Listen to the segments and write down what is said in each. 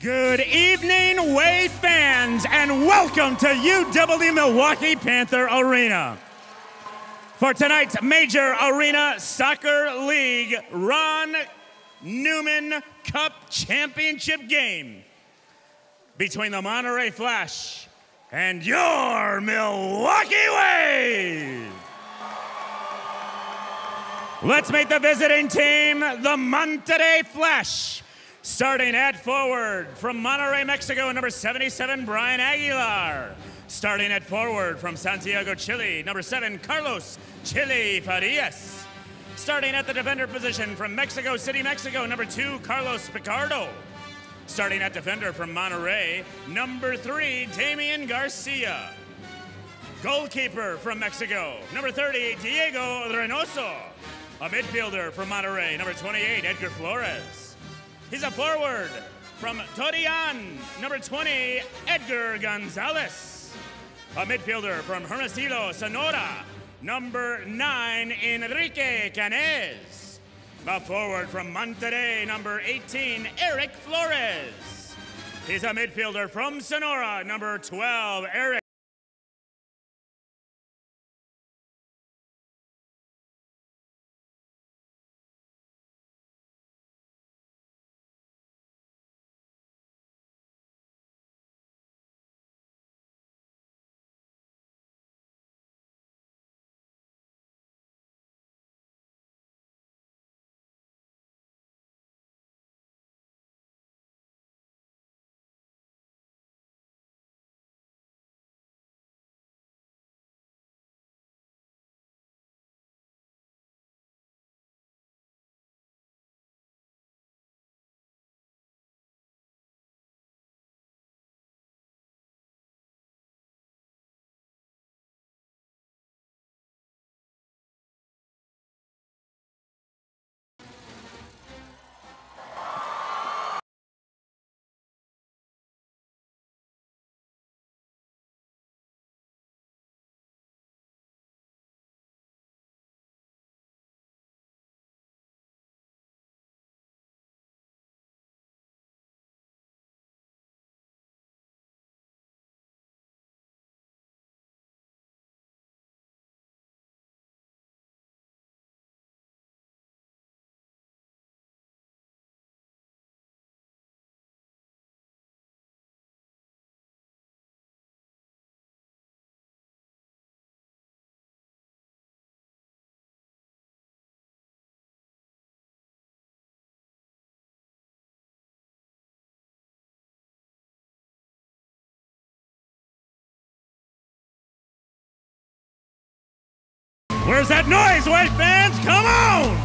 Good evening, Wave fans, and welcome to UW Milwaukee Panther Arena. For tonight's Major Arena Soccer League Ron Newman Cup Championship game between the Monterrey Flash and your Milwaukee Wave. Let's meet the visiting team, the Monterrey Flash. Starting at forward from Monterrey, Mexico, number 77, Brian Aguilar. Starting at forward from Santiago, Chile, number 7, Carlos Chile Farias. Starting at the defender position from Mexico City, Mexico, number 2, Carlos Picardo. Starting at defender from Monterrey, number 3, Damian Garcia. Goalkeeper from Mexico, number 30, Diego Reynosa. A midfielder from Monterrey, number 28, Edgar Flores. He's a forward from Torreon, number 20, Edgar Gonzales. A midfielder from Hermosillo, Sonora, number 9, Enrique Canes. A forward from Monterrey, number 18, Erik Flores. He's a midfielder from Sonora, number 12, Erik. Where's that noise, Wave fans? Come on!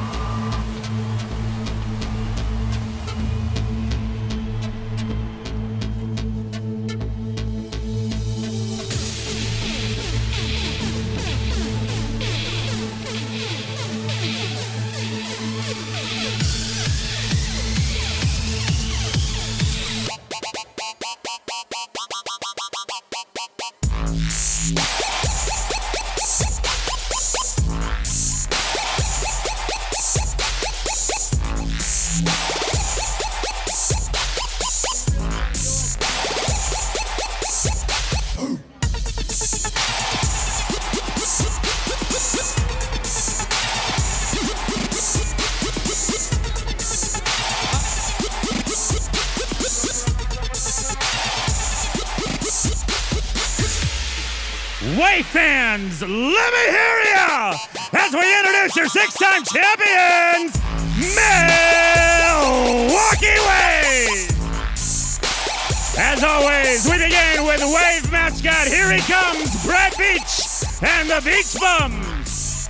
Wave fans, let me hear ya as we introduce your 6-time champions, Milwaukee Wave. As always, we begin with Wave mascot. Here he comes, Brad Beach and the Beach Bums.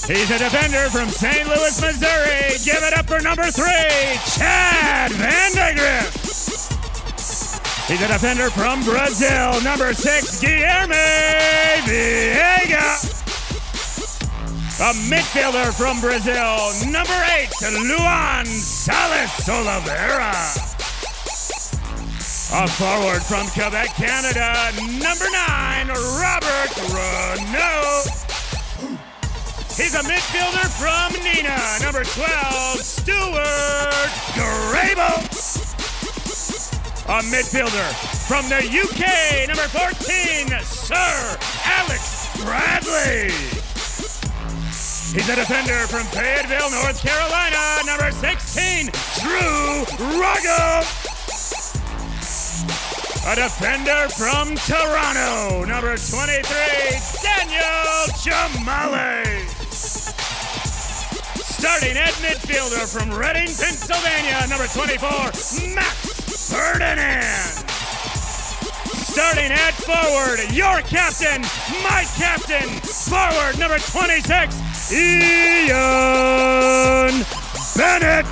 He's a defender from St. Louis, Missouri. Give it up for number 3, Chad Vandergriff. He's a defender from Brazil, number 6, Guilherme Viega. A midfielder from Brazil, number 8, Luan Salas Oliveira. A forward from Quebec, Canada, number 9, Robert Renaud. He's a midfielder from Nina, number 12, Stuart A midfielder from the UK, number 14, Sir Alex Bradley. He's a defender from Fayetteville, North Carolina, number 16, Drew Ruggo. A defender from Toronto, number 23, Daniel Jamali. Starting at midfielder from Reading, Pennsylvania, number 24, Max Ferdinand. Starting at forward, your captain, my captain, forward number 26, Ian Bennett.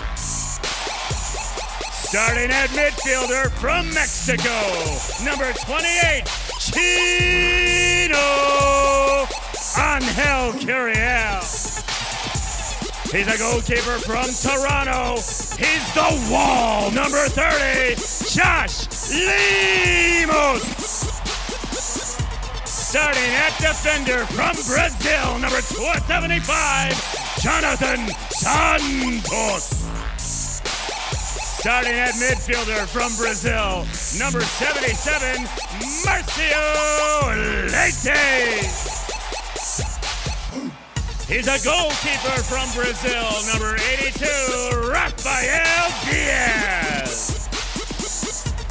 Starting at midfielder from Mexico, number 28, Chino Angel Curiel. He's a goalkeeper from Toronto. He's the wall, number 30, Josh Lemos. Starting at defender from Brazil, number 75, Jonathan Santos. Starting at midfielder from Brazil, number 77, Marcio Leite. He's a goalkeeper from Brazil, number 82, Rafael Diaz.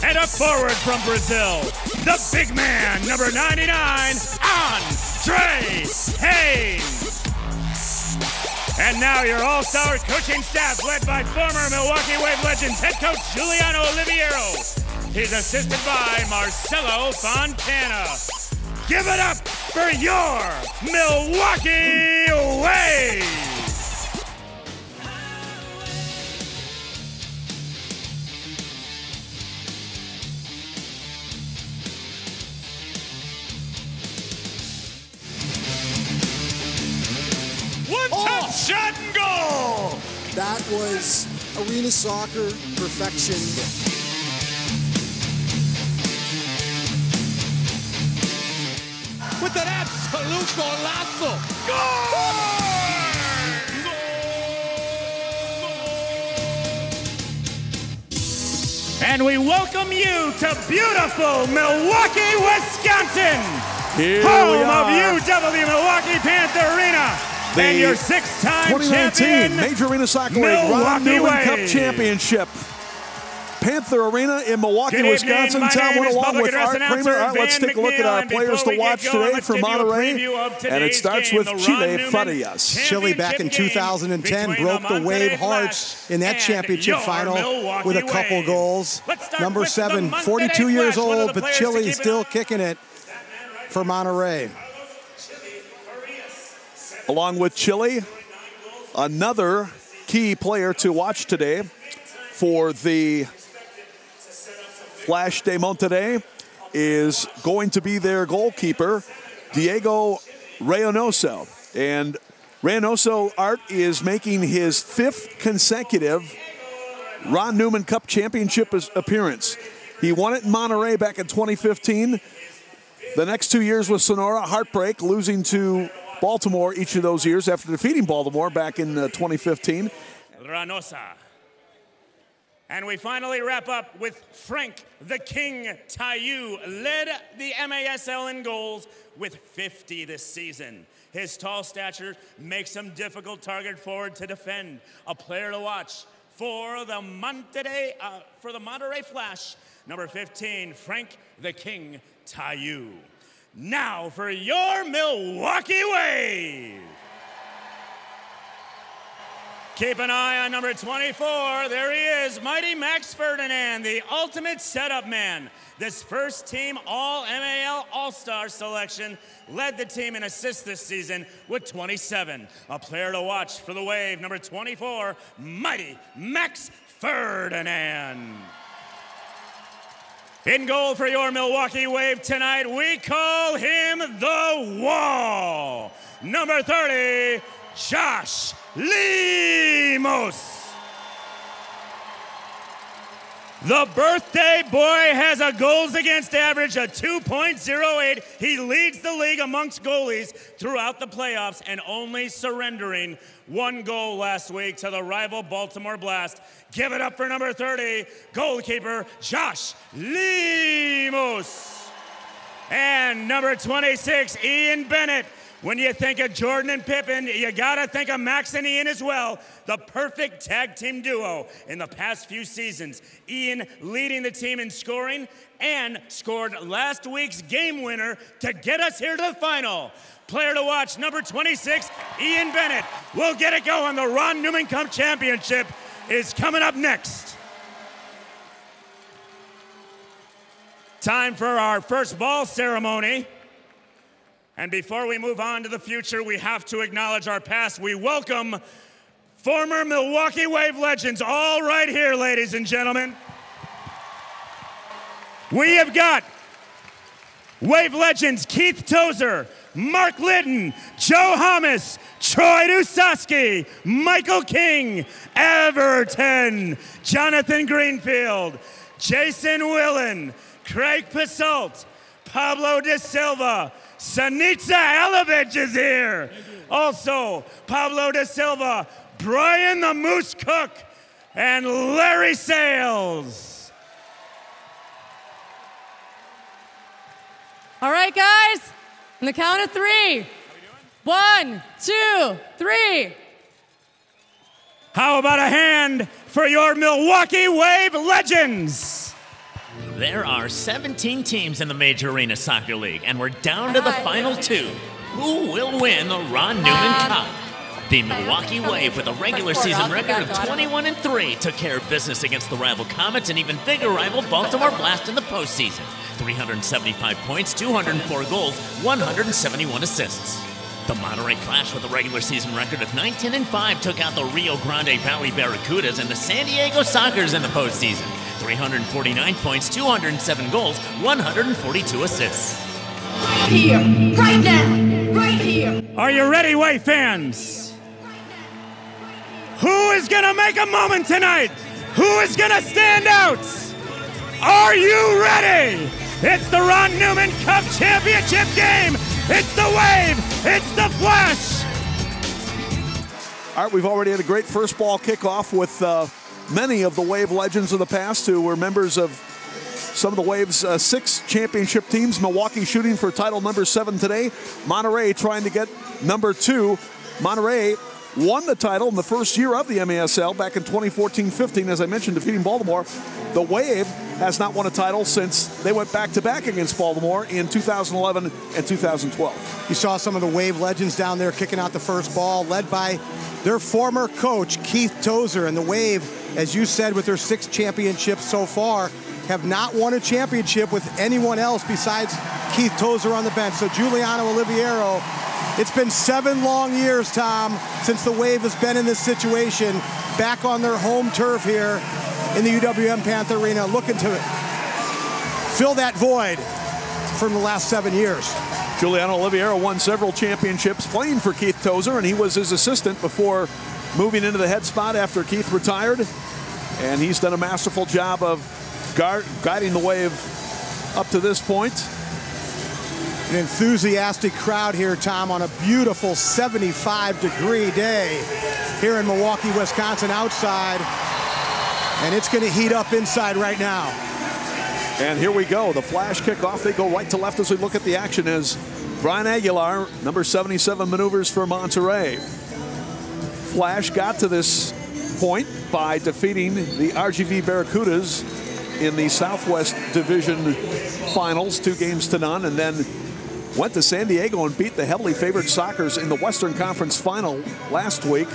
And a forward from Brazil, the big man, number 99, Andre Haynes. And now your all-star coaching staff, led by former Milwaukee Wave legends, head coach Giuliano Oliviero. He's assisted by Marcelo Fontana. Give it up for your Milwaukee Wave! One-touch shot and goal! That was arena soccer perfection. With an absolute golazo. Goal! And we welcome you to beautiful Milwaukee, Wisconsin, home of UW Milwaukee Panther Arena, and your six-time 2019 champion, Major Arena Soccer League Ron Newman Cup Championship. Panther Arena in Milwaukee, Wisconsin. Tom went along with Art Kramer. All right, let's take a look at our players to watch today for Monterrey. And it starts with Chile Farias. Chile back in 2010 broke the Wave Hearts in that championship final with a couple goals. Number 7, 42 years old, but Chile still kicking it for Monterrey. Along with Chile, another key player to watch today for the Flash de Monterrey is going to be their goalkeeper, Diego Reynosa. And Reynosa, Art, is making his 5th consecutive Ron Newman Cup Championship appearance. He won it in Monterrey back in 2015. The next 2 years with Sonora, heartbreak, losing to Baltimore each of those years after defeating Baltimore back in 2015. Reynosa. And we finally wrap up with Frank the King Tayu, led the MASL in goals with 50 this season. His tall stature makes him difficult target forward to defend. A player to watch for the Monterrey Flash, number 15, Frank the King Tayu. Now for your Milwaukee Wave. Keep an eye on number 24. There he is, mighty Max Ferdinand, the ultimate setup man. This first team All-MAL All-Star selection led the team in assists this season with 27. A player to watch for the Wave, number 24, mighty Max Ferdinand. In goal for your Milwaukee Wave tonight, we call him the Wall. Number 30, Josh Lemos. The birthday boy has a goals against average of 2.08. He leads the league amongst goalies throughout the playoffs and only surrendering 1 goal last week to the rival Baltimore Blast. Give it up for number 30, goalkeeper Josh Lemos. And number 26, Ian Bennett. When you think of Jordan and Pippen, you gotta think of Max and Ian as well. The perfect tag team duo in the past few seasons. Ian leading the team in scoring and scored last week's game winner to get us here to the final. Player to watch, number 26, Ian Bennett. We'll get it going. The Ron Newman Cup Championship is coming up next. Time for our first ball ceremony. And before we move on to the future, we have to acknowledge our past. We welcome former Milwaukee Wave legends, all right here, ladies and gentlemen. We have got Wave legends Keith Tozer, Mark Litton, Joe Hamas, Troy Dusoski, Michael King, Everton, Jonathan Greenfield, Jason Willen, Craig Passault, Pablo De Silva, Sanitza Elovich is here. Also, Pablo De Silva, Brian the Moose Cook, and Larry Sales. All right, guys, on the count of 3. 1, 2, 3. How about a hand for your Milwaukee Wave legends? There are 17 teams in the Major Arena Soccer League, and we're down to the final 2. Who will win the Ron Newman Cup? The Milwaukee Wave, with a regular season record of 21-3, took care of business against the rival Comets and even bigger rival Baltimore Blast in the postseason. 375 points, 204 goals, 171 assists. The Monterrey Flash, with a regular season record of 19-5, took out the Rio Grande Valley Barracudas and the San Diego Sockers in the postseason. 349 points, 207 goals, 142 assists. Right here, right now, right here. Are you ready, Wave fans? Who is gonna make a moment tonight? Who is gonna stand out? Are you ready? It's the Ron Newman Cup Championship game. It's the Wave. It's the Flash. All right, we've already had a great first ball kickoff with many of the Wave legends of the past who were members of some of the Wave's 6 championship teams. Milwaukee shooting for title number 7 today. Monterrey trying to get number 2. Monterrey won the title in the first year of the MASL back in 2014-15, as I mentioned, defeating Baltimore. The Wave has not won a title since they went back-to-back against Baltimore in 2011 and 2012. You saw some of the Wave legends down there kicking out the first ball, led by their former coach, Keith Tozer. And the Wave, as you said, with their 6 championships so far, have not won a championship with anyone else besides Keith Tozer on the bench. So Giuliano Oliviero, it's been 7 long years, Tom, since the Wave has been in this situation, back on their home turf here in the UWM Panther Arena, looking to fill that void from the last 7 years. Giuliano Oliviero won several championships playing for Keith Tozer, and he was his assistant before moving into the head spot after Keith retired. And he's done a masterful job of guiding the Wave up to this point. An enthusiastic crowd here, Tom, on a beautiful 75-degree day here in Milwaukee, Wisconsin, outside. And it's going to heat up inside right now. And here we go, the Flash kickoff. They go right to left as we look at the action as Brian Aguilar, number 77, maneuvers for Monterrey. Flash got to this point by defeating the RGV Barracudas in the Southwest Division Finals, 2-0, and then went to San Diego and beat the heavily favored Sockers in the Western Conference Final last week,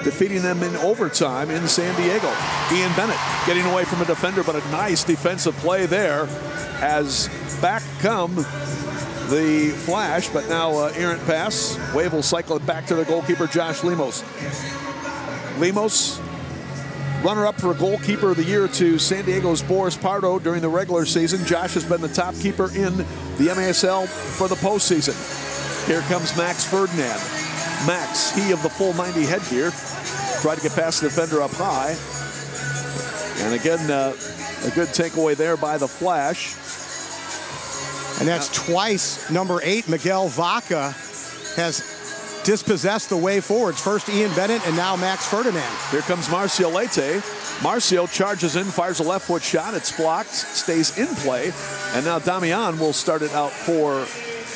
defeating them in overtime in San Diego. Ian Bennett getting away from a defender, but a nice defensive play there as back come the Flash, but now errant pass. Wave will cycle it back to the goalkeeper, Josh Lemos. Lemos, runner-up for Goalkeeper of the Year to San Diego's Boris Pardo during the regular season. Josh has been the top keeper in the MASL for the postseason. Here comes Max Ferdinand. Max, he of the full 90 headgear, tried to get past the defender up high. And again, A good takeaway there by the Flash. And that's twice number 8, Miguel Vaca, has dispossessed the way forwards. First Ian Bennett and now Max Ferdinand. Here comes Marcio Leite. Marcio charges in, fires a left foot shot. It's blocked, stays in play. And now Damian will start it out for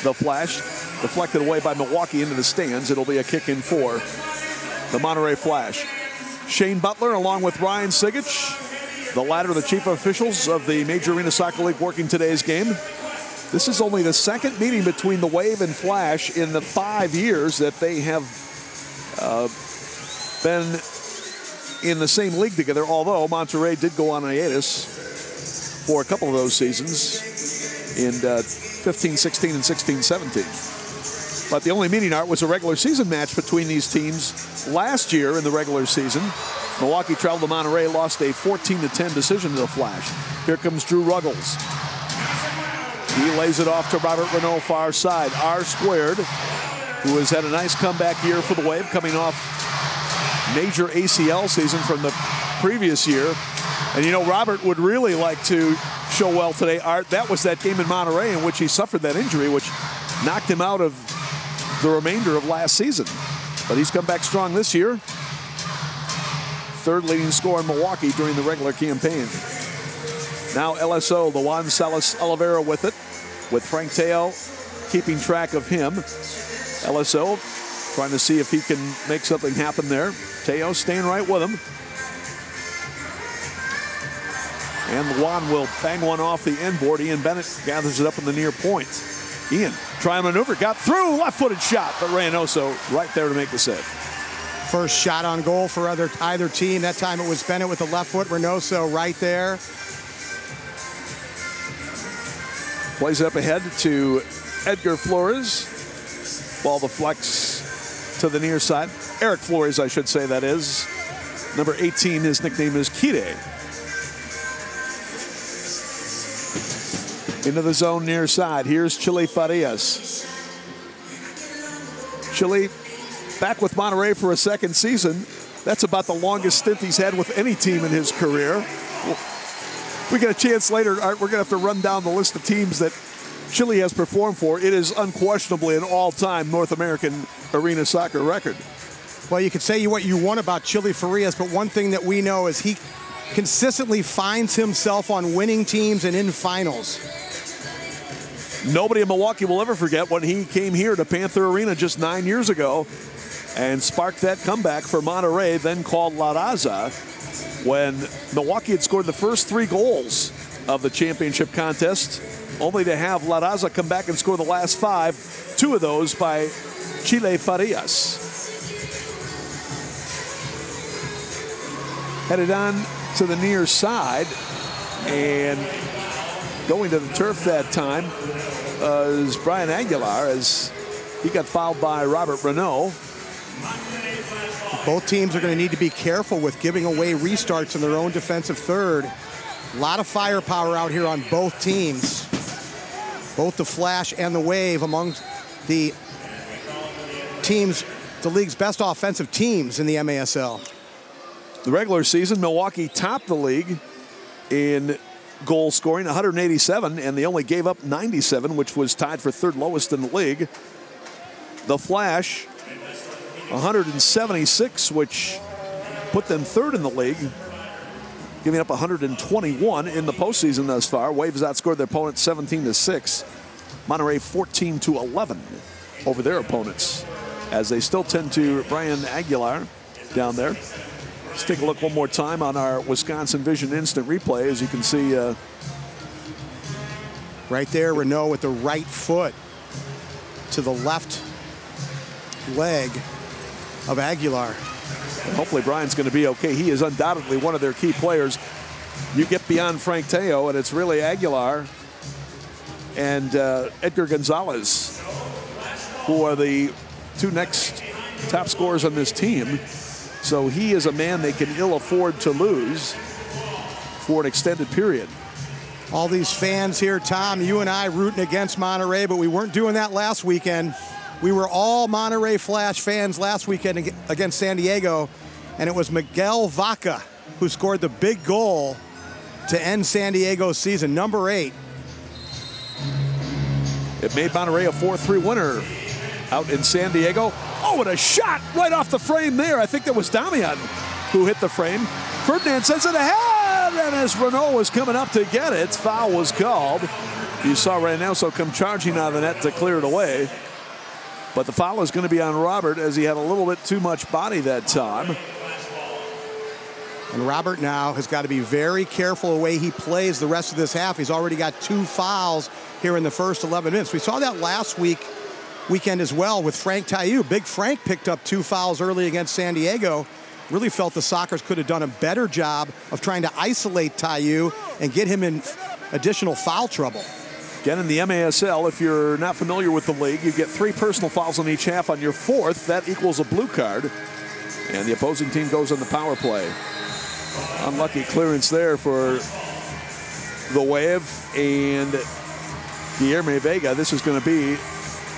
the Flash. Deflected away by Milwaukee into the stands. It'll be a kick in for the Monterrey Flash. Shane Butler along with Ryan Sigich, the latter of the chief officials of the Major Arena Soccer League working today's game. This is only the second meeting between the Wave and Flash in the 5 years that they have been in the same league together, although Monterrey did go on hiatus for a couple of those seasons in 15-16 and 16-17. But the only meeting, Art, was a regular season match between these teams last year in the regular season. Milwaukee traveled to Monterrey, lost a 14-10 decision to the Flash. Here comes Drew Ruggles. He lays it off to Robert Renault, far side. R squared, who has had a nice comeback year for the Wave, coming off major ACL season from the previous year. And you know, Robert would really like to show well today, Art. That was that game in Monterrey in which he suffered that injury, which knocked him out of the remainder of last season. But he's come back strong this year. Third leading scorer in Milwaukee during the regular campaign. Now LSO, the Juan Salas Oliveira with it, with Frank Teo keeping track of him. LSO trying to see if he can make something happen there. Teo staying right with him. And Juan will bang one off the end board. Ian Bennett gathers it up in the near point. Ian, try maneuver, got through, left-footed shot, but Reynosa right there to make the save. First shot on goal for either team. That time it was Bennett with the left foot, Reynosa right there. Plays it up ahead to Edgar Flores. Ball deflects to the near side. Erik Flores, I should say, that is. Number 18, his nickname is Kire. Into the zone near side. Here's Chile Farias. Chile back with Monterrey for a second season. That's about the longest stint he's had with any team in his career. If we get a chance later, Art, we're going to have to run down the list of teams that Chile has performed for. It is unquestionably an all-time North American arena soccer record. Well, you could say what you want about Chile Farias, but one thing that we know is he consistently finds himself on winning teams and in finals. Nobody in Milwaukee will ever forget when he came here to Panther Arena just 9 years ago and sparked that comeback for Monterrey, then called La Raza, when Milwaukee had scored the first 3 goals of the championship contest, only to have La Raza come back and score the last 5, 2 of those by Chile Farias. Headed on to the near side, and going to the turf that time is Brian Aguilar, as he got fouled by Robert Renault. Both teams are going to need to be careful with giving away restarts in their own defensive third. A lot of firepower out here on both teams. Both the Flash and the Wave among the teams, the league's best offensive teams in the MASL. The regular season, Milwaukee topped the league in goal scoring, 187, and they only gave up 97, which was tied for third lowest in the league. The Flash, 176, which put them third in the league, giving up 121 in the postseason thus far. Waves outscored their opponents 17-6. Monterrey 14-11 over their opponents, as they still tend to Brian Aguilar down there. Let's take a look one more time on our Wisconsin Vision Instant Replay. As you can see, right there, Renault with the right foot to the left leg of Aguilar. And hopefully Brian's going to be okay. He is undoubtedly one of their key players. You get beyond Frank Teo, and it's really Aguilar and Edgar Gonzales who are the 2 next top scorers on this team. So he is a man they can ill afford to lose for an extended period. All these fans here, Tom, you and I rooting against Monterrey, but we weren't doing that last weekend. We were all Monterrey Flash fans last weekend against San Diego, and it was Miguel Vaca who scored the big goal to end San Diego's season, number 8. It made Monterrey a 4-3 winner out in San Diego. Oh, and a shot right off the frame there. I think that was Damian who hit the frame. Ferdinand sends it ahead, and as Renault was coming up to get it, foul was called. You saw Reynosa come charging out of the net to clear it away. But the foul is going to be on Robert as he had a little bit too much body that time. And Robert now has got to be very careful the way he plays the rest of this half. He's already got 2 fouls here in the first 11 minutes. We saw that last weekend as well with Frank Taillou. Big Frank picked up 2 fouls early against San Diego. Really felt the Sockers could have done a better job of trying to isolate Taillou and get him in additional foul trouble. Again, in the MASL, if you're not familiar with the league, you get 3 personal fouls in each half. On your 4th, that equals a blue card. And the opposing team goes on the power play. Unlucky clearance there for the Wave and Guilherme Vega. This is going to be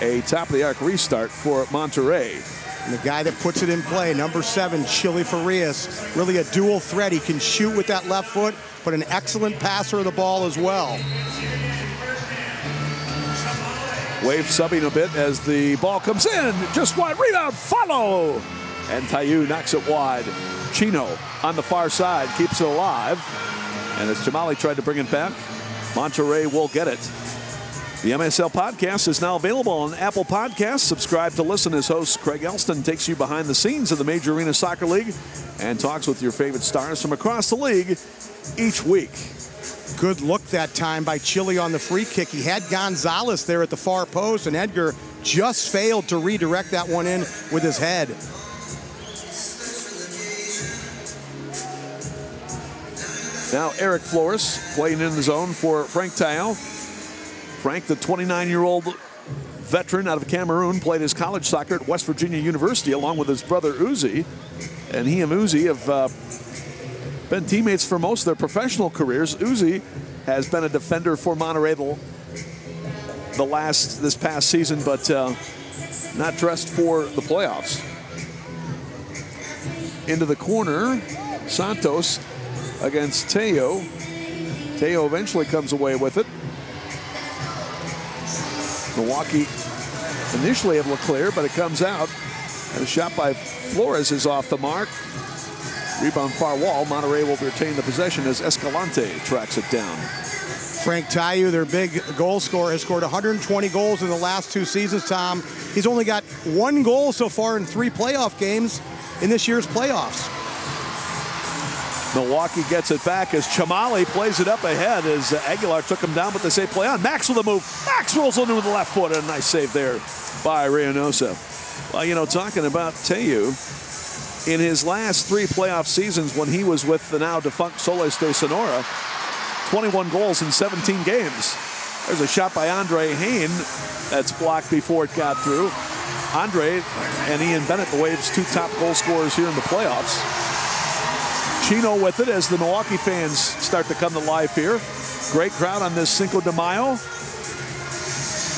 a top-of-the-arc restart for Monterrey. And the guy that puts it in play, number 7, Chili Farias, really a dual threat. He can shoot with that left foot, but an excellent passer of the ball as well. Wave subbing a bit as the ball comes in. Just wide rebound, follow. And Taillou knocks it wide. Chino on the far side keeps it alive. And as Jamali tried to bring it back, Monterrey will get it. The MASL podcast is now available on Apple Podcasts. Subscribe to listen as host Craig Elston takes you behind the scenes of the Major Arena Soccer League and talks with your favorite stars from across the league each week. Good look that time by Chile on the free kick. He had Gonzales there at the far post, and Edgar just failed to redirect that one in with his head. Now Erik Flores playing in the zone for Frank Taillou. Frank, the 29-year-old veteran out of Cameroon, played his college soccer at West Virginia University along with his brother Uzi. And he and Uzi have been teammates for most of their professional careers. Uzi has been a defender for Monterrey this past season, but not dressed for the playoffs. Into the corner, Santos against Taillou. Taillou eventually comes away with it. Milwaukee initially able to clear, but it comes out. And a shot by Flores is off the mark. Rebound far wall. Monterrey will retain the possession as Escalante tracks it down. Frank Taillou, their big goal scorer, has scored 120 goals in the last 2 seasons, Tom. He's only got 1 goal so far in 3 playoff games in this year's playoffs. Milwaukee gets it back as Chamali plays it up ahead as Aguilar took him down, but they say play on. Max with a move. Max rolls in with the left foot. A nice save there by Reynosa. Well, you know, talking about Taillou, in his last 3 playoff seasons when he was with the now defunct Soles de Sonora, 21 goals in 17 games. There's a shot by Andre Hain that's blocked before it got through. Andre and Ian Bennett, the Waves' 2 top goal scorers here in the playoffs. Chino with it as the Milwaukee fans start to come to life here. Great crowd on this Cinco de Mayo.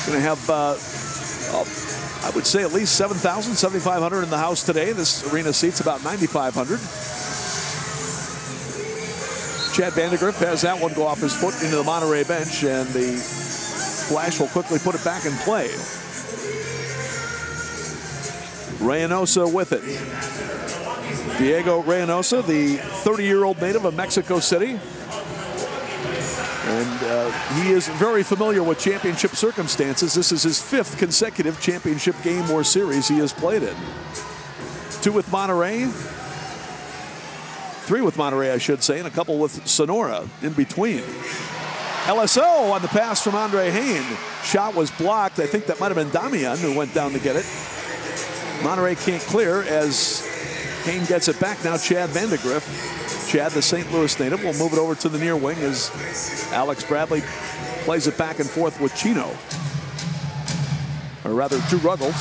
Going to have, I would say, at least 7,000, 7,500 in the house today. This arena seats about 9,500. Chad Vandergriff has that one go off his foot into the Monterrey bench, and the Flash will quickly put it back in play. Reynosa with it. Diego Reynosa, the 30-year-old native of Mexico City. And he is very familiar with championship circumstances. This is his 5th consecutive championship game or series he has played in. 2 with Monterrey. 3 with Monterrey, I should say, and a couple with Sonora in between. LSO on the pass from Andre Hain. Shot was blocked. I think that might have been Damian who went down to get it. Monterrey can't clear as Hain gets it back. Now Chad Vandergriff. Chad, the St. Louis native, will move it over to the near wing as Alex Bradley plays it back and forth with Chino. Or rather, Drew Ruggles.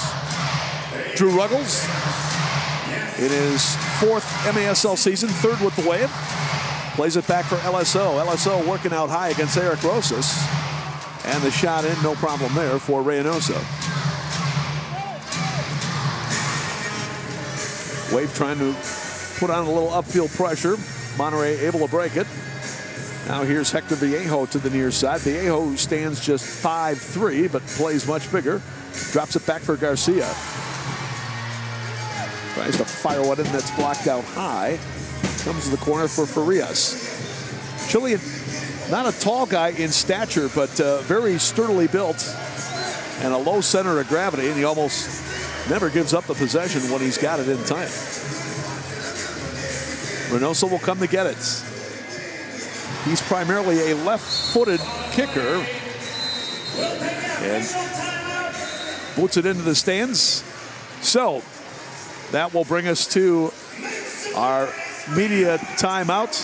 Drew Ruggles in his 4th MASL season, 3rd with the Wave. Plays it back for LSO. LSO working out high against Eric Rosas. And the shot in, no problem there for Reynosa. Wave trying to put on a little upfield pressure. Monterrey able to break it. Now here's Hector Viejo to the near side. Viejo, who stands just 5'3", but plays much bigger. Drops it back for Garcia. Tries to fire one in that's blocked out high. Comes to the corner for Farias. Chile, not a tall guy in stature, but very sturdily built and a low center of gravity, and he almost never gives up the possession when he's got it in tight. Reynosa will come to get it. He's primarily a left-footed kicker. And boots it into the stands. So that will bring us to our media timeout.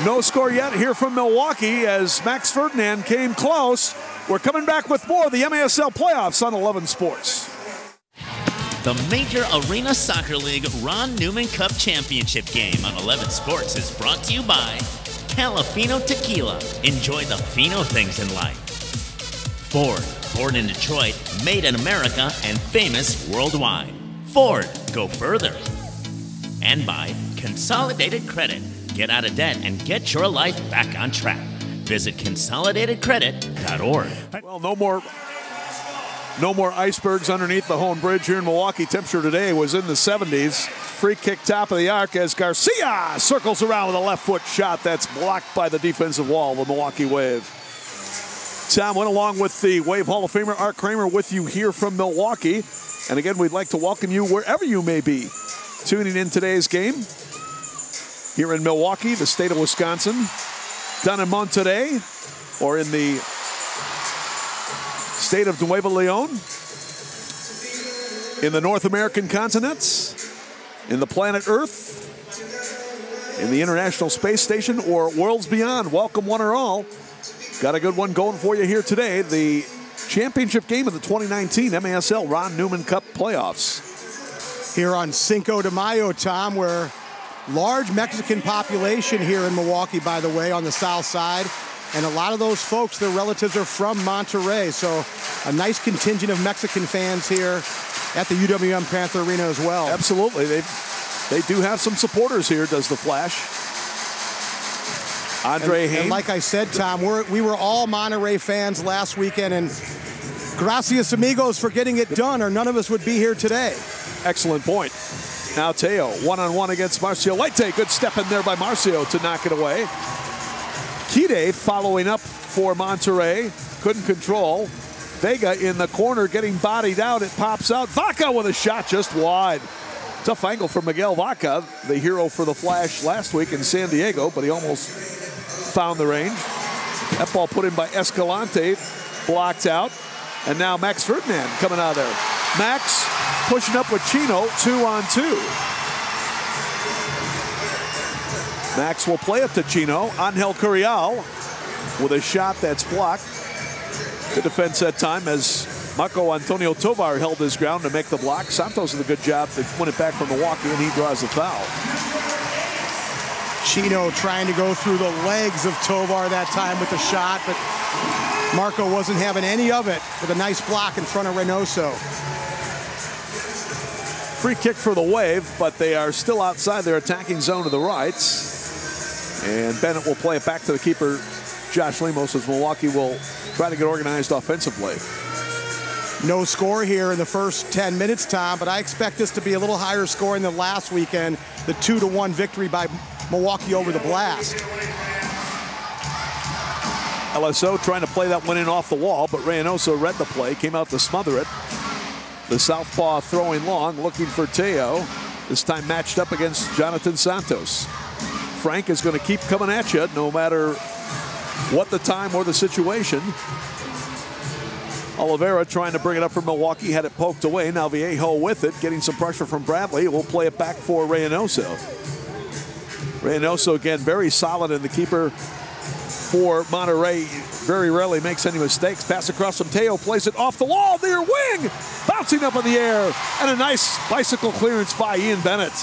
No score yet here from Milwaukee as Max Ferdinand came close. We're coming back with more of the MASL playoffs on 11 Sports. The Major Arena Soccer League Ron Newman Cup Championship game on 11 Sports is brought to you by Calafino Tequila. Enjoy the fino things in life. Ford, born in Detroit, made in America, and famous worldwide. Ford, go further. And by Consolidated Credit. Get out of debt and get your life back on track. Visit consolidatedcredit.org. Well, no more icebergs underneath the Hone Bridge here in Milwaukee. Temperature today was in the 70s. Free kick top of the arc as Garcia circles around with a left foot shot that's blocked by the defensive wall of the Milwaukee Wave. Tom went along with the Wave Hall of Famer Art Kramer with you here from Milwaukee. And again, we'd like to welcome you wherever you may be tuning in today's game. Here in Milwaukee, the state of Wisconsin, down in Monterrey, or in the state of Nuevo Leon, in the North American continents, in the planet Earth, in the International Space Station, or worlds beyond. Welcome one or all. Got a good one going for you here today. The championship game of the 2019 MASL Ron Newman Cup playoffs. Here on Cinco de Mayo, Tom, where large Mexican population here in Milwaukee, by the way, on the south side. And a lot of those folks, their relatives are from Monterrey. So a nice contingent of Mexican fans here at the UWM Panther Arena as well. Absolutely. They do have some supporters here, does the Flash. Andre Haynes. And like I said, Tom, we were all Monterrey fans last weekend. And gracias, amigos, for getting it done, or none of us would be here today. Excellent point. Now Teo, one-on-one against Marcio Leite. Good step in there by Marcio to knock it away. Kide following up for Monterrey. Couldn't control. Vega in the corner getting bodied out. It pops out. Vaca with a shot just wide. Tough angle from Miguel Vaca, the hero for the Flash last week in San Diego, but he almost found the range. That ball put in by Escalante, blocked out. And now Max Ferdinand coming out of there. Max pushing up with Chino, 2-on-2. Max will play it to Chino. Angel Curial with a shot that's blocked. Good defense that time as Marco Antonio Tovar held his ground to make the block. Santos did a good job to win it back from Milwaukee, and he draws the foul. Chino trying to go through the legs of Tovar that time with the shot, but Marco wasn't having any of it with a nice block in front of Reynosa. Free kick for the Wave, but they are still outside their attacking zone to the right. And Bennett will play it back to the keeper, Josh Lemos, as Milwaukee will try to get organized offensively. No score here in the first 10 minutes, Tom, but I expect this to be a little higher scoring than last weekend, the 2-1 victory by Milwaukee over the Blast. LSO trying to play that one in off the wall, but Reynosa read the play, came out to smother it. The southpaw throwing long, looking for Teo. This time matched up against Jonathan Santos. Frank is going to keep coming at you no matter what the time or the situation. Oliveira trying to bring it up for Milwaukee, had it poked away. Now Viejo with it, getting some pressure from Bradley. We'll play it back for Reynosa. Reynosa again, very solid in the keeper for Monterrey. Very rarely makes any mistakes. Pass across from Teo, plays it off the wall, near wing, bouncing up in the air, and a nice bicycle clearance by Ian Bennett.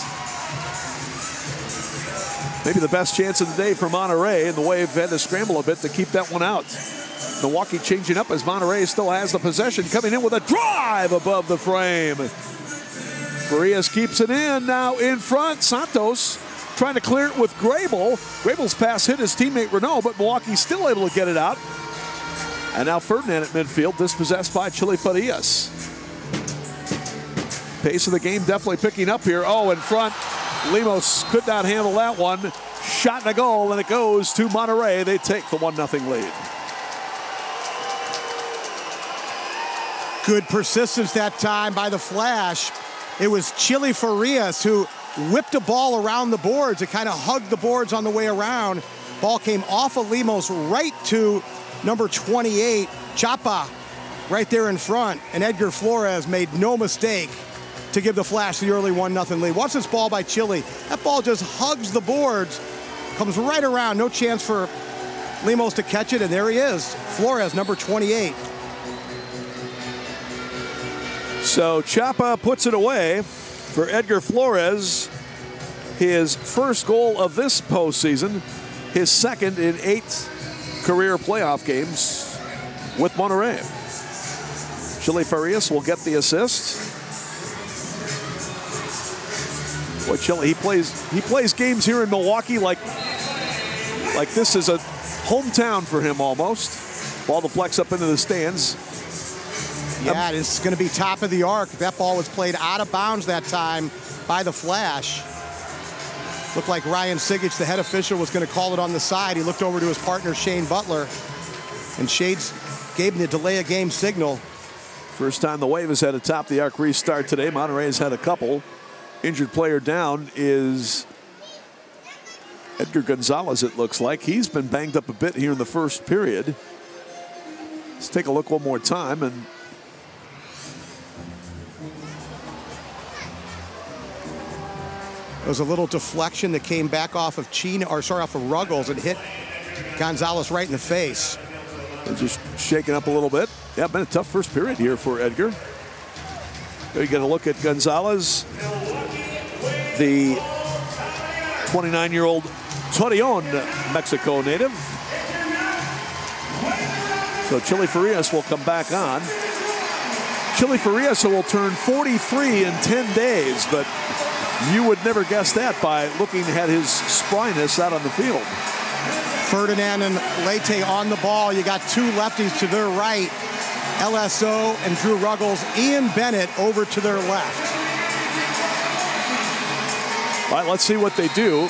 Maybe the best chance of the day for Monterrey, and the Wave had to scramble a bit to keep that one out. Milwaukee changing up as Monterrey still has the possession, coming in with a drive above the frame. Farias keeps it in, now in front. Santos trying to clear it with Grable. Grable's pass hit his teammate Renault, but Milwaukee's still able to get it out. And now Ferdinand at midfield, dispossessed by Chili Farias. Pace of the game definitely picking up here. Oh, in front, Lemos could not handle that one. Shot and a goal, and it goes to Monterrey. They take the 1-0 lead. Good persistence that time by the Flash. It was Chili Farias who whipped a ball around the boards. It kind of hugged the boards on the way around. Ball came off of Lemos right to number 28, Chapa, right there in front. And Edgar Flores made no mistake to give the Flash the early 1-0 lead. Watch this ball by Chili. That ball just hugs the boards, comes right around. No chance for Lemos to catch it, and there he is. Flores, number 28. So Chapa puts it away for Edgar Flores. His first goal of this postseason, his second in 8 career playoff games with Monterrey. Chili Farias will get the assist. Boy, Chili, he plays games here in Milwaukee like this is a hometown for him almost. Ball deflects up into the stands. Yeah, it's going to be top of the arc. That ball was played out of bounds that time by the Flash. Looked like Ryan Sigich, the head official, was going to call it on the side. He looked over to his partner, Shane Butler, and Shades gave him the delay of game signal. First time the Wave has had a top the arc restart today. Monterrey has had a couple. Injured player down is Edgar Gonzales, it looks like. He's been banged up a bit here in the first period. Let's take a look one more time. And there was a little deflection that came back off of off of Ruggles and hit Gonzales right in the face. They're just shaking up a little bit. Yeah, been a tough first period here for Edgar. There you get a look at Gonzales, the 29-year-old Torreon, Mexico native. So Chili Farias will come back on. Chili Farias will turn 43 in 10 days, but you would never guess that by looking at his spryness out on the field. Ferdinand and Leite on the ball. You got 2 lefties to their right. LSO and Drew Ruggles. Ian Bennett over to their left. All right, let's see what they do.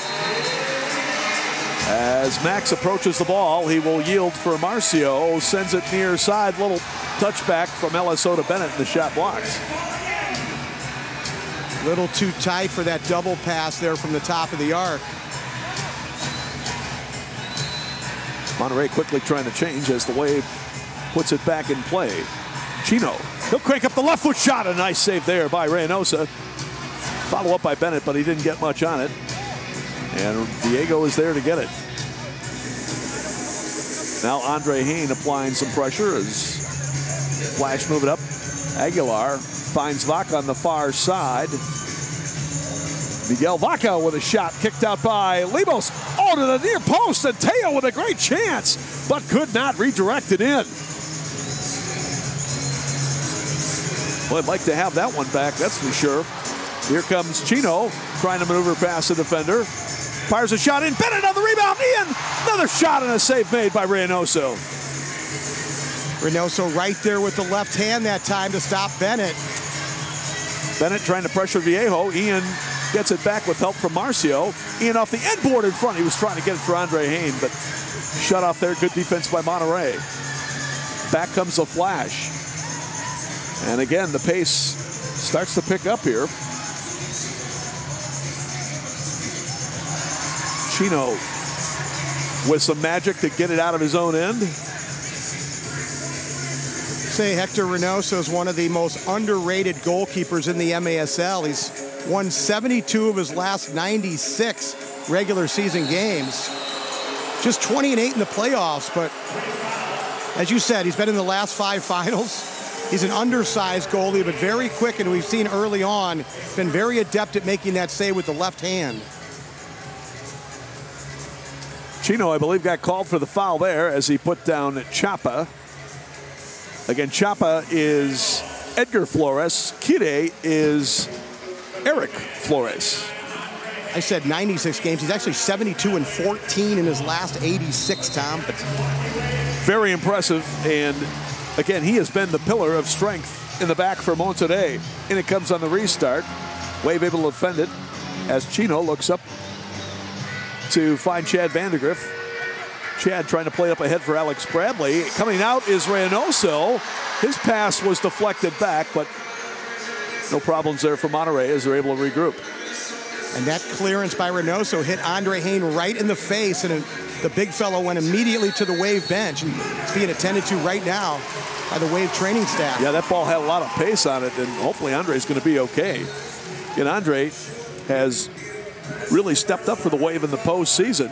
As Max approaches the ball, he will yield for Marcio. Sends it near side. Little touchback from LSO to Bennett, and the shot blocked. Little too tight for that double pass there from the top of the arc. Monterrey quickly trying to change as the Wave puts it back in play. Chino, he'll crank up the left foot shot. A nice save there by Reynosa. Follow up by Bennett, but he didn't get much on it. And Diego is there to get it. Now Andre Hain applying some pressure as Flash move it up. Aguilar finds Vaca on the far side. Miguel Vaca with a shot kicked out by Lemos. Oh, to the near post, and Teo with a great chance, but could not redirect it in. Well, I'd like to have that one back, that's for sure. Here comes Chino, trying to maneuver past the defender. Fires a shot in, Bennett on the rebound, Ian! Another shot and a save made by Reynosa. Reynosa right there with the left hand that time to stop Bennett. Bennett trying to pressure Viejo. Ian gets it back with help from Marcio. Ian off the end board in front. He was trying to get it for Andre Hain, but shut off there. Good defense by Monterrey. Back comes the Flash. And again, the pace starts to pick up here. Chino with some magic to get it out of his own end. Say Hector Reynosa is one of the most underrated goalkeepers in the MASL. He's won 72 of his last 96 regular season games. Just 20-8 in the playoffs, but as you said, he's been in the last 5 finals. He's an undersized goalie, but very quick, and we've seen early on, been very adept at making that save with the left hand. Chino, I believe, got called for the foul there as he put down Chapa. Again, Chapa is Edgar Flores. Kire is Erik Flores. I said 96 games. He's actually 72-14 in his last 86, Tom. Very impressive. And again, he has been the pillar of strength in the back for Monterrey. And it comes on the restart. Wave able to defend it as Chino looks up to find Chad Vandergriff. Chad trying to play up ahead for Alex Bradley. Coming out is Reynosa. His pass was deflected back, but no problems there for Monterrey as they're able to regroup. And that clearance by Reynosa hit Andre Hain right in the face, and the big fellow went immediately to the Wave bench, and it's being attended to right now by the Wave training staff. Yeah, that ball had a lot of pace on it, and hopefully Andre's going to be okay. And Andre has really stepped up for the Wave in the postseason.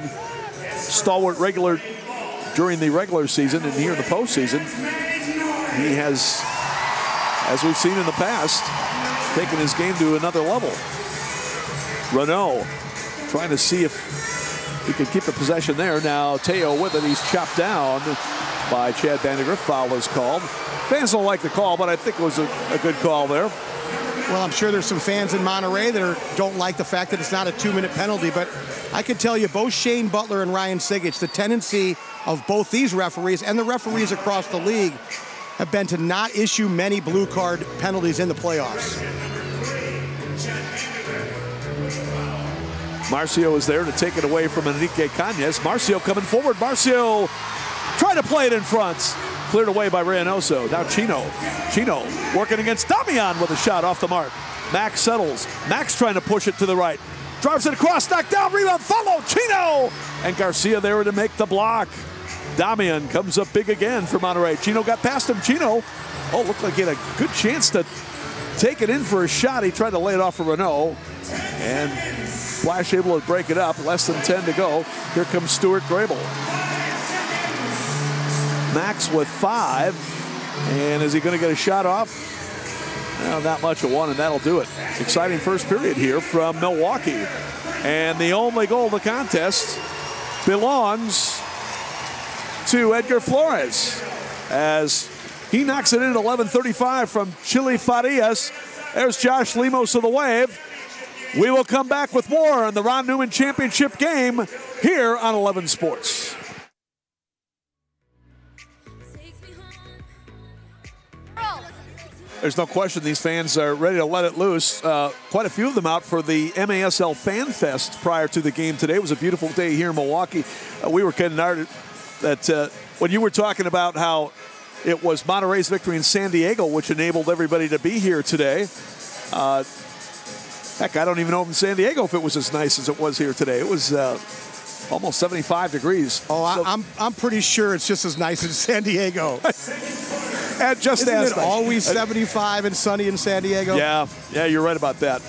Stalwart regular during the regular season, and here in the postseason, he has, as we've seen in the past, taken his game to another level. Renault trying to see if he can keep the possession there. Now Teo with it. He's chopped down by Chad Vandergriff. Foul is called. Fans don't like the call, but I think it was a good call there. Well, I'm sure there's some fans in Monterrey that don't like the fact that it's not a 2-minute penalty, but I can tell you both Shane Butler and Ryan Sigich, the tendency of both these referees and the referees across the league have been to not issue many blue card penalties in the playoffs. Marcio is there to take it away from Enrique Cañas. Marcio coming forward. Marcio trying to play it in front. Cleared away by Reynosa. Now Chino working against Damian with a shot off the mark. Max settles. Max trying to push it to the right. Drives it across, knocked down, rebound, follow, Chino! And Garcia there to make the block. Damian comes up big again for Monterrey. Chino got past him. Chino, looked like he had a good chance to take it in for a shot. He tried to lay it off for Renault. And Flash able to break it up. Less than 10 to go. Here comes Stuart Grable. Max with 5. And is he going to get a shot off? Well, not much of one, and that'll do it. Exciting first period here from Milwaukee. And the only goal of the contest belongs to Edgar Flores as he knocks it in at 11:35 from Chili Farias. There's Josh Lemos of the Wave. We will come back with more on the Ron Newman Championship game here on 11 Sports. There's no question these fans are ready to let it loose. Quite a few of them out for the MASL Fan Fest prior to the game today. It was a beautiful day here in Milwaukee. We were kidding that when you were talking about how it was Monterrey's victory in San Diego which enabled everybody to be here today. Heck, I don't even know in San Diego if it was as nice as it was here today. It was almost 75 degrees. I'm pretty sure it's just as nice as San Diego. And just Isn't it always 75 and sunny in San Diego? Yeah, you're right about that.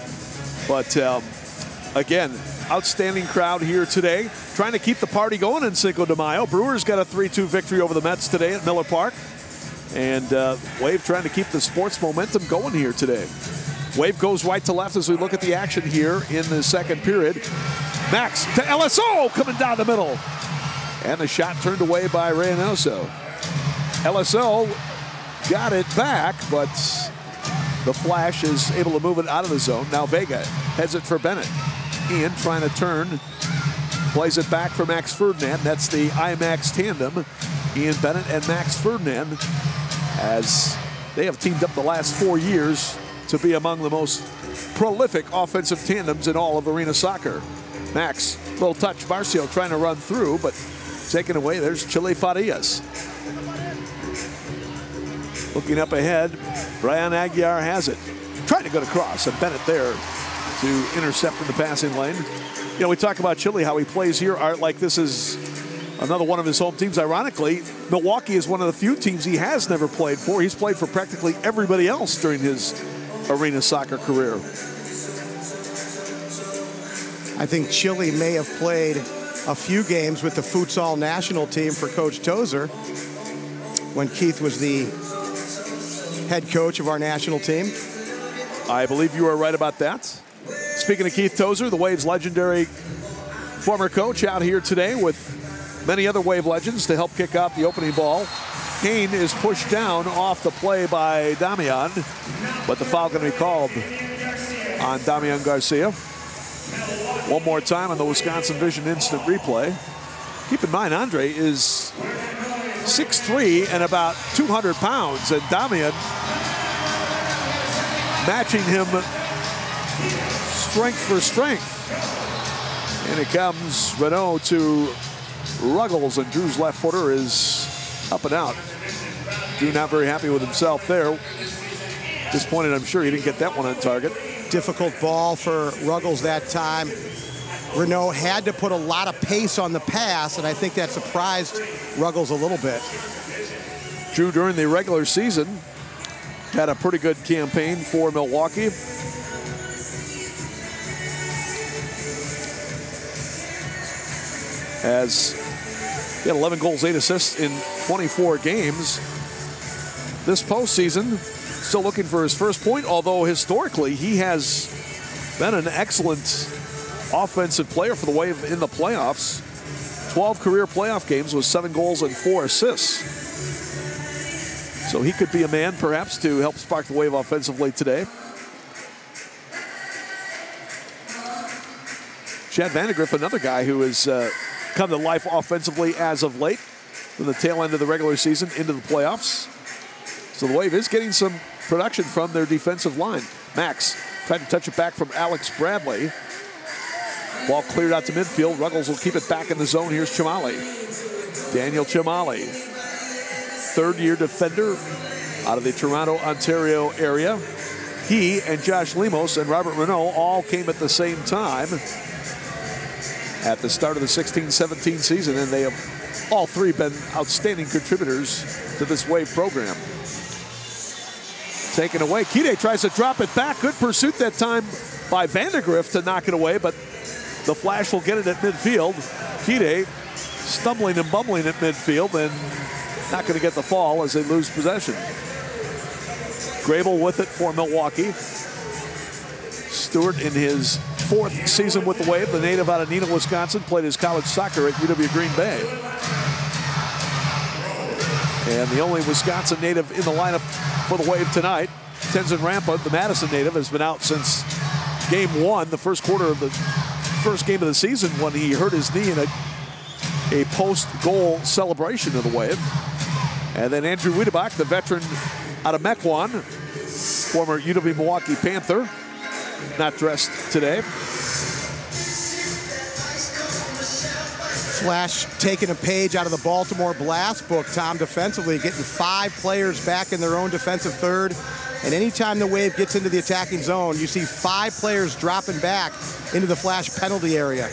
But again, outstanding crowd here today, trying to keep the party going in Cinco de Mayo. Brewers got a 3-2 victory over the Mets today at Miller Park. And Wave trying to keep the sports momentum going here today. Wave goes right to left as we look at the action here in the second period. Max to LSO coming down the middle. And the shot turned away by Reynosa. LSO got it back, but the Flash is able to move it out of the zone. Now Vega heads it for Bennett. Ian trying to turn, plays it back for Max Ferdinand. That's the IMAX tandem, Ian Bennett and Max Ferdinand, as they have teamed up the last 4 years to be among the most prolific offensive tandems in all of arena soccer. Max, little touch, Marcio trying to run through, but taken away. There's Chile Farias. Looking up ahead, Brian Aguiar has it. Trying to go to cross, and Bennett there to intercept in the passing lane. You know, we talk about Chile, how he plays here, Art, like this is another one of his home teams. Ironically, Milwaukee is one of the few teams he has never played for. He's played for practically everybody else during his arena soccer career. I think Chile may have played a few games with the futsal national team for Coach Tozer when Keith was the head coach of our national team. I believe you are right about that. Speaking of Keith Tozer, the Wave's legendary former coach out here today with many other Wave legends to help kick off the opening ball. Hain is pushed down off the play by Damian, but the foul going to be called on Damian Garcia. one more time on the Wisconsin Vision Instant Replay. Keep in mind, Andre is 6'3" and about 200 pounds, and Damian matching him strength for strength. And it comes Renault to Ruggles, and Drew's left footer is up and out. Drew not very happy with himself there. Disappointed, I'm sure, he didn't get that one on target. Difficult ball for Ruggles that time. Renault had to put a lot of pace on the pass, and I think that surprised Ruggles a little bit. Drew, during the regular season, had a pretty good campaign for Milwaukee. As he had 11 goals, 8 assists in 24 games. This postseason, still looking for his first point, although historically he has been an excellent offensive player for the Wave in the playoffs. 12 career playoff games with 7 goals and 4 assists. So he could be a man, perhaps, to help spark the Wave offensively today. Chad Vandergriff, another guy who has come to life offensively as of late, from the tail end of the regular season into the playoffs. So the Wave is getting some production from their defensive line. Max tried to touch it back from Alex Bradley. Ball cleared out to midfield. Ruggles will keep it back in the zone. Here's Chamali. Daniel Chamali, third-year defender out of the Toronto, Ontario area. He and Josh Lemos and Robert Renault all came at the same time at the start of the 16-17 season, and they have all three been outstanding contributors to this Wave program. Taken away. Kide tries to drop it back. Good pursuit that time by Vandergriff to knock it away, but the Flash will get it at midfield. Kide stumbling and bumbling at midfield and not going to get the fall as they lose possession. Grable with it for Milwaukee. Stewart in his 4th season with the Wave, the native out of Neenah, Wisconsin, played his college soccer at UW Green Bay. And the only Wisconsin native in the lineup for the Wave tonight, Tenzin Rampa, the Madison native, has been out since game 1, the first quarter of the first game of the season, when he hurt his knee in a post-goal celebration of the Wave. And then Andrew Wiedebach, the veteran out of Mequon, former UW Milwaukee Panther, not dressed today. Flash taking a page out of the Baltimore Blast book, Tom, defensively, getting 5 players back in their own defensive third. And anytime the Wave gets into the attacking zone, you see 5 players dropping back into the Flash penalty area.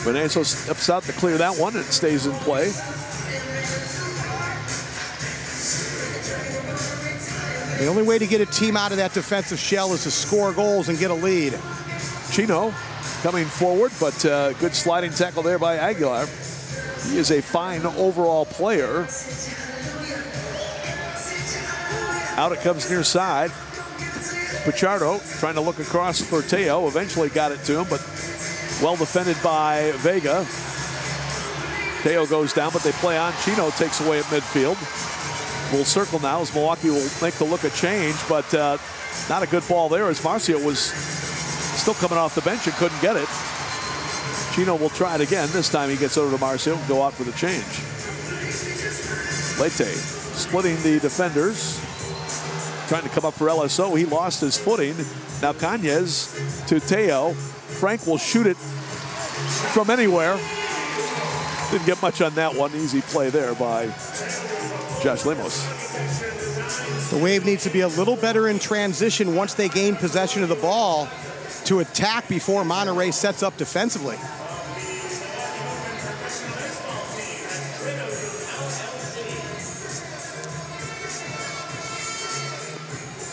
Reynosa steps out to clear that one and stays in play. The only way to get a team out of that defensive shell is to score goals and get a lead. Chino coming forward, but good sliding tackle there by Aguilar. He is a fine overall player. Out it comes near side. Pichardo trying to look across for Teo. Eventually got it to him, but well defended by Vega. Teo goes down, but they play on. Chino takes away at midfield. We'll circle now as Milwaukee will make the look a change, but not a good ball there as Marcio was still coming off the bench and couldn't get it. Chino will try it again. This time he gets over to Marcio and go out for the change. Leite splitting the defenders. Trying to come up for LSO. He lost his footing. Now Cañez to Teo. Frank will shoot it from anywhere. Didn't get much on that one. Easy play there by Josh Lemos. The Wave needs to be a little better in transition once they gain possession of the ball to attack before Monterrey sets up defensively.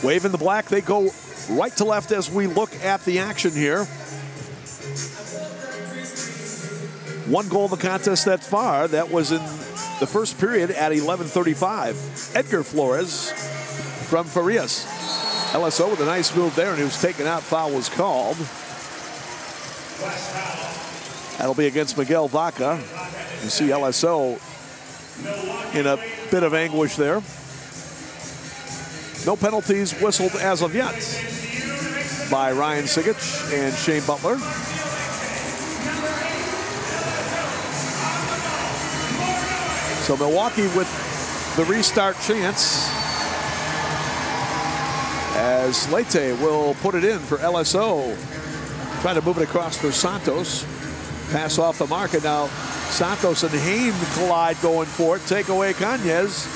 Wave in the black, they go right to left as we look at the action here. 1 goal in the contest that far. That was in the first period at 11:35. Edgar Flores from Farias. LSO with a nice move there, and he was taken out. Foul was called. That'll be against Miguel Vaca. You see LSO in a bit of anguish there. No penalties whistled as of yet. by Ryan Sigich and Shane Butler. So Milwaukee with the restart chance, as Leite will put it in for LSO. Trying to move it across for Santos. Pass off the mark, and now Santos and Hain collide going for it. Take away Cañez.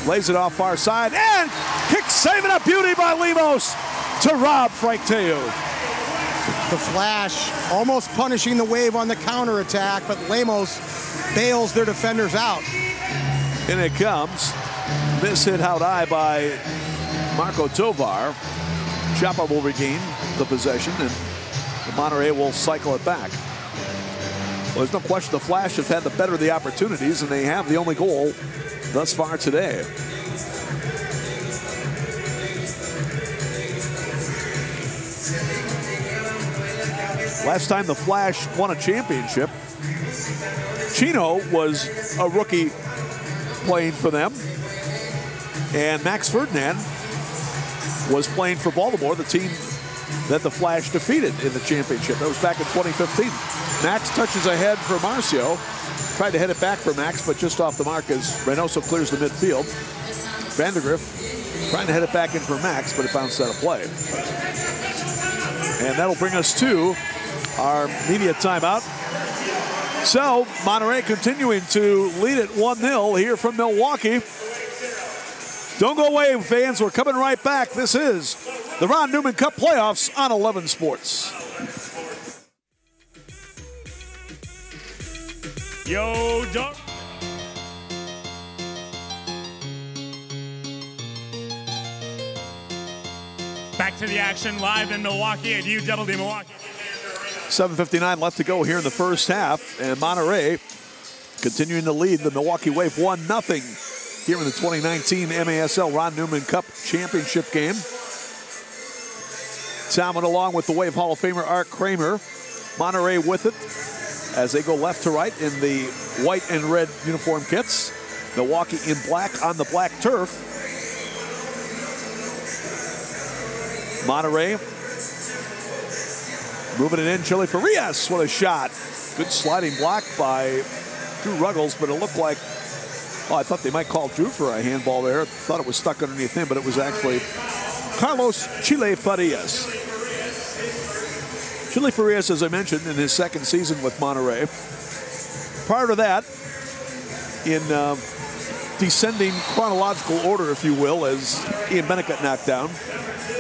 Lays it off far side, and kick saving a beauty by Lemos to Rob Fraikteu. The Flash almost punishing the Wave on the counterattack, but Lemos bails their defenders out. In it comes. Miss hit out high by Marco Tovar. Chapa will regain the possession, and Monterrey will cycle it back. Well, there's no question the Flash have had the better of the opportunities, and they have the only goal thus far today. Last time the Flash won a championship, Chino was a rookie playing for them, and Max Ferdinand was playing for Baltimore, the team that the Flash defeated in the championship. That was back in 2015. Max touches ahead for Marcio. Tried to head it back for Max, but just off the mark as Reynosa clears the midfield. Vandergriff trying to head it back in for Max, but it bounced out of play. And that'll bring us to our media timeout. So, Monterrey continuing to lead it 1-0 here from Milwaukee. Don't go away, fans. We're coming right back. This is the Ron Newman Cup playoffs on 11 Sports. Yo, dog. Back to the action live in Milwaukee at UWD Milwaukee. 7:59 left to go here in the first half, and Monterrey continuing to lead the Milwaukee Wave 1-0 here in the 2019 MASL Ron Newman Cup Championship game. Salmon along with the Wave Hall of Famer Art Kramer. Monterrey with it as they go left to right in the white and red uniform kits. Milwaukee in black on the black turf. Monterrey moving it in. Chile Farias with a shot. Good sliding block by Drew Ruggles, but it looked like, oh, I thought they might call Drew for a handball there. Thought it was stuck underneath him, but it was actually Carlos Chile Farias. Chile Farias, as I mentioned, in his second season with Monterrey. Prior to that, in descending chronological order, if you will, as Ian Bennett got knocked down.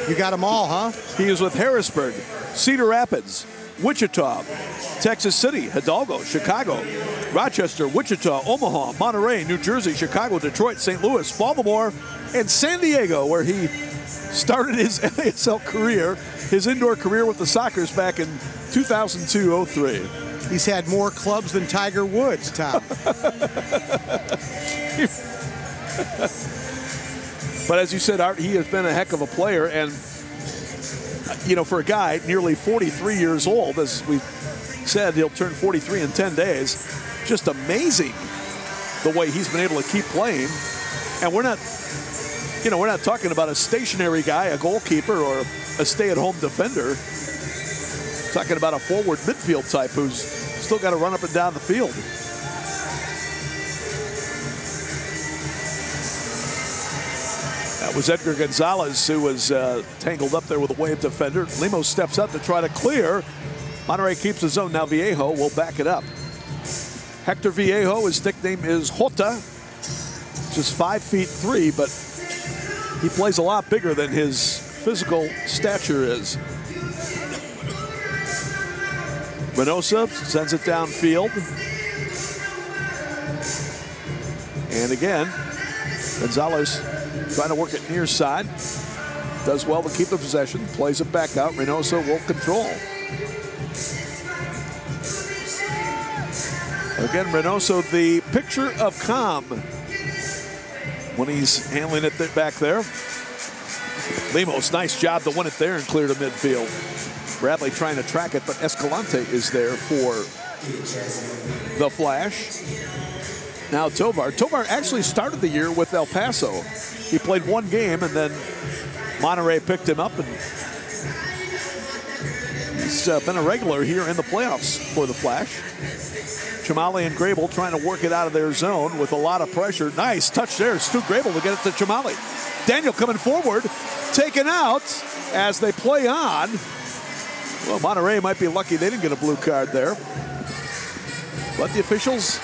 You got them all, huh? He was with Harrisburg, Cedar Rapids, Wichita, Texas City, Hidalgo, Chicago, Rochester, Wichita, Omaha, Monterrey, New Jersey, Chicago, Detroit, St. Louis, Baltimore, and San Diego, where he started his MASL career, his indoor career with the Sockers back in 2002-03. He's had more clubs than Tiger Woods, Tom. But as you said, Art, he has been a heck of a player, and you know, for a guy nearly 43 years old, as we said, he'll turn 43 in 10 days. Just amazing the way he's been able to keep playing. And we're not, you know, we're not talking about a stationary guy, a goalkeeper, or a stay-at-home defender. We're talking about a forward midfield type who's still got to run up and down the field. That was Edgar Gonzales, who was tangled up there with a Wave defender. Lemos steps up to try to clear. Monterrey keeps his own. Now Viejo will back it up. Hector Viejo, his nickname is Jota. Just 5'3", but he plays a lot bigger than his physical stature is. Reynosa sends it downfield. And again, Gonzales trying to work it near side. Does well to keep the possession. Plays it back out. Reynosa will control. Again, Reynosa, the picture of calm when he's handling it back there. Lemos, nice job to win it there and clear to midfield. Bradley trying to track it, but Escalante is there for the Flash. Now Tovar. Tovar actually started the year with El Paso. He played one game, and then Monterrey picked him up and He's been a regular here in the playoffs for the Flash. Chamale and Grable trying to work it out of their zone with a lot of pressure. Nice touch there. Stu Grable to get it to Chamale. Daniel coming forward, taken out as they play on. Well, Monterrey might be lucky they didn't get a blue card there. But the officials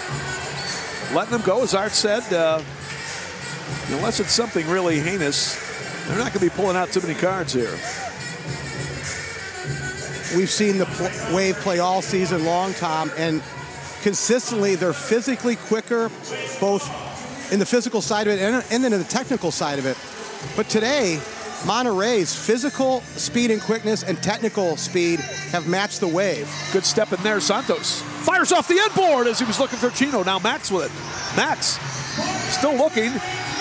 letting them go, as Art said. Unless it's something really heinous, they're not going to be pulling out too many cards here. We've seen the Wave play all season long, Tom, and consistently they're physically quicker, both in the physical side of it and then in the technical side of it. But today, Monterrey's physical speed and quickness and technical speed have matched the Wave. Good step in there. Santos fires off the end board as he was looking for Chino. Now Max with it. Max still looking.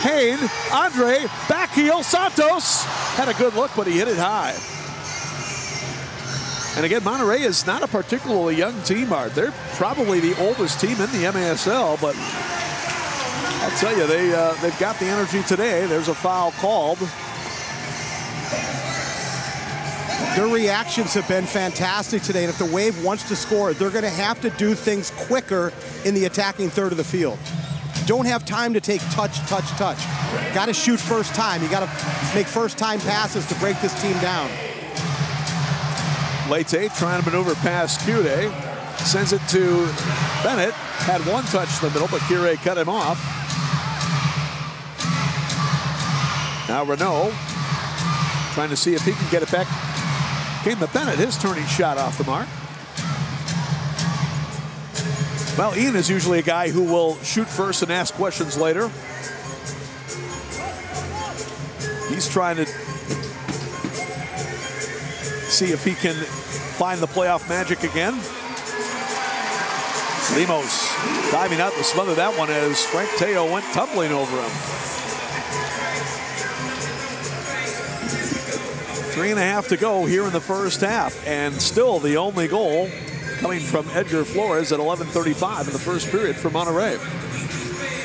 Hayne, Andre, back heel. Santos had a good look, but he hit it high. And again, Monterrey is not a particularly young team, Art. They're probably the oldest team in the MASL, but I tell you, they've got the energy today. There's a foul called. Their reactions have been fantastic today, and if the Wave wants to score, they're going to have to do things quicker in the attacking third of the field. Don't have time to take touch. Got to shoot first time. You got to make first time passes to break this team down. Leite trying to maneuver past Cure. Sends it to Bennett. Had one touch in the middle, but Cure cut him off. Now Renault trying to see if he can get it back. Came to Bennett, his turning shot off the mark. Well, Ian is usually a guy who will shoot first and ask questions later. He's trying to see if he can find the playoff magic again. Lemos diving out to smother that one as Frank Teo went tumbling over him. 3.5 to go here in the first half, and still the only goal coming from Edgar Flores at 11:35 in the first period for Monterrey.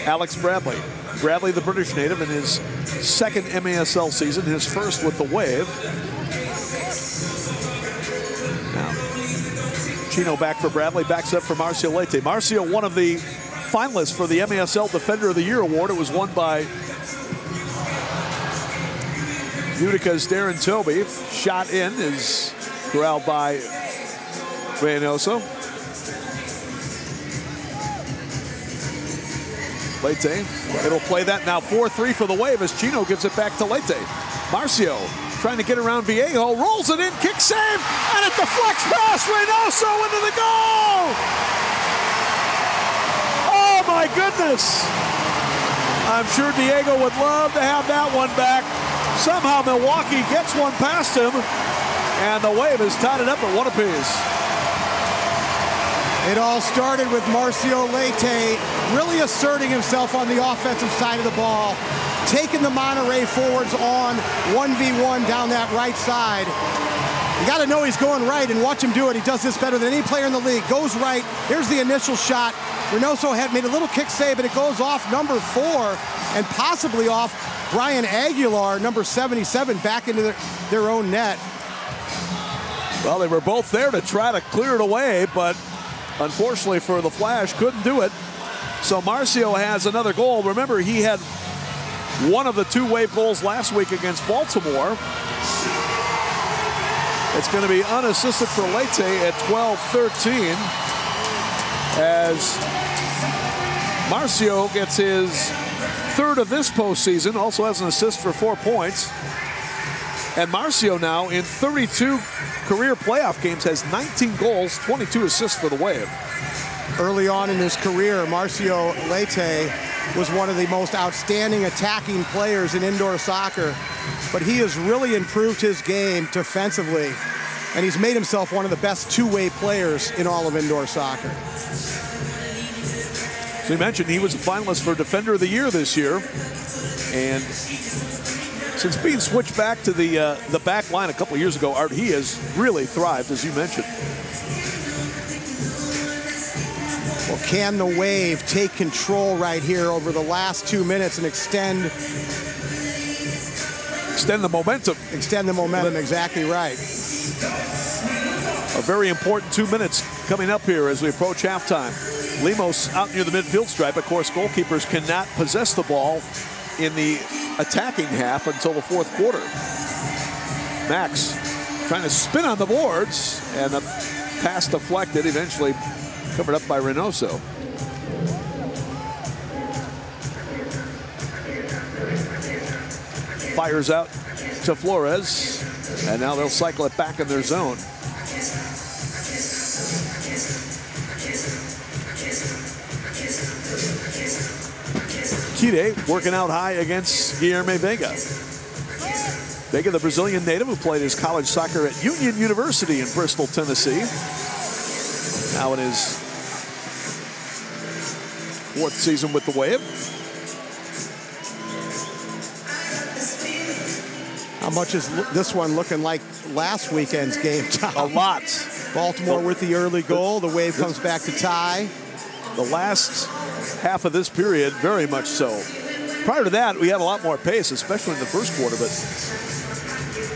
Alex Bradley. Bradley, the British native, in his second MASL season, his first with the Wave. Now, Chino back for Bradley, backs up for Marcio Leite. Marcio, one of the finalists for the MASL Defender of the Year award. It was won by Utica's Darren Toby. Shot in is corralled by Reynosa. Leite, it'll play that now 4-3 for the Wave as Chino gives it back to Leite. Marcio trying to get around Viejo, rolls it in, kick save, and it deflects past Reynosa into the goal! Oh my goodness! I'm sure Diego would love to have that one back. Somehow Milwaukee gets one past him, and the Wave has tied it up at 1 apiece. It all started with Marcio Leite really asserting himself on the offensive side of the ball, taking the Monterrey forwards on 1v1 down that right side. You got to know he's going right and watch him do it. He does this better than any player in the league. Goes right. Here's the initial shot. Reynosa had made a little kick save, but it goes off number 4 and possibly off Brian Aguilar, number 77, back into their own net. Well, they were both there to try to clear it away, but unfortunately for the Flash, couldn't do it. So Marcio has another goal. Remember, he had one of the 2 Wave goals last week against Baltimore. It's going to be unassisted for Leite at 12-13 as Marcio gets his 3rd of this postseason, also has an assist for 4 points. And Marcio now in 32 career playoff games has 19 goals, 22 assists for the Wave. Early on in his career, Marcio Leite was one of the most outstanding attacking players in indoor soccer, but he has really improved his game defensively, and he's made himself one of the best 2-way players in all of indoor soccer. So you mentioned he was a finalist for Defender of the Year this year, and since being switched back to the back line a couple years ago, Art, he has really thrived, as you mentioned. Well, can the Wave take control right here over the last 2 minutes and extend the momentum? Extend the momentum, exactly right. A very important 2 minutes coming up here as we approach halftime. Lemos out near the midfield stripe. Of course, goalkeepers cannot possess the ball in the attacking half until the fourth quarter. Max trying to spin on the boards, and the pass deflected, eventually covered up by Reynosa. Fires out to Flores, and now they'll cycle it back in their zone. Kide working out high against Guilherme Veiga. Veiga, the Brazilian native who played his college soccer at Union University in Bristol, Tennessee. Now in his fourth season with the Wave. How much is this one looking like last weekend's game, Tom? A lot. Baltimore with the early goal. The Wave comes back to tie. The last half of this period, very much so. Prior to that, we had a lot more pace, especially in the first quarter, but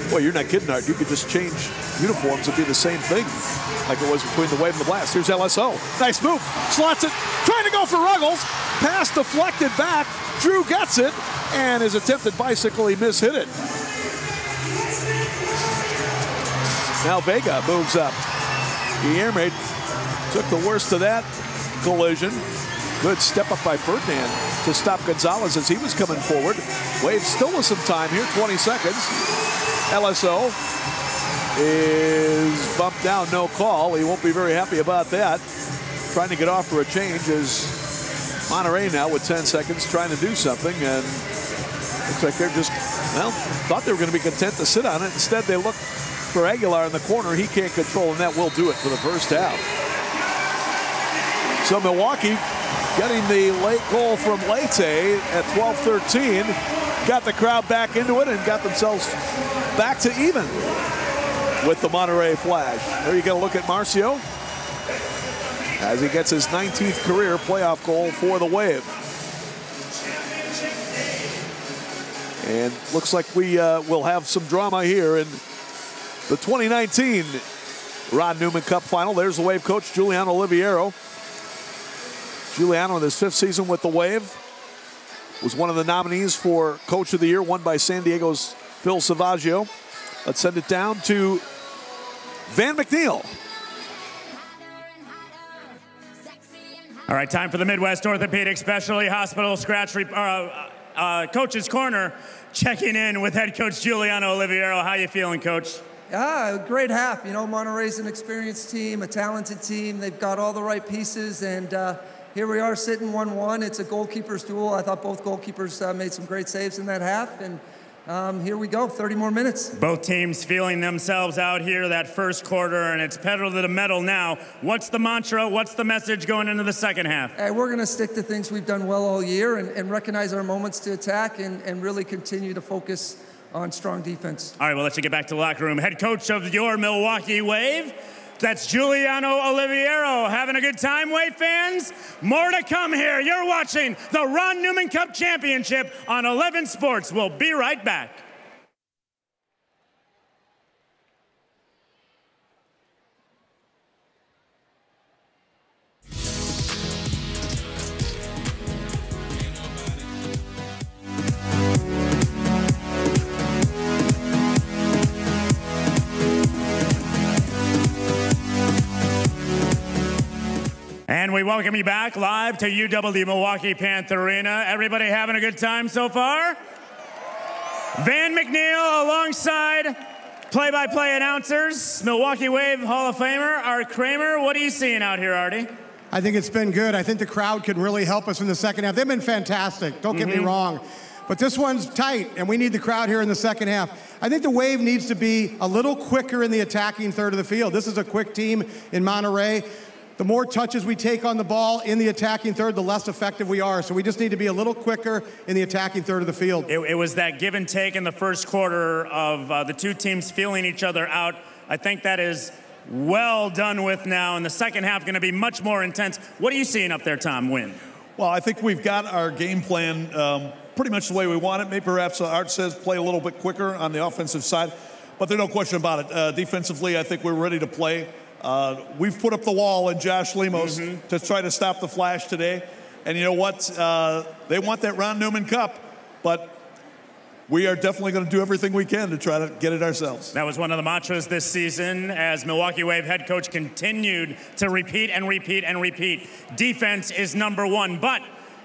boy, you're not kidding, Art. You could just change uniforms and be the same thing like it was between the Wave and the Blast. Here's LSO. Nice move. Slots it. Trying to go for Ruggles. Pass deflected back. Drew gets it, and his attempted bicycle, he mishit it. Now Veiga moves up. Guilherme took the worst of that collision. Good step up by Ferdinand to stop Gonzales as he was coming forward. Wave still with some time here, 20 seconds. LSO is bumped down, no call. He won't be very happy about that. Trying to get off for a change is Monterrey now with 10 seconds trying to do something, and looks like they're just, well, thought they were going to be content to sit on it. Instead, they look for Aguilar in the corner. He can't control, and that will do it for the first half. So Milwaukee getting the late goal from Leite at 12-13. Got the crowd back into it and got themselves back to even with the Monterrey Flash. There you get a look at Marcio as he gets his 19th career playoff goal for the Wave. And looks like we will have some drama here in the 2019 Ron Newman Cup final. There's the Wave coach, Giuliano Oliviero. Giuliano in his 5th season with the Wave was one of the nominees for Coach of the Year, won by San Diego's Phil Savaggio. Let's send it down to Van McNeil. All right, time for the Midwest Orthopedic Specialty Hospital Scratch Coach's Corner. Checking in with head coach Giuliano Oliviero. How you feeling, Coach? Great half. You know, Monterrey's an experienced team, a talented team. They've got all the right pieces, and here we are sitting 1-1. It's a goalkeeper's duel. I thought both goalkeepers made some great saves in that half, and here we go, 30 more minutes. Both teams feeling themselves out here that first quarter, and it's pedal to the metal now. What's the mantra? What's the message going into the second half? Hey, we're going to stick to things we've done well all year and recognize our moments to attack and really continue to focus on strong defense. All right, well, let's get back to the locker room. Head coach of your Milwaukee Wave, that's Giuliano Oliviero. Having a good time, Wave fans? More to come here. You're watching the Ron Newman Cup Championship on 11 Sports. We'll be right back. And we welcome you back live to UW Milwaukee Panther Arena. Everybody having a good time so far? Van McNeil alongside play-by-play announcers, Milwaukee Wave Hall of Famer, Art Kramer. What are you seeing out here, Artie? I think it's been good. I think the crowd can really help us in the second half. They've been fantastic, don't get me wrong. But this one's tight, and we need the crowd here in the second half. I think the Wave needs to be a little quicker in the attacking third of the field. This is a quick team in Monterrey. The more touches we take on the ball in the attacking third, the less effective we are. So we just need to be a little quicker in the attacking third of the field. It was that give and take in the first quarter of the two teams feeling each other out. I think that is well done with now. And the second half going to be much more intense. What are you seeing up there, Tom Wynn? Well, I think we've got our game plan pretty much the way we want it. Maybe perhaps Art says play a little bit quicker on the offensive side. But there's no question about it. Defensively, I think we're ready to play. We've put up the wall in Josh Lemos to try to stop the Flash today. And you know what? They want that Ron Newman Cup, but we are definitely going to do everything we can to try to get it ourselves. That was one of the mantras this season as Milwaukee Wave head coach continued to repeat and repeat and repeat. Defense is number one. But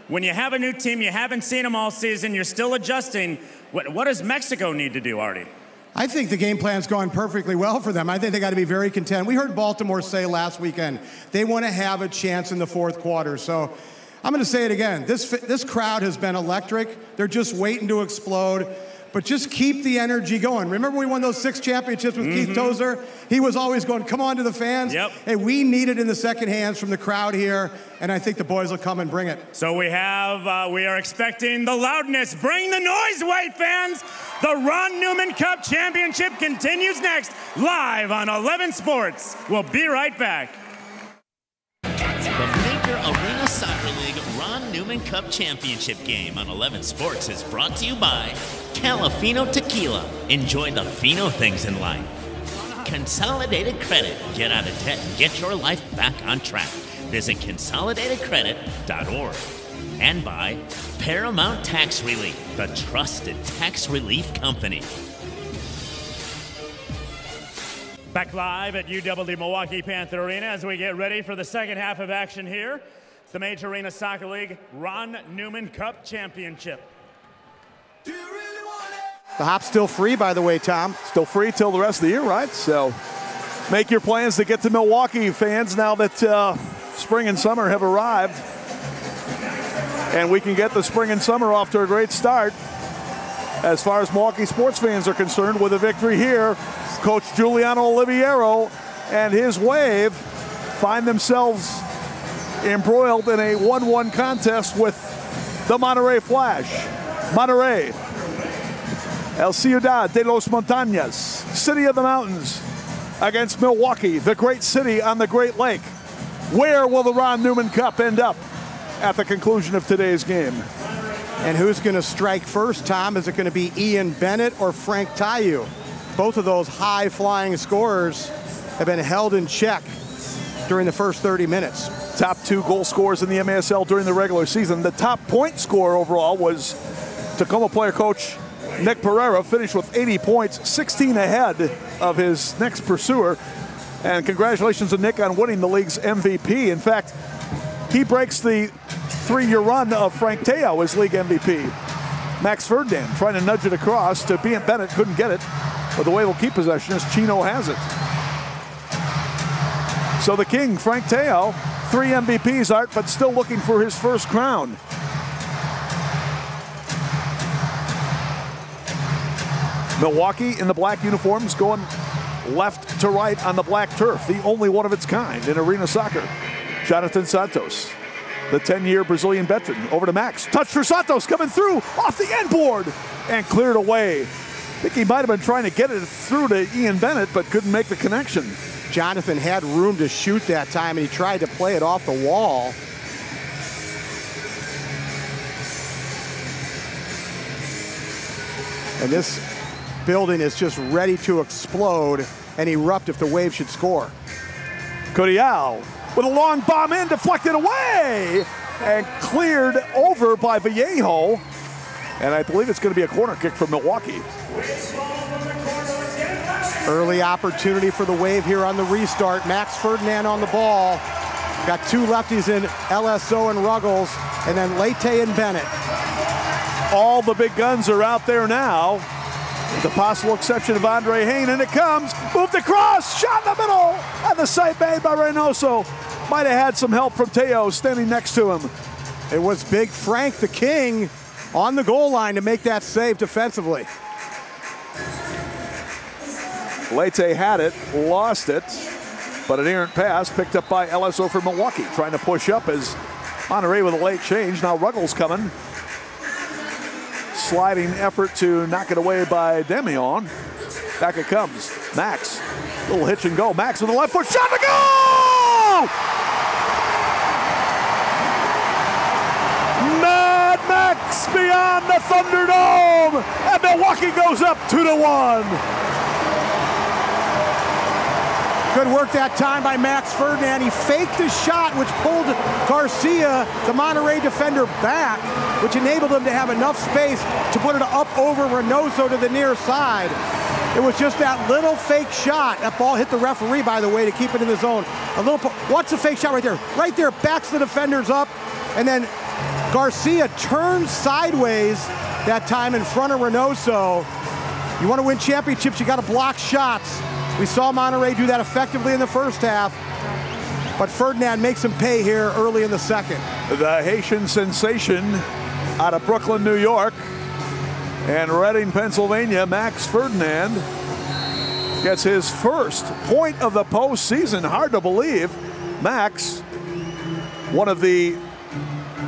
when you have a new team, you haven't seen them all season, you're still adjusting. What does Mexico need to do, Artie? I think the game plan's going perfectly well for them. I think they got to be very content. We heard Baltimore say last weekend they want to have a chance in the fourth quarter. So I'm going to say it again. This crowd has been electric. They're just waiting to explode. But just keep the energy going. Remember we won those 6 championships with Keith Tozer? He was always going, come on to the fans. Yep. Hey, we need it in the second hands from the crowd here, and I think the boys will come and bring it. So we are expecting the loudness. Bring the noise, Wave fans. The Ron Newman Cup Championship continues next, live on 11 Sports. We'll be right back. The Major Arena Soccer League Ron Newman Cup Championship game on 11 Sports is brought to you by Calafino Tequila. Enjoy the fino things in life. Consolidated Credit. Get out of debt and get your life back on track. Visit consolidatedcredit.org. And by Paramount Tax Relief, the trusted tax relief company. Back live at UW Milwaukee Panther Arena as we get ready for the second half of action here. It's the Major Arena Soccer League Ron Newman Cup Championship. The hop's still free, by the way, Tom. Still free till the rest of the year, right? So make your plans to get to Milwaukee, fans, now that spring and summer have arrived. And we can get the spring and summer off to a great start. As far as Milwaukee sports fans are concerned, with a victory here, Coach Giuliano Oliviero and his Wave find themselves embroiled in a 1-1 contest with the Monterrey Flash. Monterrey, El Ciudad de los Montañas, City of the Mountains, against Milwaukee, the great city on the Great Lake. Where will the Ron Newman Cup end up at the conclusion of today's game? And who's going to strike first, Tom? Is it going to be Ian Bennett or Frank Tayu? Both of those high-flying scorers have been held in check during the first 30 minutes. Top 2 goal scorers in the MASL during the regular season. The top point scorer overall was Tacoma player coach Nick Pereira, finished with 80 points, 16 ahead of his next pursuer. And congratulations to Nick on winning the league's MVP. In fact, he breaks the 3-year run of Frank Teo as league MVP. Max Ferdinand trying to nudge it across to Ian Bennett, couldn't get it. But the Wave will keep possession as Chino has it. So the king, Frank Teo, 3 MVPs, Art, but still looking for his first crown. Milwaukee in the black uniforms going left to right on the black turf, the only one of its kind in arena soccer. Jonathan Santos, the 10-year Brazilian veteran, over to Max. Touch for Santos, coming through off the end board and cleared away. I think he might have been trying to get it through to Ian Bennett, but couldn't make the connection. Jonathan had room to shoot that time, and he tried to play it off the wall. And this building is just ready to explode and erupt if the Wave should score. Codial with a long bomb in, deflected away, and cleared over by Vallejo. And I believe it's going to be a corner kick for Milwaukee. Early opportunity for the Wave here on the restart. Max Ferdinand on the ball. Got 2 lefties in LSO and Ruggles, and then Leite and Bennett. All the big guns are out there now, with the possible exception of Andre Hain, and it comes, moved across, shot in the middle, and the save made by Reynosa. Might have had some help from Teo standing next to him. It was big Frank, the king, on the goal line to make that save defensively. Leite had it, lost it, but an errant pass picked up by LSO for Milwaukee, trying to push up as Monterrey with a late change. Now Ruggles coming. Sliding effort to knock it away by Demion. Back it comes. Max, little hitch and go. Max with a left foot shot to go! Mad Max beyond the Thunderdome, and Milwaukee goes up 2-1. Good work that time by Max Ferdinand. He faked the shot, which pulled Garcia, the Monterrey defender, back, which enabled him to have enough space to put it up over Reynosa to the near side. It was just that little fake shot. That ball hit the referee, by the way, to keep it in the zone. Watch the fake shot right there. Right there, backs the defenders up, and then Garcia turns sideways that time in front of Reynosa. You want to win championships, you got to block shots. We saw Monterrey do that effectively in the first half, but Ferdinand makes him pay here early in the second. The Haitian sensation out of Brooklyn, New York, and Reading, Pennsylvania, Max Ferdinand gets his first point of the postseason. Hard to believe. Max, one of the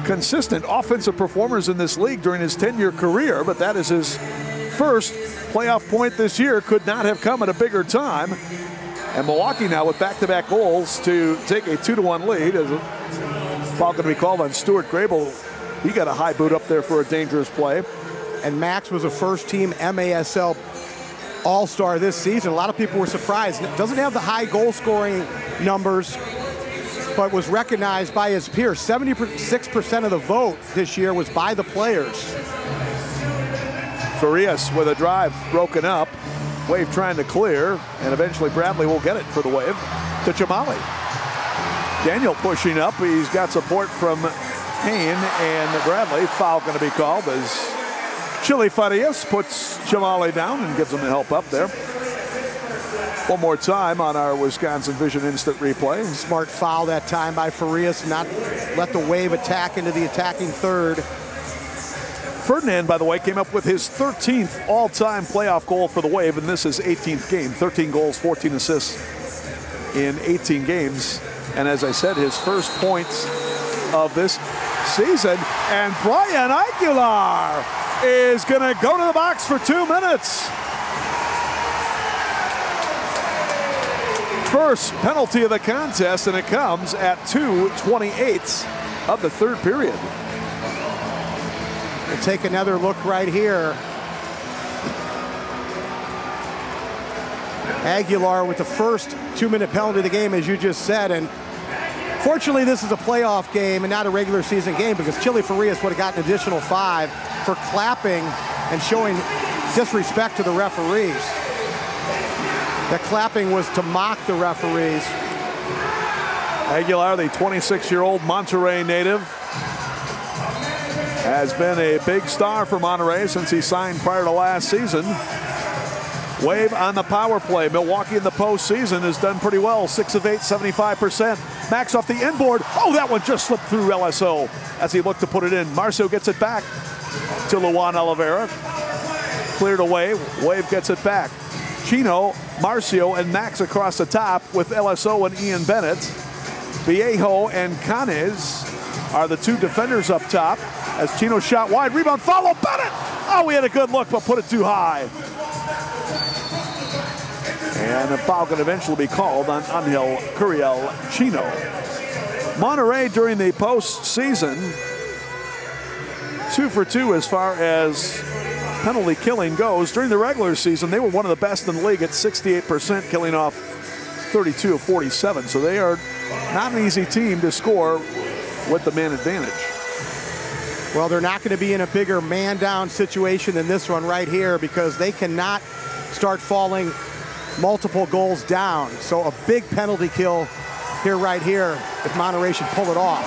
consistent offensive performers in this league during his 10-year career, but that is his first playoff point this year. Could not have come at a bigger time. And Milwaukee now with back-to-back goals to take a 2-1 lead. As a foul going to be called on Stuart Grable. He got a high boot up there for a dangerous play. And Max was a first-team MASL All-Star this season. A lot of people were surprised. Doesn't have the high goal-scoring numbers, but was recognized by his peers. 76% of the vote this year was by the players. Farias with a drive broken up. Wave trying to clear, and eventually Bradley will get it for the Wave to Chamali. Daniel pushing up. He's got support from Hain and Bradley. Foul going to be called as Chili Farias puts Chamali down and gives him the help up there. One more time on our Wisconsin Vision Instant Replay. Smart foul that time by Farias, not let the Wave attack into the attacking third. Ferdinand, by the way, came up with his 13th all-time playoff goal for the Wave, and this is 18th game. 13 goals, 14 assists in 18 games. And as I said, his first points of this season. And Brian Aguilar is going to go to the box for 2 minutes. First penalty of the contest, and it comes at 2:28 of the third period. We'll take another look right here. Aguilar with the first 2-minute penalty of the game, as you just said. And fortunately, this is a playoff game and not a regular season game, because Chili Farias would have gotten an additional 5 for clapping and showing disrespect to the referees. That clapping was to mock the referees. Aguilar, the 26-year-old Monterrey native, has been a big star for Monterrey since he signed prior to last season. Wave on the power play. Milwaukee in the postseason has done pretty well. 6 of 8, 75%. Max off the inboard. Oh, that one just slipped through LSO as he looked to put it in. Marcio gets it back to Luan Oliveira. Cleared away. Wave gets it back. Chino, Marcio, and Max across the top with LSO and Ian Bennett. Viejo and Canes are the 2 defenders up top. As Chino shot wide, rebound, follow, Bennett! Oh, we had a good look, but put it too high. And a foul can eventually be called on Angel Curiel Chino. Monterrey during the postseason, 2 for 2 as far as penalty killing goes. During the regular season, they were one of the best in the league at 68%, killing off 32 of 47. So they are not an easy team to score with the man advantage. Well, they're not going to be in a bigger man-down situation than this one right here, because they cannot start falling multiple goals down. So a big penalty kill here, right here, if Monterrey should pull it off.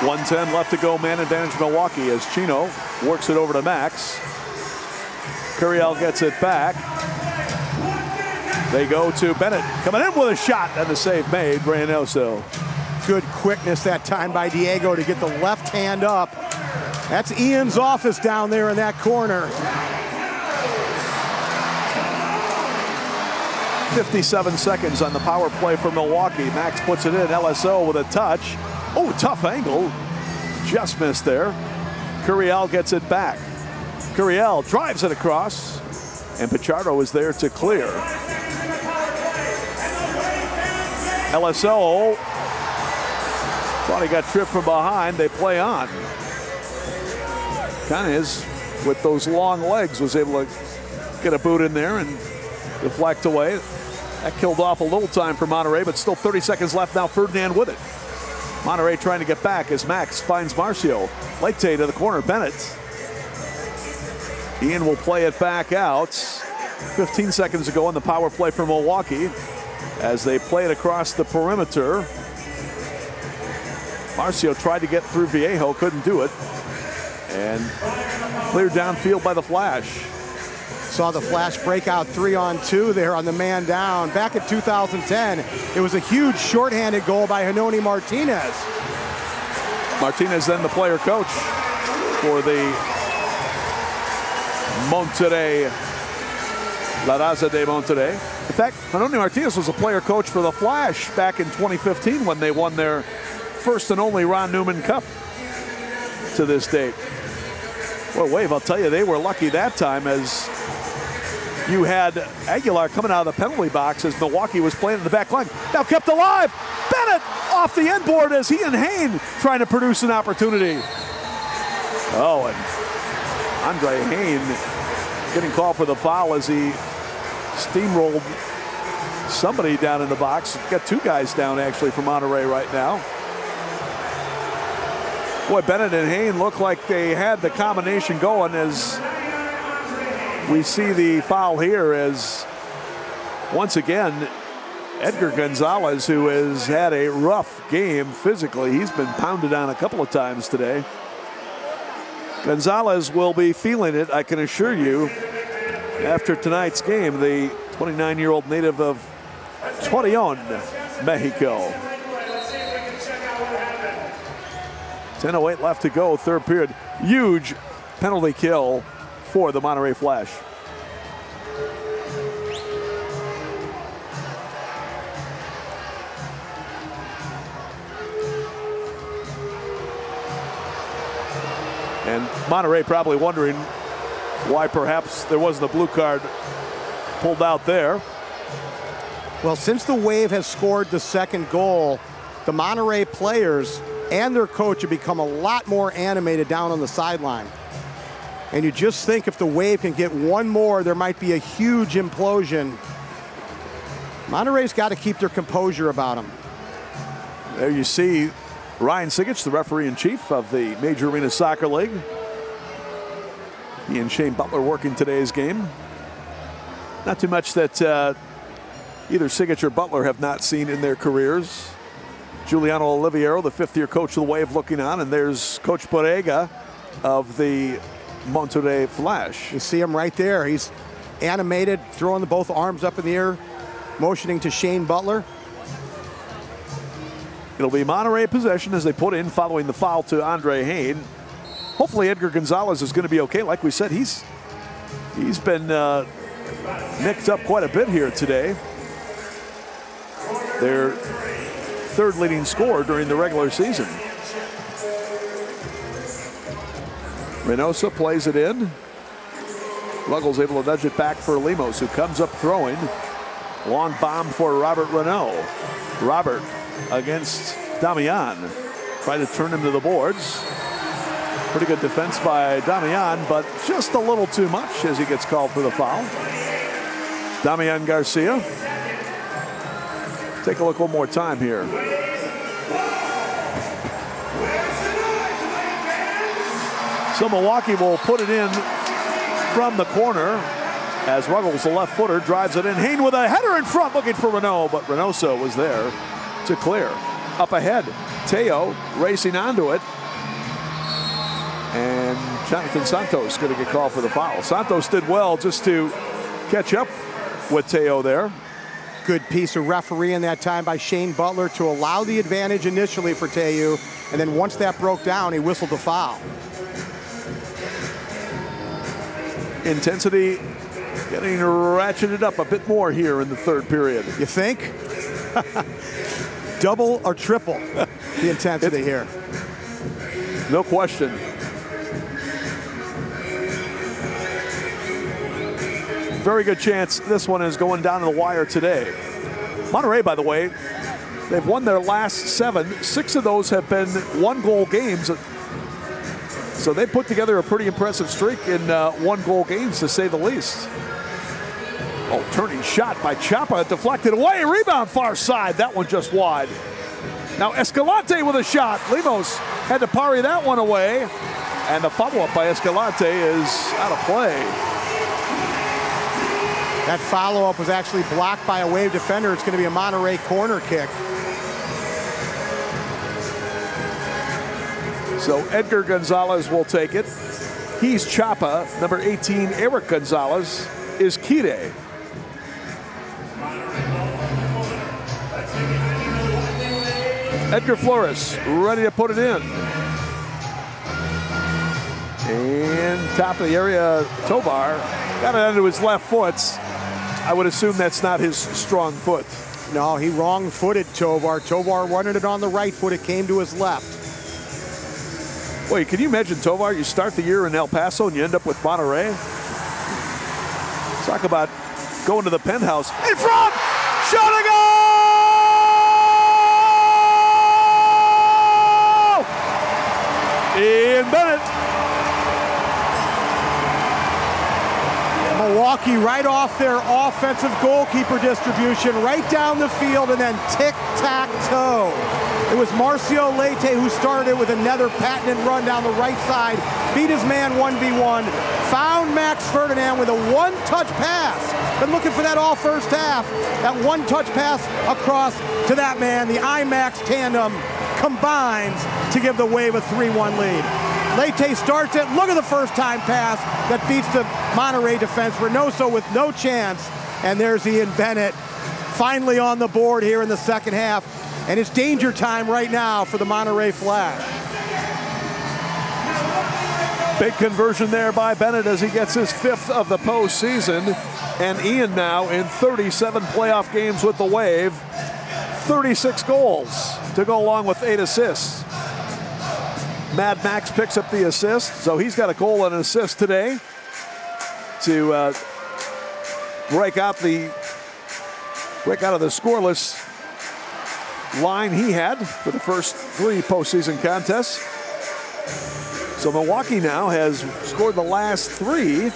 1:10 left to go, man advantage Milwaukee as Chino works it over to Max. Curiel gets it back. They go to Bennett, coming in with a shot, and the save made, Reynosa. Good quickness that time by Diego to get the left hand up. That's Ian's office down there in that corner. 57 seconds on the power play for Milwaukee. Max puts it in, LSO with a touch. Oh, tough angle. Just missed there. Curiel gets it back. Curiel drives it across, and Pichardo is there to clear. LSO thought he got tripped from behind. They play on. Canes, with those long legs, was able to get a boot in there and deflect away. That killed off a little time for Monterrey, but still 30 seconds left now. Ferdinand with it. Monterrey trying to get back as Max finds Marcio. Leite to the corner, Bennett. Ian will play it back out. 15 seconds ago on the power play for Milwaukee as they play it across the perimeter. Marcio tried to get through Viejo, couldn't do it. And cleared downfield by the Flash. Saw the Flash breakout 3-on-2 there on the man down. Back in 2010, it was a huge shorthanded goal by Hanoni Martinez. Martinez then the player coach for the Monterrey, La Raza de Monterrey. In fact, Hanoni Martinez was a player coach for the Flash back in 2015 when they won their first and only Ron Newman Cup to this date. Well, Wave, I'll tell you, they were lucky that time as you had Aguilar coming out of the penalty box as Milwaukee was playing in the back line. Now kept alive. Bennett off the end board as he and Hain trying to produce an opportunity. Oh, and Andre Hain getting called for the foul as he steamrolled somebody down in the box. Got two guys down actually for Monterrey right now. Boy, Bennett and Hain look like they had the combination going as we see the foul here as once again Edgar Gonzales, who has had a rough game physically. He's been pounded on a couple of times today. Gonzales will be feeling it, I can assure you, after tonight's game. The 29-year-old native of Torreon, Mexico. 10:08 left to go, third period. Huge penalty kill for the Monterrey Flash. And Monterrey probably wondering why perhaps there wasn't a blue card pulled out there. Well, since the Wave has scored the second goal, the Monterrey players and their coach have become a lot more animated down on the sideline. And you just think if the Wave can get one more, there might be a huge implosion. Monterrey's got to keep their composure about them. There you see Ryan Sigich, the referee-in-chief of the Major Arena Soccer League. He and Shane Butler working today's game. Not too much that either Sigich or Butler have not seen in their careers. Giuliano Oliviero, the fifth-year coach of the Wave, looking on, and there's Coach Borrega of the Monterrey Flash. You see him right there. He's animated, throwing both arms up in the air, motioning to Shane Butler. It'll be Monterrey possession as they put in following the foul to Andre Hain. Hopefully Edgar Gonzales is going to be okay. Like we said, he's been nicked up quite a bit here today. Their third leading scorer during the regular season. Reynosa plays it in. Ruggles able to nudge it back for Lemos, who comes up throwing. Long bomb for Robert Renault. Robert against Damian. Try to turn him to the boards. Pretty good defense by Damian, but just a little too much as he gets called for the foul. Damian Garcia. Take a look one more time here. So Milwaukee will put it in from the corner as Ruggles, the left footer, drives it in. Hain with a header in front looking for Renault, but Reynosa was there to clear. Up ahead, Teo racing onto it. And Jonathan Santos going to get called for the foul. Santos did well just to catch up with Teo there. Good piece of refereeing that time by Shane Butler to allow the advantage initially for Teo, and then once that broke down, he whistled the foul. Intensity getting ratcheted up a bit more here in the third period. You think? Double or triple the intensity here. No question. Very good chance this one is going down to the wire today. Monterrey, by the way, they've won their last 7. 6 of those have been one-goal games. So they put together a pretty impressive streak in one-goal games, to say the least. Oh, turning shot by Chapa, deflected away, rebound far side. That one just wide. Now Escalante with a shot. Lemos had to parry that one away. And the follow-up by Escalante is out of play. That follow-up was actually blocked by a Wave defender. It's going to be a Monterrey corner kick. So Edgar Gonzales will take it. He's Chapa. Number 18, Erik Gonzales, is Kire. Edgar Flores ready to put it in. And top of the area, Tovar got it under his left foot. I would assume that's not his strong foot. No, he wrong-footed Tovar. Tovar wanted it on the right foot. It came to his left. Wait, can you imagine, Tovar? You start the year in El Paso and you end up with Monterrey? Talk about going to the penthouse. In front! Shot a goal! Ian Bennett. Milwaukee right off their offensive goalkeeper distribution, right down the field, and then tic-tac-toe. It was Marcio Leite who started with another patented run down the right side, beat his man 1v1, found Max Ferdinand with a one-touch pass. Been looking for that all first half. That one-touch pass across to that man. The IMAX tandem combines to give the Wave a 3-1 lead. Leite starts it. Look at the first-time pass that beats the Monterrey defense. Reynosa with no chance. And there's Ian Bennett finally on the board here in the second half. And it's danger time right now for the Monterrey Flash. Big conversion there by Bennett as he gets his 5th of the postseason. And Ian now in 37 playoff games with the Wave. 36 goals to go along with 8 assists. Mad Max picks up the assist, so he's got a goal and an assist today to break out of the scoreless line he had for the first 3 postseason contests. So Milwaukee now has scored the last 3,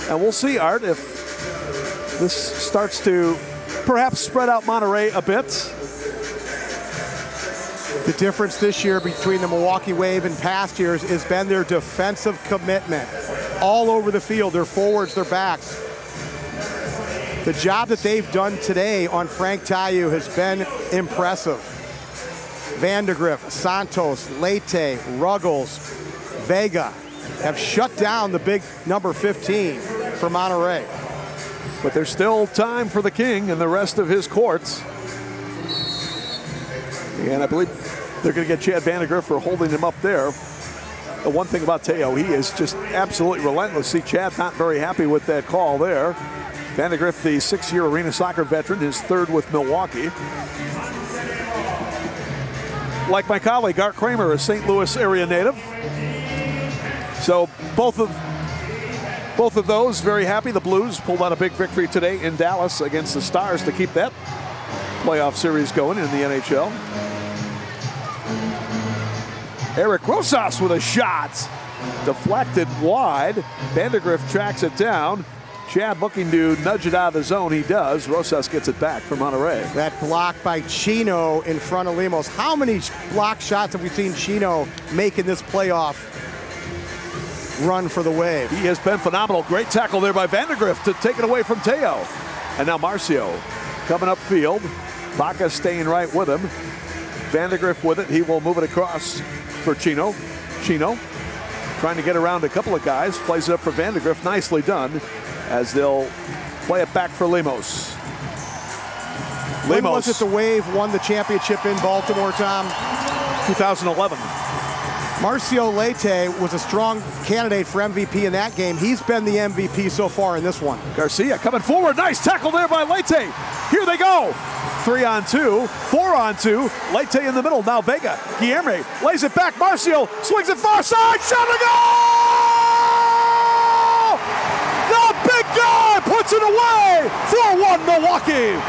and we'll see, Art, if this starts to perhaps spread out Monterrey a bit. The difference this year between the Milwaukee Wave and past years has been their defensive commitment. All over the field, their forwards, their backs. The job that they've done today on Frank Tayu has been impressive. Vandergriff, Santos, Leite, Ruggles, Vega have shut down the big number 15 for Monterrey. But there's still time for the King and the rest of his courts. And I believe they're going to get Chad Vandergriff for holding him up there. The one thing about Teo, he is just absolutely relentless. See, Chad not very happy with that call there. Vandergriff, the 6-year arena soccer veteran, his 3rd with Milwaukee. Like my colleague, Art Kramer, a St. Louis area native. So both of those very happy. The Blues pulled out a big victory today in Dallas against the Stars to keep that playoff series going in the NHL. Erik Rosas with a shot. Deflected wide. Vandergriff tracks it down. Chad looking to nudge it out of the zone. He does. Rosas gets it back for Monterrey. That block by Chino in front of Lemos. How many block shots have we seen Chino make in this playoff run for the Wave? He has been phenomenal. Great tackle there by Vandergriff to take it away from Teo. And now Marcio coming upfield. Vaca staying right with him. Vandergriff with it. He will move it across for Chino. Chino trying to get around a couple of guys. Plays it up for Vandergriff. Nicely done as they'll play it back for Lemos. When was it the Wave won the championship in Baltimore, Tom? 2011. Marcio Leite was a strong candidate for MVP in that game. He's been the MVP so far in this one. Garcia coming forward. Nice tackle there by Leite. Here they go. 3-on-2, 4-on-2. Leite in the middle. Now Vega. Guillerme lays it back. Marcio swings it far side. Shot a goal! The big guy puts it away. 4-1 Milwaukee.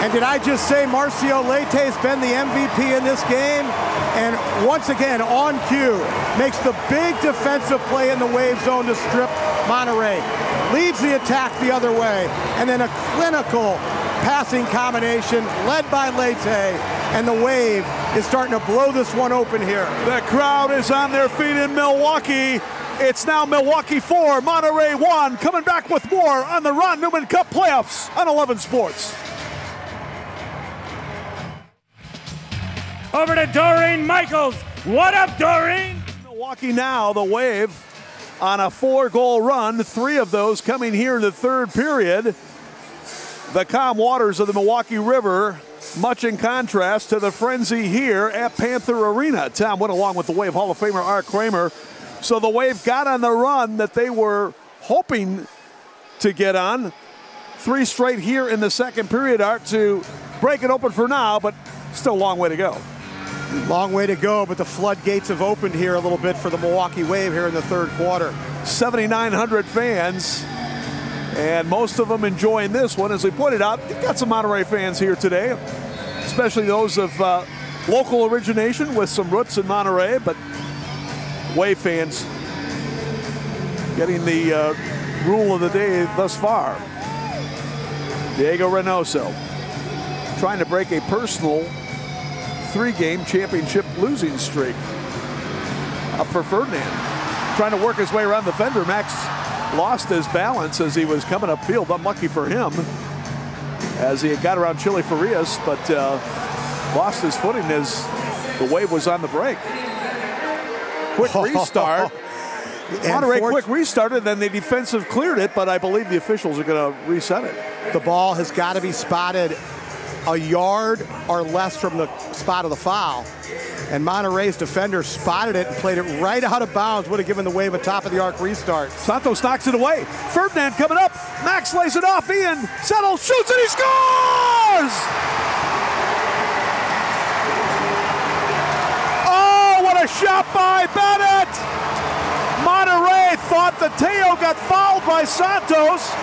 And did I just say Marcio Leite's been the MVP in this game? And once again, on cue, makes the big defensive play in the Wave zone to strip Monterrey. leads the attack the other way. And then a clinical passing combination led by Leite. And the Wave is starting to blow this one open here. The crowd is on their feet in Milwaukee. It's now Milwaukee 4, Monterrey 1. Coming back with more on the Ron Newman Cup playoffs on 11 Sports. Over to Doreen Michaels. What up, Doreen? Milwaukee now, the Wave on a 4-goal run, 3 of those coming here in the third period. The calm waters of the Milwaukee River, much in contrast to the frenzy here at Panther Arena. Tom went along with the Wave Hall of Famer Art Kramer. So the Wave got on the run that they were hoping to get on. 3 straight here in the second period, Art, to break it open for now, but still a long way to go. Long way to go, but the floodgates have opened here a little bit for the Milwaukee Wave here in the third quarter. 7,900 fans, and most of them enjoying this one. As we pointed out, you've got some Monterrey fans here today, especially those of local origination with some roots in Monterrey, but Wave fans getting the rule of the day thus far. Diego Reynosa trying to break a personal 3-game championship losing streak. Up for Ferdinand. Trying to work his way around the fender. Max lost his balance as he was coming upfield. Unlucky for him as he got around Chili Farias, but lost his footing as the Wave was on the break. Quick restart. Monterrey quick restarted, then the defensive cleared it, but I believe the officials are going to reset it. The ball has got to be spotted a yard or less from the spot of the foul. And Monterrey's defender spotted it and played it right out of bounds. Would have given the Wave a top-of-the-arc restart. Santos knocks it away. Ferdinand coming up. Max lays it off. Ian settles, shoots, and he scores! Oh, what a shot by Bennett! Monterrey thought that Teo got fouled by Santos.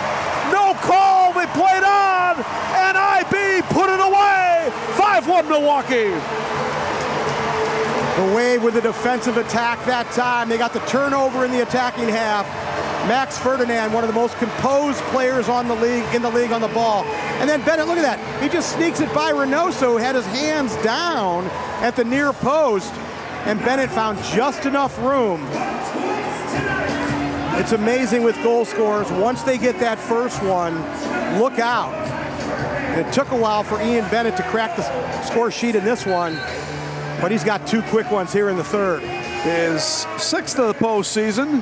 No call, they played on, and IB put it away. 5-1 Milwaukee. The Wave with a defensive attack that time. They got the turnover in the attacking half. Max Ferdinand, one of the most composed players in the league on the ball. And then Bennett, look at that. He just sneaks it by Reynosa, who had his hands down at the near post. And Bennett found just enough room. It's amazing with goal scorers. Once they get that first one, look out. And it took a while for Ian Bennett to crack the score sheet in this one, but he's got 2 quick ones here in the third. His 6th of the postseason.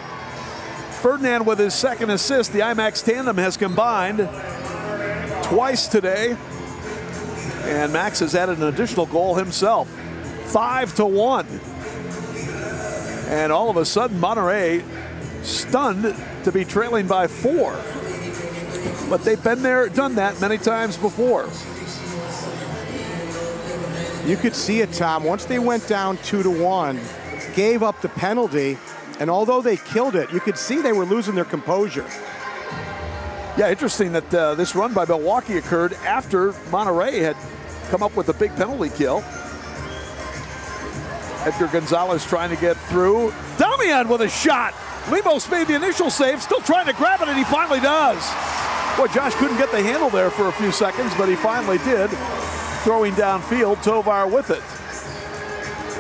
Ferdinand with his 2nd assist. The IMAX tandem has combined twice today. And Max has added an additional goal himself. 5-1. And all of a sudden, Monterrey stunned to be trailing by 4. But they've been there, done that many times before. You could see it, Tom. Once they went down 2-1, gave up the penalty, and although they killed it, you could see they were losing their composure. Yeah, interesting that this run by Milwaukee occurred after Monterrey had come up with a big penalty kill. Edgar Gonzales trying to get through. Damian with a shot. Lemos made the initial save, still trying to grab it, and he finally does. Boy, Josh couldn't get the handle there for a few seconds, but he finally did. Throwing downfield, Tovar with it.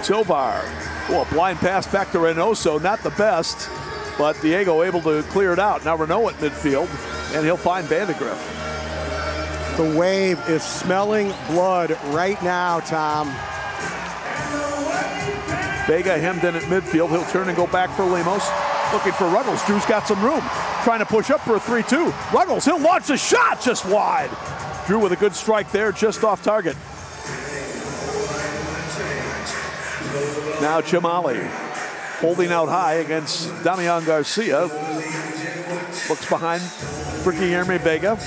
Tovar, a blind pass back to Reynosa, not the best, but Diego able to clear it out. Now Renault at midfield, and he'll find Vandergriff. The Wave is smelling blood right now, Tom. Vega hemmed in at midfield. He'll turn and go back for Lemos. Looking for Ruggles. Drew's got some room. Trying to push up for a 3-2. Ruggles, he'll launch the shot just wide. Drew with a good strike there, just off target. Now Chamali holding out high against Damian Garcia. Looks behind for Guilherme Vega.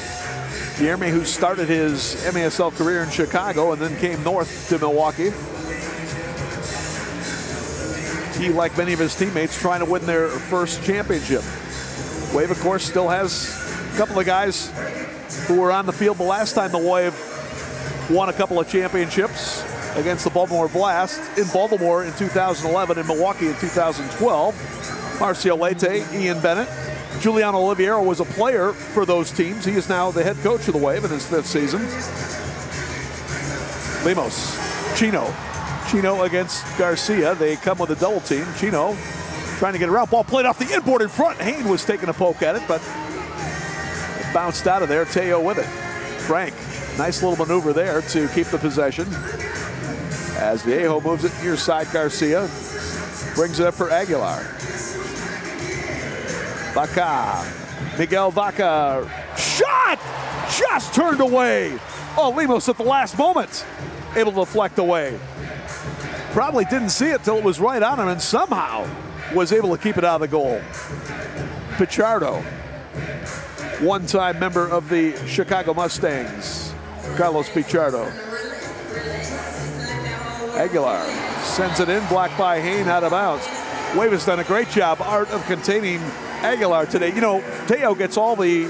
Guilherme, who started his MASL career in Chicago and then came north to Milwaukee. He, like many of his teammates, trying to win their first championship. Wave, of course, still has a couple of guys who were on the field the last time the Wave won a couple of championships against the Baltimore Blast in Baltimore in 2011 and Milwaukee in 2012. Marcio Leite, Ian Bennett, Giuliano Oliviero was a player for those teams. He is now the head coach of the Wave in his 5th season. Lemos, Chino against Garcia. They come with a double team. Chino trying to get around. Ball played off the inboard in front. Hain was taking a poke at it, but it bounced out of there. Teo with it. Frank, nice little maneuver there to keep the possession. As Viejo moves it near side, Garcia brings it up for Aguilar. Vaca, Miguel Vaca, shot! Just turned away. Oh, Lemos at the last moment, able to deflect away. Probably didn't see it till it was right on him and somehow was able to keep it out of the goal. Pichardo, one-time member of the Chicago Mustangs, Carlos Pichardo. Aguilar sends it in, blocked by Hain, out of bounds. Wave has done a great job, Art, of containing Aguilar today. You know, Teo gets all the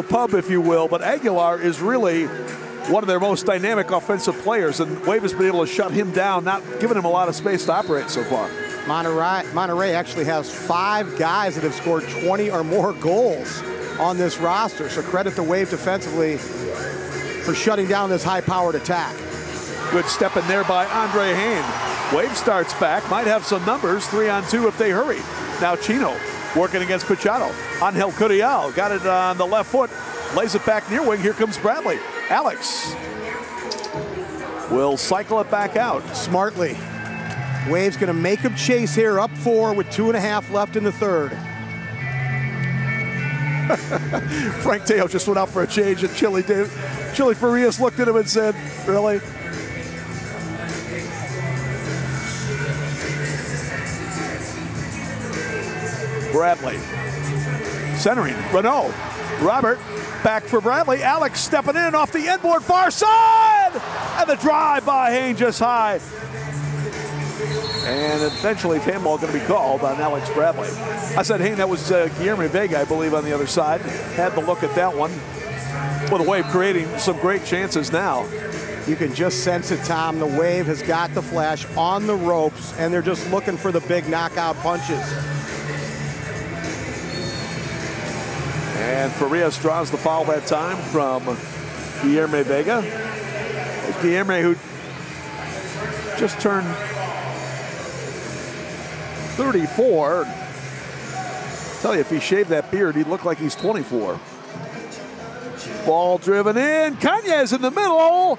pub, if you will, but Aguilar is really one of their most dynamic offensive players, and Wave has been able to shut him down, not giving him a lot of space to operate so far. Monterrey actually has 5 guys that have scored 20 or more goals on this roster, so credit the Wave defensively for shutting down this high-powered attack. Good step in there by Andre Hain. Wave starts back, might have some numbers, 3-on-2 if they hurry. Now Chino working against Pichardo. Angel Curiel got it on the left foot, lays it back near wing. Here comes Bradley. Alex will cycle it back out. Smartly. Wave's gonna make him chase here, up 4 with 2.5 left in the 3rd. Frank Teo just went out for a change, and Chili Farias looked at him and said, really? Bradley centering, Renault, Robert back for Bradley. Alex stepping in off the inboard far side, and the drive by Hain just high. And eventually handball going to be called on Alex Bradley. I said Hain, that was Guillermo Vega, I believe, on the other side. Had the look at that one. Well, the Wave creating some great chances now. You can just sense it, Tom. The Wave has got the Flash on the ropes, and they're just looking for the big knockout punches. And Farias draws the foul that time from Guillermo Vega. It's Guillermo who just turned 34. Tell you, if he shaved that beard, he'd look like he's 24. Ball driven in. Cañez in the middle.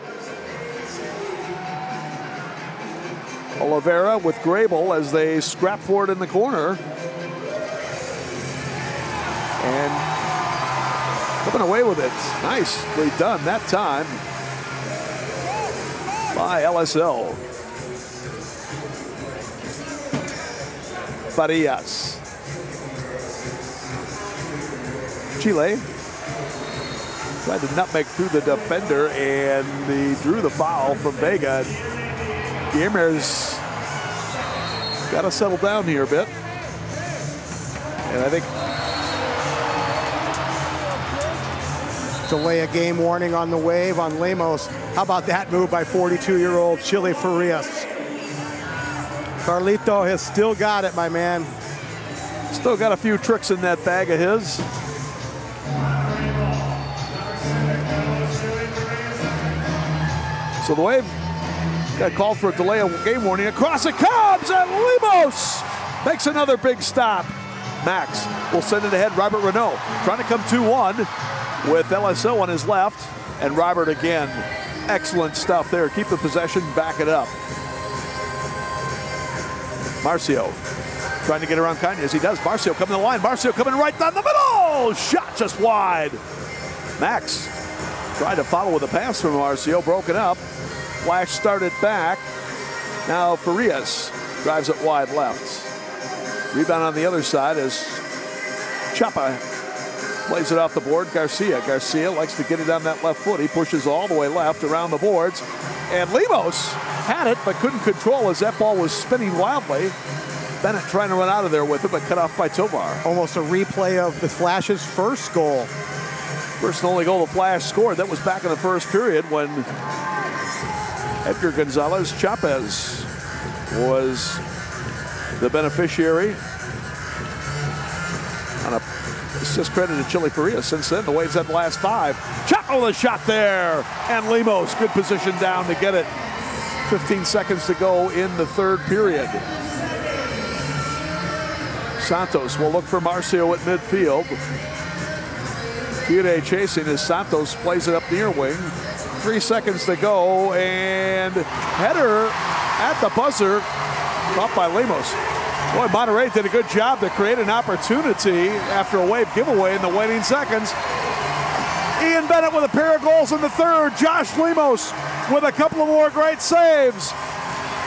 Oliveira with Grable as they scrap for it in the corner. And coming away with it. Nicely done that time by LSL. Farias. Chile tried to nutmeg through the defender, and he drew the foul from Vega. Guillermo's got to settle down here a bit. And I think delay a game warning on the Wave on Lemos. How about that move by 42-year-old Chile Farias? Carlito has still got it, my man. Still got a few tricks in that bag of his. So the Wave got called for a delay of game warning. Across it comes, and Lemos makes another big stop. Max will send it ahead. Robert Renault trying to come 2-1 with LSO on his left. And Robert again, excellent stuff there. Keep the possession, back it up. Marcio trying to get around Cañez. He does. Marcio coming to the line. Marcio coming right down the middle. Shot just wide. Max tried to follow with a pass from Marcio. Broken up. Flash started back. Now Farias drives it wide left. Rebound on the other side as Chapa plays it off the board. Garcia likes to get it on that left foot. He pushes all the way left around the boards. And Lemos had it but couldn't control as that ball was spinning wildly. Bennett trying to run out of there with it, but cut off by Tovar. Almost a replay of the Flash's first goal. First and only goal the Flash scored. That was back in the first period when Edgar Gonzales Chapez was the beneficiary on a It's just credit to Chile Faria. Since then, the Waves had the last 5. Chapo the shot there. And Lemos, good position down to get it. 15 seconds to go in the third period. Santos will look for Marcio at midfield. Fide chasing as Santos plays it up near wing. 3 seconds to go, and header at the buzzer, caught by Lemos. Boy, Monterrey did a good job to create an opportunity after a Wave giveaway in the waning seconds. Ian Bennett with a pair of goals in the third. Josh Lemos with a couple of more great saves.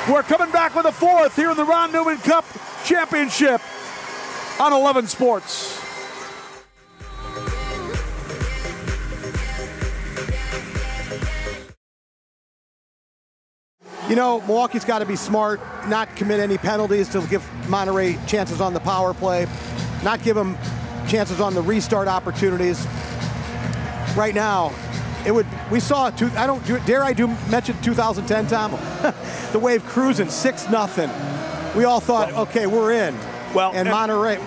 We're coming back with a fourth here in the Ron Newman Cup Championship on 11 Sports. You know, Milwaukee's got to be smart, not commit any penalties to give Monterrey chances on the power play, not give them chances on the restart opportunities. Right now, we saw, dare I mention 2010, Tom? The Wave cruising 6-0. We all thought, okay, we're in. Well, and Monterrey.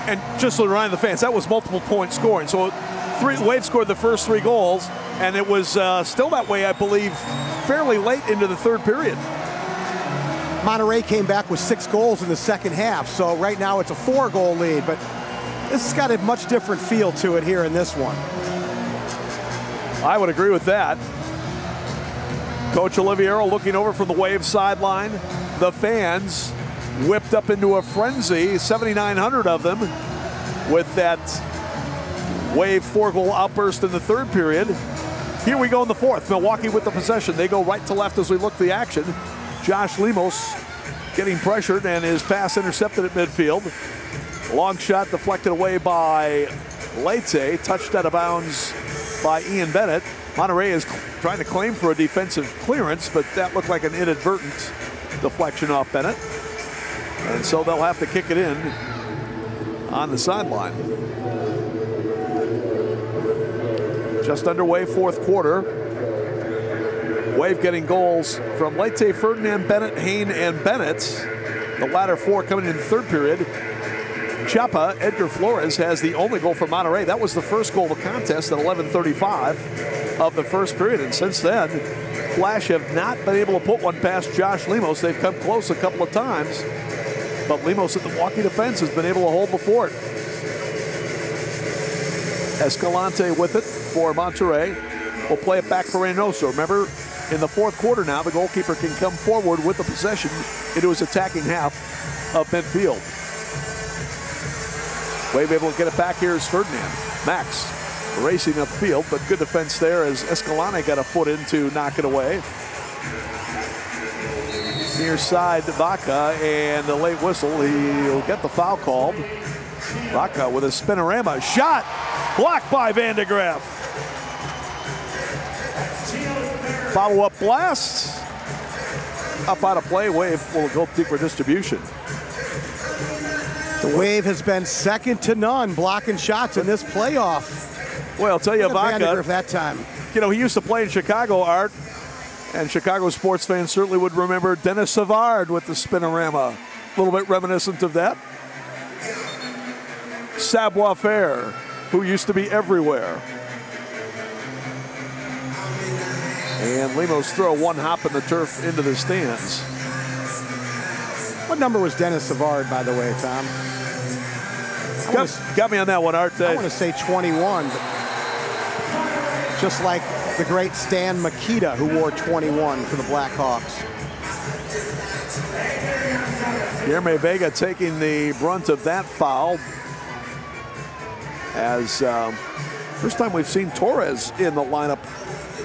And just to remind the fans, that was multiple point scoring. So Wave scored the first 3 goals, and it was still that way, I believe, fairly late into the third period. Monterrey came back with 6 goals in the second half, so right now it's a 4-goal lead, but this has got a much different feel to it here in this one. I would agree with that. Coach Oliviero looking over from the Wave sideline. The fans whipped up into a frenzy, 7,900 of them, with that Wave 4-goal outburst in the third period. Here we go in the fourth. Milwaukee with the possession. They go right to left as we look the action. Josh Lemos getting pressured and his pass intercepted at midfield. Long shot deflected away by Leite, touched out of bounds by Ian Bennett. Monterrey is trying to claim for a defensive clearance, but that looked like an inadvertent deflection off Bennett. And so they'll have to kick it in on the sideline. Just underway, fourth quarter. Wave getting goals from Leite, Ferdinand, Bennett, Hain, and Bennett. The latter 4 coming in the third period. Chapa, Edgar Flores, has the only goal for Monterrey. That was the first goal of the contest at 11:35 of the first period. And since then, Flash have not been able to put one past Josh Lemos. They've come close a couple of times, but Lemos at the Milwaukee defense has been able to hold the fort. Escalante with it for Monterrey. We'll play it back for Reynosa. Remember, in the fourth quarter now, the goalkeeper can come forward with the possession into his attacking half of midfield. Wave able to get it back here is Ferdinand. Max racing upfield, but good defense there as Escalante got a foot in to knock it away. Near side to Vaca, and the late whistle. He'll get the foul called. Vaca with a spinorama shot, blocked by Vandergriff. Follow-up blast. Up out of play, Wave will go deeper distribution. The Wave has been second to none blocking shots in this playoff. Well, I'll tell you, Vaca, that time. You know, he used to play in Chicago, Art, and Chicago sports fans certainly would remember Dennis Savard with the spinorama. A little bit reminiscent of that. Savoir-faire, who used to be everywhere. And Lemos throw one hop in the turf into the stands. What number was Dennis Savard, by the way, Tom? Got me on that one, Art. I want to say 21, but just like the great Stan Mikita, who wore 21 for the Blackhawks. Guilherme Vega taking the brunt of that foul. As first time we've seen Torres in the lineup,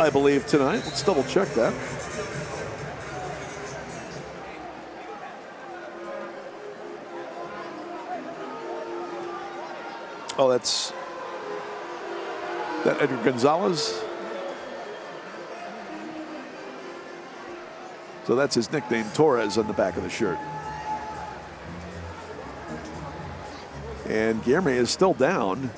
I believe, tonight. Let's double check that. Oh, that's that Edgar Gonzales. So that's his nickname, Torres, on the back of the shirt. And Guilherme is still down.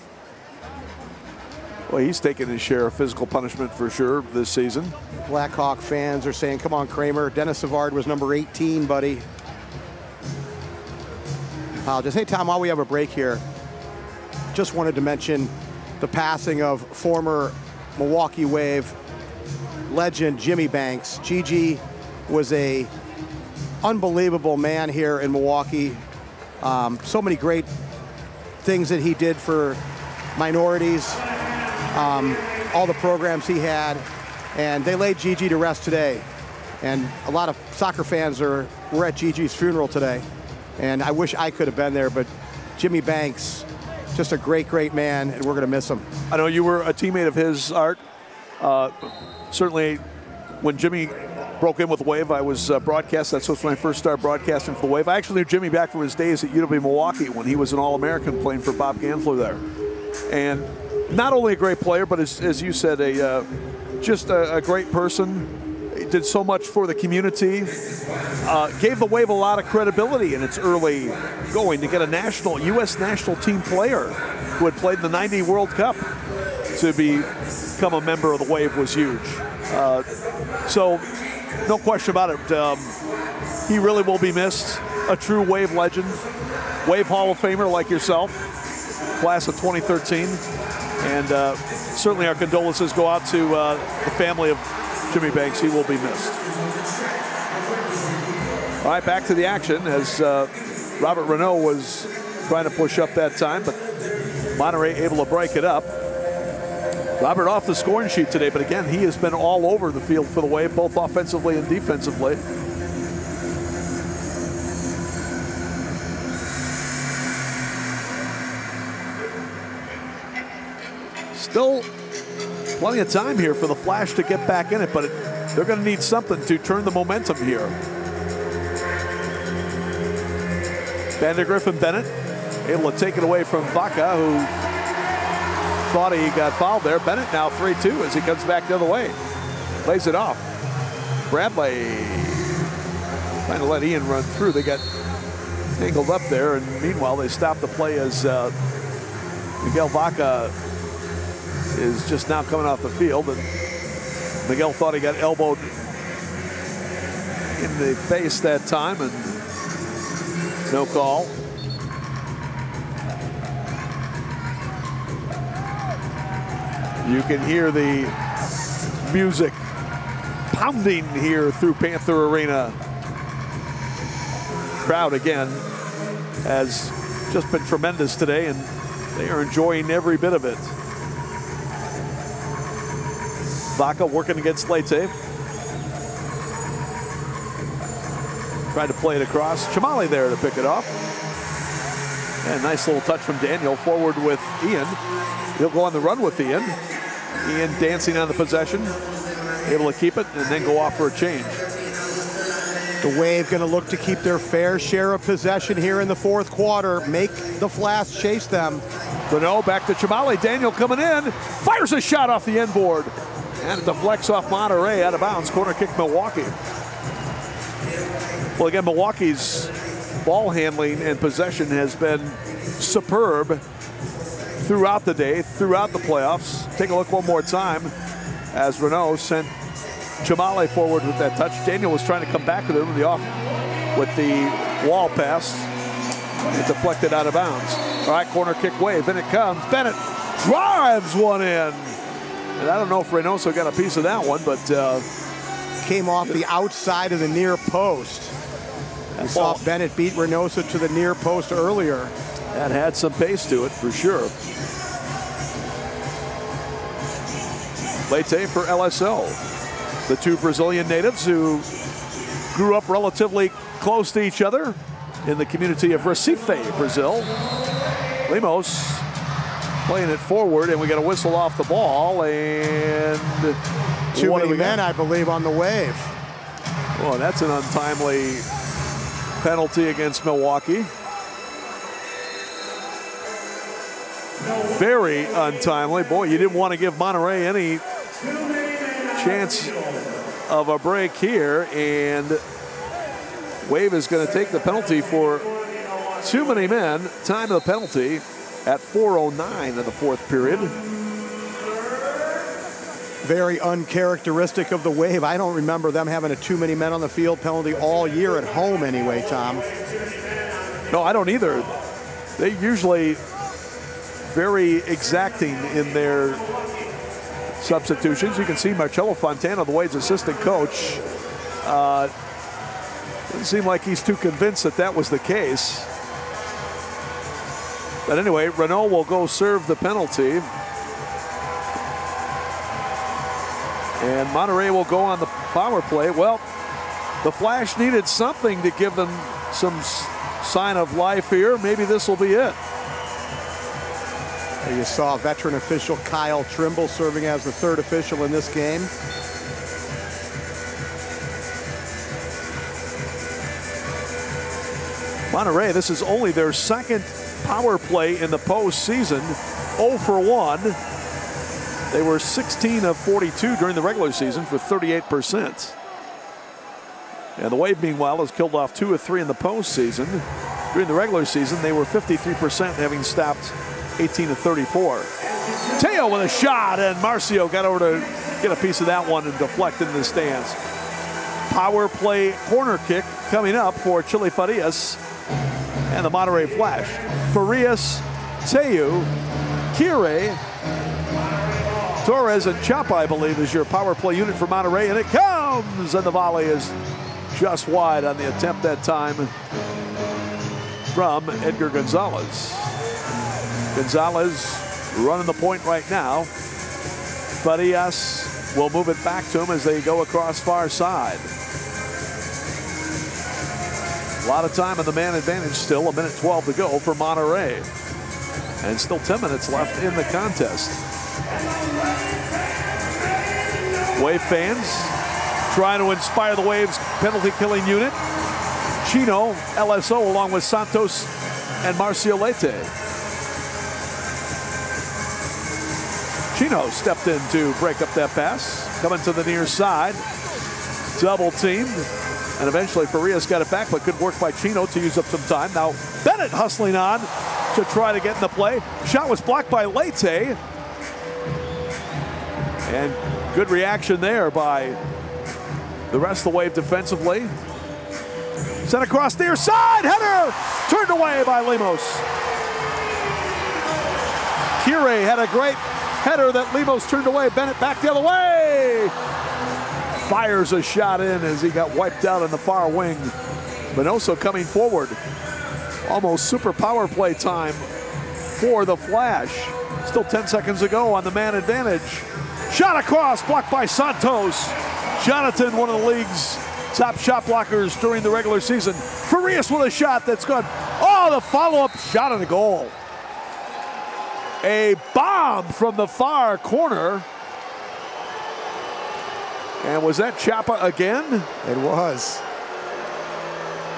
Well, he's taken his share of physical punishment for sure this season. Blackhawk fans are saying, come on, Kramer. Dennis Savard was number 18, buddy. Apologize. Hey, Tom, while we have a break here, just wanted to mention the passing of former Milwaukee Wave legend Jimmy Banks. Gigi was a unbelievable man here in Milwaukee. So many great things that he did for minorities, all the programs he had, and they laid Gigi to rest today. And a lot of soccer fans were at Gigi's funeral today, and I wish I could have been there, but Jimmy Banks, just a great, great man, and we're going to miss him. I know you were a teammate of his, Art. Certainly, when Jimmy broke in with the Wave, I was broadcast. That's when I first started broadcasting for the Wave. I actually knew Jimmy back from his days at UW Milwaukee when he was an All-American playing for Bob Gansler there. And not only a great player, but as you said, just a great person. He did so much for the community. Gave the Wave a lot of credibility in its early going to get a U.S. national team player who had played in the '90 World Cup to become a member of the Wave was huge. So no question about it. He really will be missed. A true Wave legend. Wave Hall of Famer like yourself. Class of 2013. And certainly our condolences go out to the family of Jimmy Banks. He will be missed. All right, back to the action as Robert Renaud was trying to push up that time, but Monterrey able to break it up. Robert off the scoring sheet today, but again, he has been all over the field for the Wave, both offensively and defensively. Still plenty of time here for the Flash to get back in it, but they're going to need something to turn the momentum here. Vandergriff and Bennett able to take it away from Vaca, who thought he got fouled there. Bennett now 3-2 as he comes back the other way. Plays it off. Bradley trying to let Ian run through. They got tangled up there, and meanwhile they stop the play as Miguel Vaca is just now coming off the field, and Miguel thought he got elbowed in the face that time, and no call. You can hear the music pounding here through Panther Arena. Crowd again has just been tremendous today, and they are enjoying every bit of it. Vaca working against Leite. Tried to play it across. Chamali there to pick it off. And nice little touch from Daniel. Forward with Ian. He'll go on the run with Ian. Ian dancing on the possession. Able to keep it and then go off for a change. The Wave going to look to keep their fair share of possession here in the fourth quarter. Make the Flash chase them. Renaud back to Chamali. Daniel coming in. Fires a shot off the end board. And it deflects off Monterrey out of bounds. Corner kick Milwaukee. Well, again, Milwaukee's ball handling and possession has been superb throughout the day, throughout the playoffs. Take a look one more time as Renaud sent Chamali forward with that touch. Daniel was trying to come back with it with the wall pass. It deflected out of bounds. All right, corner kick Wave. In it comes. Bennett drives one in. And I don't know if Reynosa got a piece of that one, but came off the outside of the near post. We saw Bennett beat Reynosa to the near post earlier. That had some pace to it for sure. Leite for LSO. The two Brazilian natives who grew up relatively close to each other in the community of Recife, Brazil. Lemos playing it forward, and we got a whistle off the ball, and too many men, I believe, on the Wave. Well, that's an untimely penalty against Milwaukee. Very untimely. Boy, you didn't want to give Monterrey any chance of a break here, and Wave is going to take the penalty for too many men. Time of the penalty at 4:09 of the fourth period. Very uncharacteristic of the Wave. I don't remember them having a too many men on the field penalty all year at home anyway, Tom. No, I don't either. They usually very exacting in their substitutions. You can see Marcello Fontana, the Wade's assistant coach, doesn't seem like he's too convinced that that was the case. But anyway, Renault will go serve the penalty. And Monterrey will go on the power play. Well, the Flash needed something to give them some sign of life here. Maybe this will be it. You saw veteran official Kyle Trimble serving as the third official in this game. Monterrey, this is only their second power play in the postseason. 0 for 1. They were 16 of 42 during the regular season for 38%. And the Wave, meanwhile, has killed off 2 of 3 in the postseason. During the regular season, they were 53%, having stopped 18 of 34. Teo with a shot, and Marcio got over to get a piece of that one and deflect into the stands. Power play corner kick coming up for Chile Farias and the Monterrey Flash. Farias, Teo, Kire, Torres, and Chapa, I believe, is your power play unit for Monterrey, and it comes, and the volley is just wide on the attempt that time from Edgar Gonzales. Gonzales running the point right now. Farias will move it back to him as they go across far side. A lot of time on the man advantage still, 1:12 to go for Monterrey. And still 10 minutes left in the contest. Wave fans trying to inspire the Waves penalty killing unit. Chino, LSO, along with Santos and Marcio Leite. Chino stepped in to break up that pass. Coming to the near side. Double teamed. And eventually Farias got it back, but good work by Chino to use up some time. Now Bennett hustling on to try to get in the play. Shot was blocked by Leite. And good reaction there by the rest of the Wave defensively. Sent across near side. Header turned away by Lemos. Kire had a great header that Lemos turned away. Bennett back the other way. Fires a shot in as he got wiped out on the far wing. Reynosa coming forward. Almost super power play time for the Flash. Still 10 seconds to go on the man advantage. Shot across, blocked by Santos. Jonathan, one of the league's top shot blockers during the regular season. Farias with a shot that's good. Oh, the follow-up shot on the goal. A bomb from the far corner. And was that Chapa again? It was.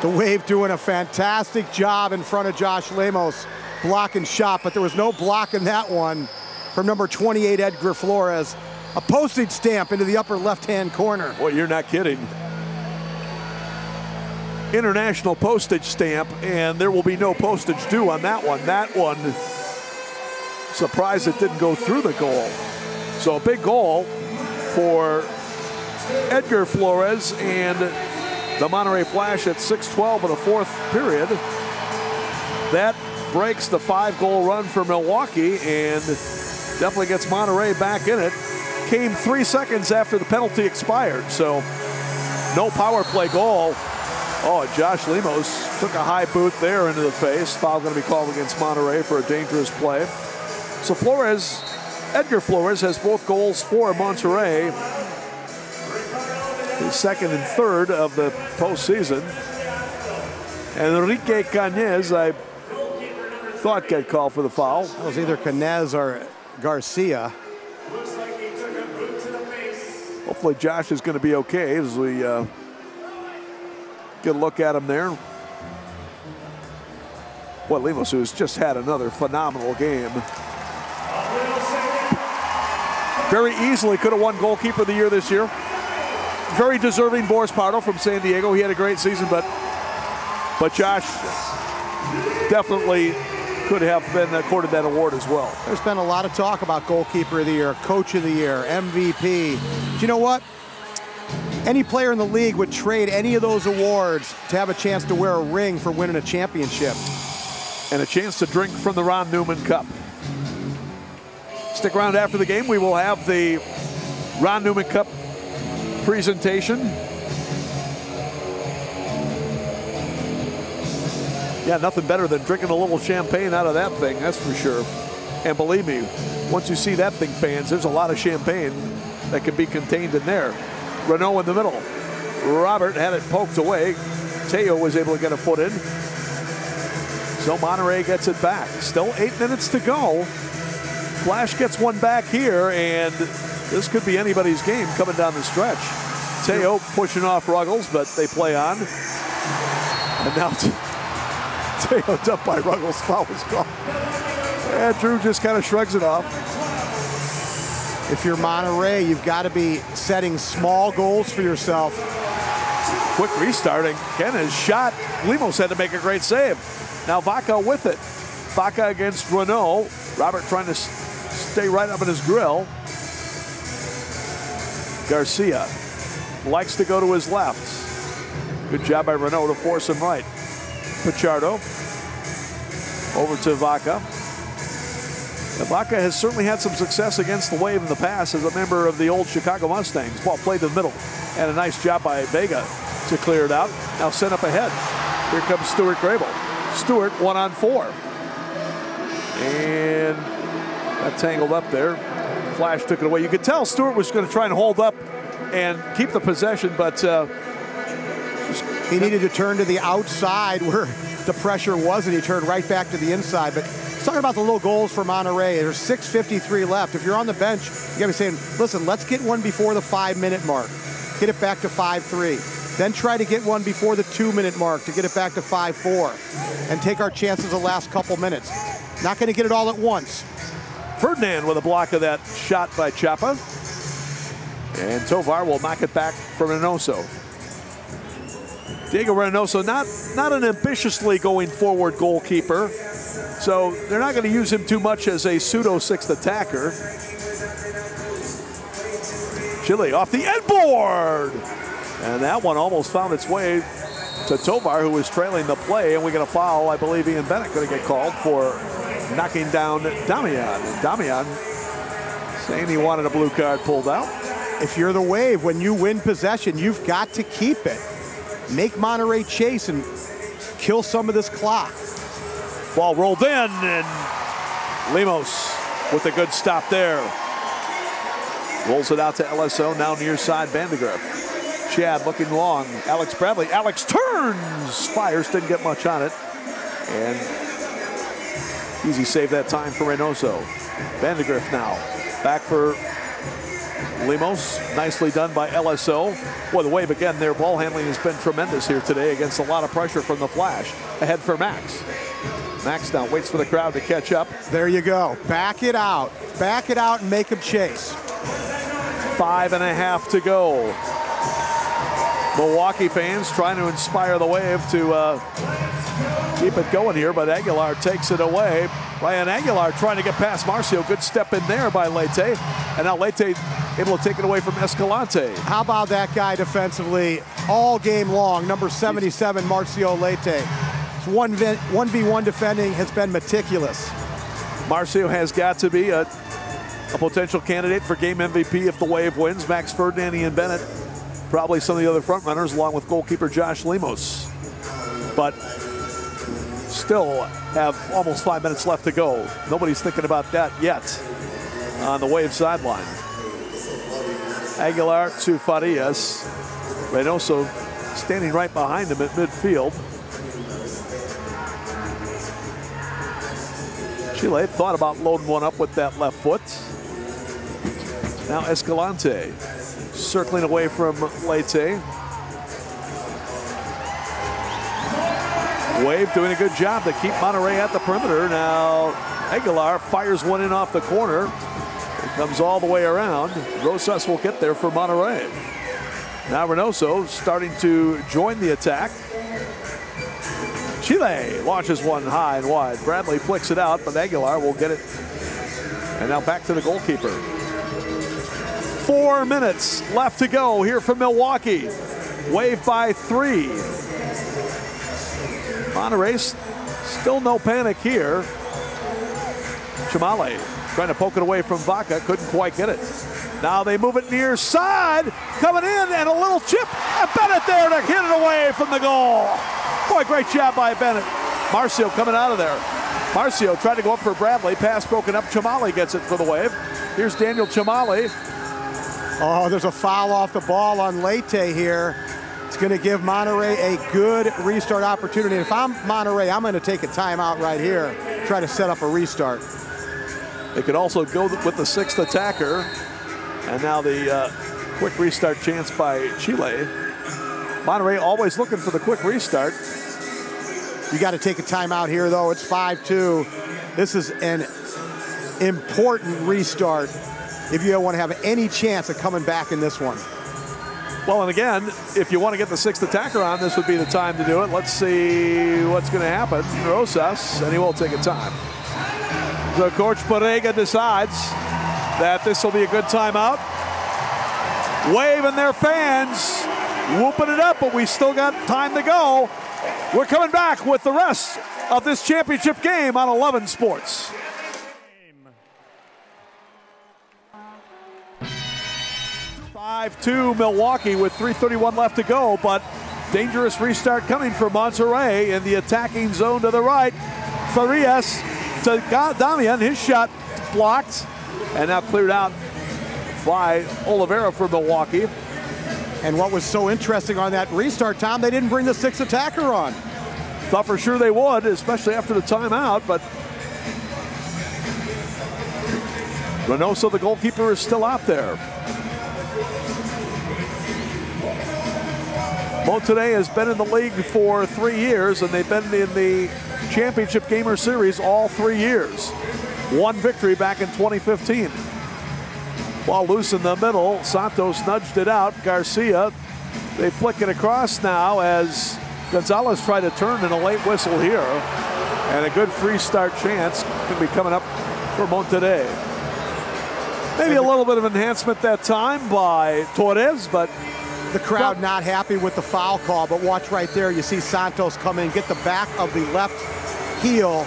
The Wave doing a fantastic job in front of Josh Lemos, blocking shot, but there was no blocking that one from number 28, Edgar Flores. A postage stamp into the upper left-hand corner. Boy, you're not kidding. International postage stamp, and there will be no postage due on that one. That one, surprised it didn't go through the goal. So a big goal for Edgar Flores and the Monterrey Flash at 6:12 of the fourth period. That breaks the 5-goal run for Milwaukee and definitely gets Monterrey back in it. Came 3 seconds after the penalty expired, so no power play goal. Oh, Josh Lemos took a high boot there into the face. Foul going to be called against Monterrey for a dangerous play. So Flores, Edgar Flores has both goals for Monterrey. His second and third of the postseason. And Enrique Cañez, I thought got called for the foul. That was either Cañez or Garcia. Hopefully Josh is going to be okay as we get a look at him there. Well, Lemos, who's just had another phenomenal game. Very easily could have won goalkeeper of the year this year. Very deserving Boris Pardo from San Diego. He had a great season, but Josh definitely could have been accorded that award as well. There's been a lot of talk about goalkeeper of the year, coach of the year, MVP. But you know what? Any player in the league would trade any of those awards to have a chance to wear a ring for winning a championship. And a chance to drink from the Ron Newman Cup. Stick around after the game. We will have the Ron Newman Cup presentation. Yeah, nothing better than drinking a little champagne out of that thing, that's for sure. And believe me, once you see that thing, fans, there's a lot of champagne that can be contained in there. Renault in the middle. Robert had it poked away. Teo was able to get a foot in. So Monterrey gets it back. Still 8 minutes to go. Flash gets one back here, and this could be anybody's game coming down the stretch. Teo pushing off Ruggles, but they play on. And now Teo dumped by Ruggles. Foul was called. And Drew just kind of shrugs it off. If you're Monterrey, you've got to be setting small goals for yourself. Quick restarting. Ken has shot. Lemos had to make a great save. Now Vaca with it. Vaca against Renault. Robert trying to stay right up in his grill. Garcia likes to go to his left. Good job by Renault to force him right. Pichardo over to Vaca. Now, Vaca has certainly had some success against the Wave in the past as a member of the old Chicago Mustangs. Ball played in the middle, and a nice job by Vega to clear it out. Now sent up ahead. Here comes Stuart Grable. Stuart 1-on-4. And that tangled up there. Flash took it away. You could tell Stuart was going to try and hold up and keep the possession, but he needed to turn to the outside where the pressure was, and he turned right back to the inside. But talking about the little goals for Monterrey, there's 6:53 left. If you're on the bench, you got to be saying, listen, let's get one before the 5-minute mark. Get it back to 5-3. Then try to get one before the 2-minute mark to get it back to 5-4. And take our chances the last couple minutes. Not going to get it all at once. Ferdinand with a block of that shot by Chapa. And Tovar will knock it back for Reynosa. Diego Reynosa, not an ambitiously going forward goalkeeper. So they're not going to use him too much as a pseudo sixth attacker. Chile off the end board. And that one almost found its way to Tovar, who was trailing the play. And we get a foul. I believe Ian Bennett going to get called for knocking down Damian. And Damian saying he wanted a blue card pulled out. If you're the Wave, when you win possession, you've got to keep it. Make Monterrey chase and kill some of this clock. Ball rolled in, and Lemos with a good stop there. Rolls it out to LSO, now near side Vandergriff. Chad looking long. Alex Bradley. Alex turns, fires, didn't get much on it. And easy save that time for Reynosa. Vandergriff now. Back for Lemos. Nicely done by LSO. Boy, the Wave again, their ball handling has been tremendous here today against a lot of pressure from the Flash. Ahead for Max. Max now waits for the crowd to catch up. There you go. Back it out. Back it out and make him chase. 5.5 to go. Milwaukee fans trying to inspire the Wave to keep it going here, but Aguilar takes it away. Ryan Aguilar trying to get past Marcio. Good step in there by Leite. And now Leite able to take it away from Escalante. How about that guy defensively all game long? Number 77, Marcio Leite. 1v1 defending has been meticulous. Marcio has got to be a potential candidate for game MVP if the Wave wins. Max Ferdinand and Bennett, probably some of the other front runners, along with goalkeeper Josh Lemos. But still have almost 5 minutes left to go. Nobody's thinking about that yet on the Wave sideline. Aguilar to Farias. Reynosa standing right behind him at midfield. Chile thought about loading one up with that left foot. Now Escalante circling away from Leite. Wave doing a good job to keep Monterrey at the perimeter. Now Aguilar fires one in off the corner. It comes all the way around. Rosas will get there for Monterrey. Now Reynosa starting to join the attack. Chile launches one high and wide. Bradley flicks it out, but Aguilar will get it. And now back to the goalkeeper. 4 minutes left to go here from Milwaukee. Wave by 3. Monterrey, still no panic here. Chamale Trying to poke it away from Vaca, couldn't quite get it. Now they move it near side, coming in, and a little chip. And Bennett there to hit it away from the goal. Boy, great job by Bennett. Marcio coming out of there. Marcio tried to go up for Bradley. Pass broken up. Chamale gets it for the Wave. Here's Daniel Chamale. Oh, there's a foul off the ball on Leite here. It's going to give Monterrey a good restart opportunity. If I'm Monterrey, I'm going to take a timeout right here, try to set up a restart. They could also go with the 6th attacker. And now the quick restart chance by Chile. Monterrey always looking for the quick restart. You got to take a timeout here, though. It's 5-2. This is an important restart if you want to have any chance of coming back in this one. Well, and again, if you want to get the 6th attacker on, this would be the time to do it. Let's see what's going to happen. Rosas, and he will take a time. So Coach Borrega decides that this will be a good timeout. Wave and their fans whooping it up, but we still got time to go. We're coming back with the rest of this championship game on 11 Sports. 5-2 Milwaukee with 3:31 left to go, but dangerous restart coming for Monterrey in the attacking zone to the right. Farias to Damian, his shot blocked, and now cleared out by Oliveira for Milwaukee. And what was so interesting on that restart, Tom, they didn't bring the 6th attacker on. Thought for sure they would, especially after the timeout, but Reynosa, the goalkeeper, is still out there. Monterrey has been in the league for 3 years, and they've been in the Championship Gamer Series all 3 years. One victory back in 2015. Ball loose in the middle. Santos nudged it out. Garcia, they flick it across now as Gonzales tried to turn in a late whistle here. And a good free start chance can be coming up for Monterrey. Maybe a little bit of enhancement that time by Torres, but the crowd not happy with the foul call, but watch right there. You see Santos come in, get the back of the left heel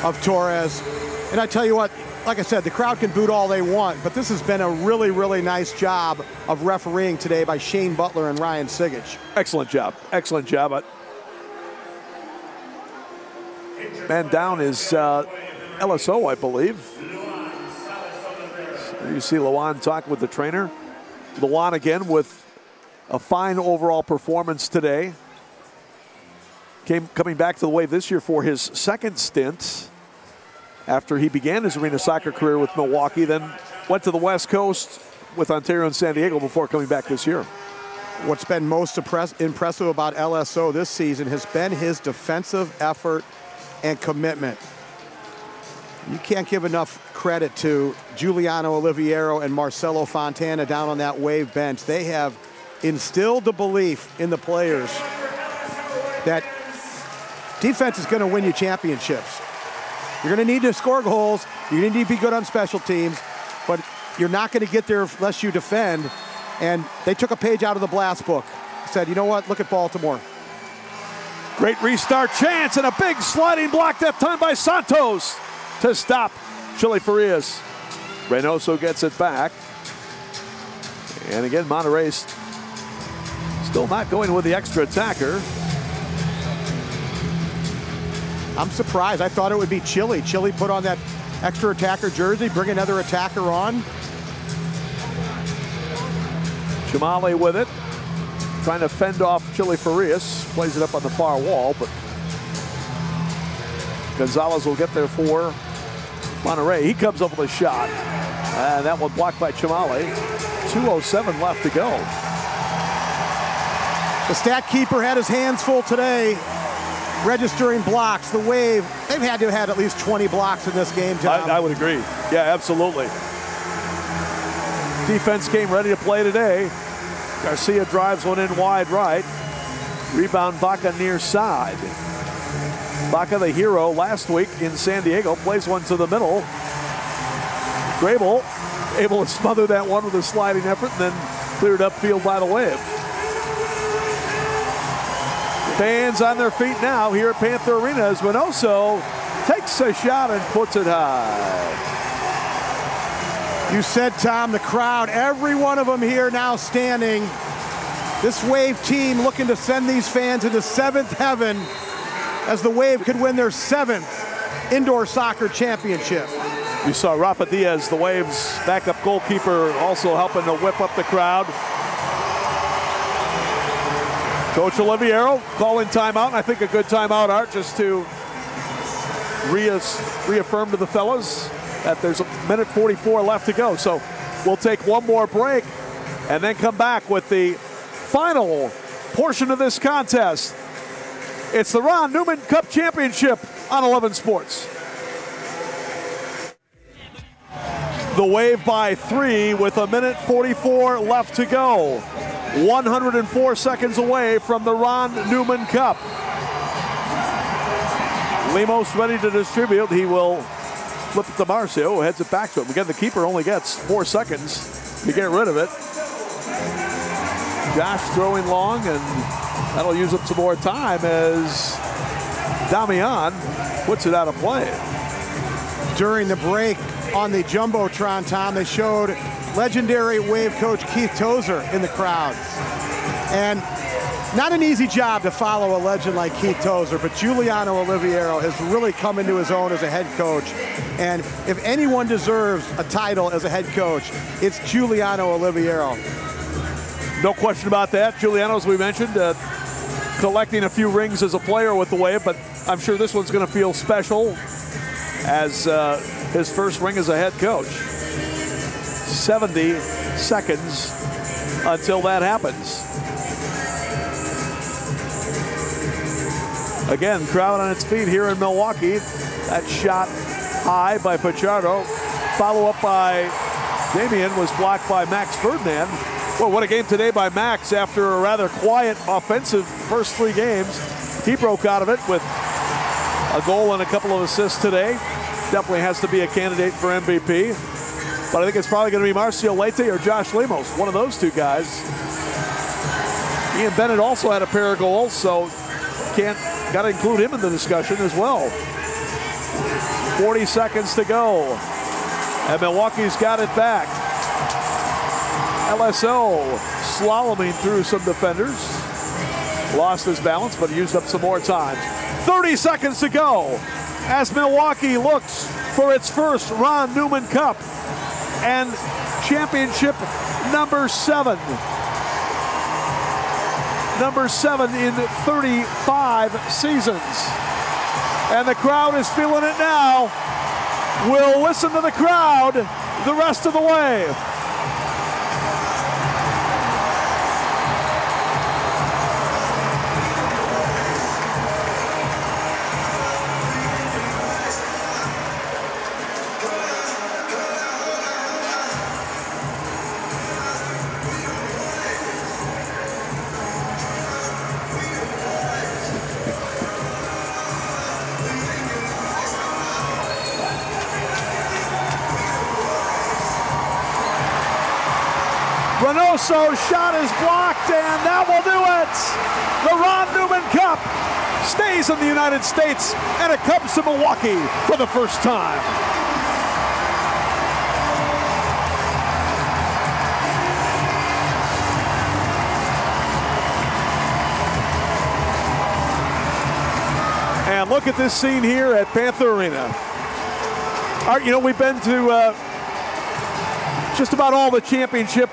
of Torres. And I tell you what, like I said, the crowd can boot all they want, but this has been a really, really nice job of refereeing today by Shane Butler and Ryan Sigich. Excellent job. Excellent job. Man down is LSO, I believe. You see Luan talk with the trainer. Luan again with a fine overall performance today. Coming back to the Wave this year for his second stint after he began his arena soccer career with Milwaukee, then went to the West Coast with Ontario and San Diego before coming back this year. What's been most impressive about LSO this season has been his defensive effort and commitment. You can't give enough credit to Giuliano Oliviero and Marcelo Fontana down on that Wave bench. They have instilled the belief in the players that defense is going to win you championships. You're going to need to score goals. You're going to need to be good on special teams, but you're not going to get there unless you defend. And they took a page out of the Blast book. Said, you know what, look at Baltimore. Great restart chance and a big sliding block that time by Santos to stop Chile Farias. Reynosa gets it back. And again, Monterrey's still not going with the extra attacker. I'm surprised. I thought it would be Chile. Chile put on that extra attacker jersey, bring another attacker on. Chamale with it, trying to fend off Chile Farias. Plays it up on the far wall, but Gonzales will get there for Monterrey. He comes up with a shot, and that one blocked by Chamale. 2:07 left to go. The stat keeper had his hands full today, registering blocks. The Wave, they've had to have had at least 20 blocks in this game, Tom. I would agree. Yeah, absolutely. Defense came ready to play today. Garcia drives one in wide right. Rebound Vaca near side. Vaca, the hero last week in San Diego, plays one to the middle. Grable able to smother that one with a sliding effort and then cleared upfield by the Wave. Fans on their feet now here at Panther Arena as Reynosa takes a shot and puts it high. You said, Tom, the crowd, every one of them here now standing. This Wave team looking to send these fans into seventh heaven as the Wave could win their 7th indoor soccer championship. You saw Rafa Diaz, the Waves' backup goalkeeper, also helping to whip up the crowd. Coach Oliviero calling timeout, and I think a good timeout, Art, just to reaffirm to the fellas that there's a minute 44 left to go. So we'll take one more break and then come back with the final portion of this contest. It's the Ron Newman Cup Championship on 11 Sports. The Wave by 3 with a minute 44 left to go. 104 seconds away from the Ron Newman Cup. Lemos ready to distribute. He will flip it to Marcio, heads it back to him. Again, the keeper only gets 4 seconds to get rid of it. Josh throwing long, and that'll use up some more time as Damian puts it out of play. During the break on the Jumbotron, Tom, they showed legendary Wave coach Keith Tozer in the crowd. And not an easy job to follow a legend like Keith Tozer, but Giuliano Oliviero has really come into his own as a head coach. And if anyone deserves a title as a head coach, it's Giuliano Oliviero. No question about that. Giuliano, as we mentioned, collecting a few rings as a player with the Wave, but I'm sure this one's going to feel special as his first ring as a head coach. 70 seconds until that happens. Again, crowd on its feet here in Milwaukee. That shot high by Pichardo. Follow up by Damian was blocked by Max Ferdinand. Well, what a game today by Max after a rather quiet offensive first 3 games. He broke out of it with a goal and a couple of assists today. Definitely has to be a candidate for MVP. But I think it's probably going to be Marcio Leite or Josh Lemos, one of those two guys. Ian Bennett also had a pair of goals, so got to include him in the discussion as well. 40 seconds to go, and Milwaukee's got it back. LSO slaloming through some defenders. Lost his balance, but used up some more time. 30 seconds to go as Milwaukee looks for its first Ron Newman Cup and championship number 7. Number 7 in 35 seasons. And the crowd is feeling it now. We'll listen to the crowd the rest of the way. Reynosa's shot is blocked, and that will do it. The Ron Newman Cup stays in the United States, and it comes to Milwaukee for the first time. And look at this scene here at Panther Arena. Art, you know, we've been to just about all the championship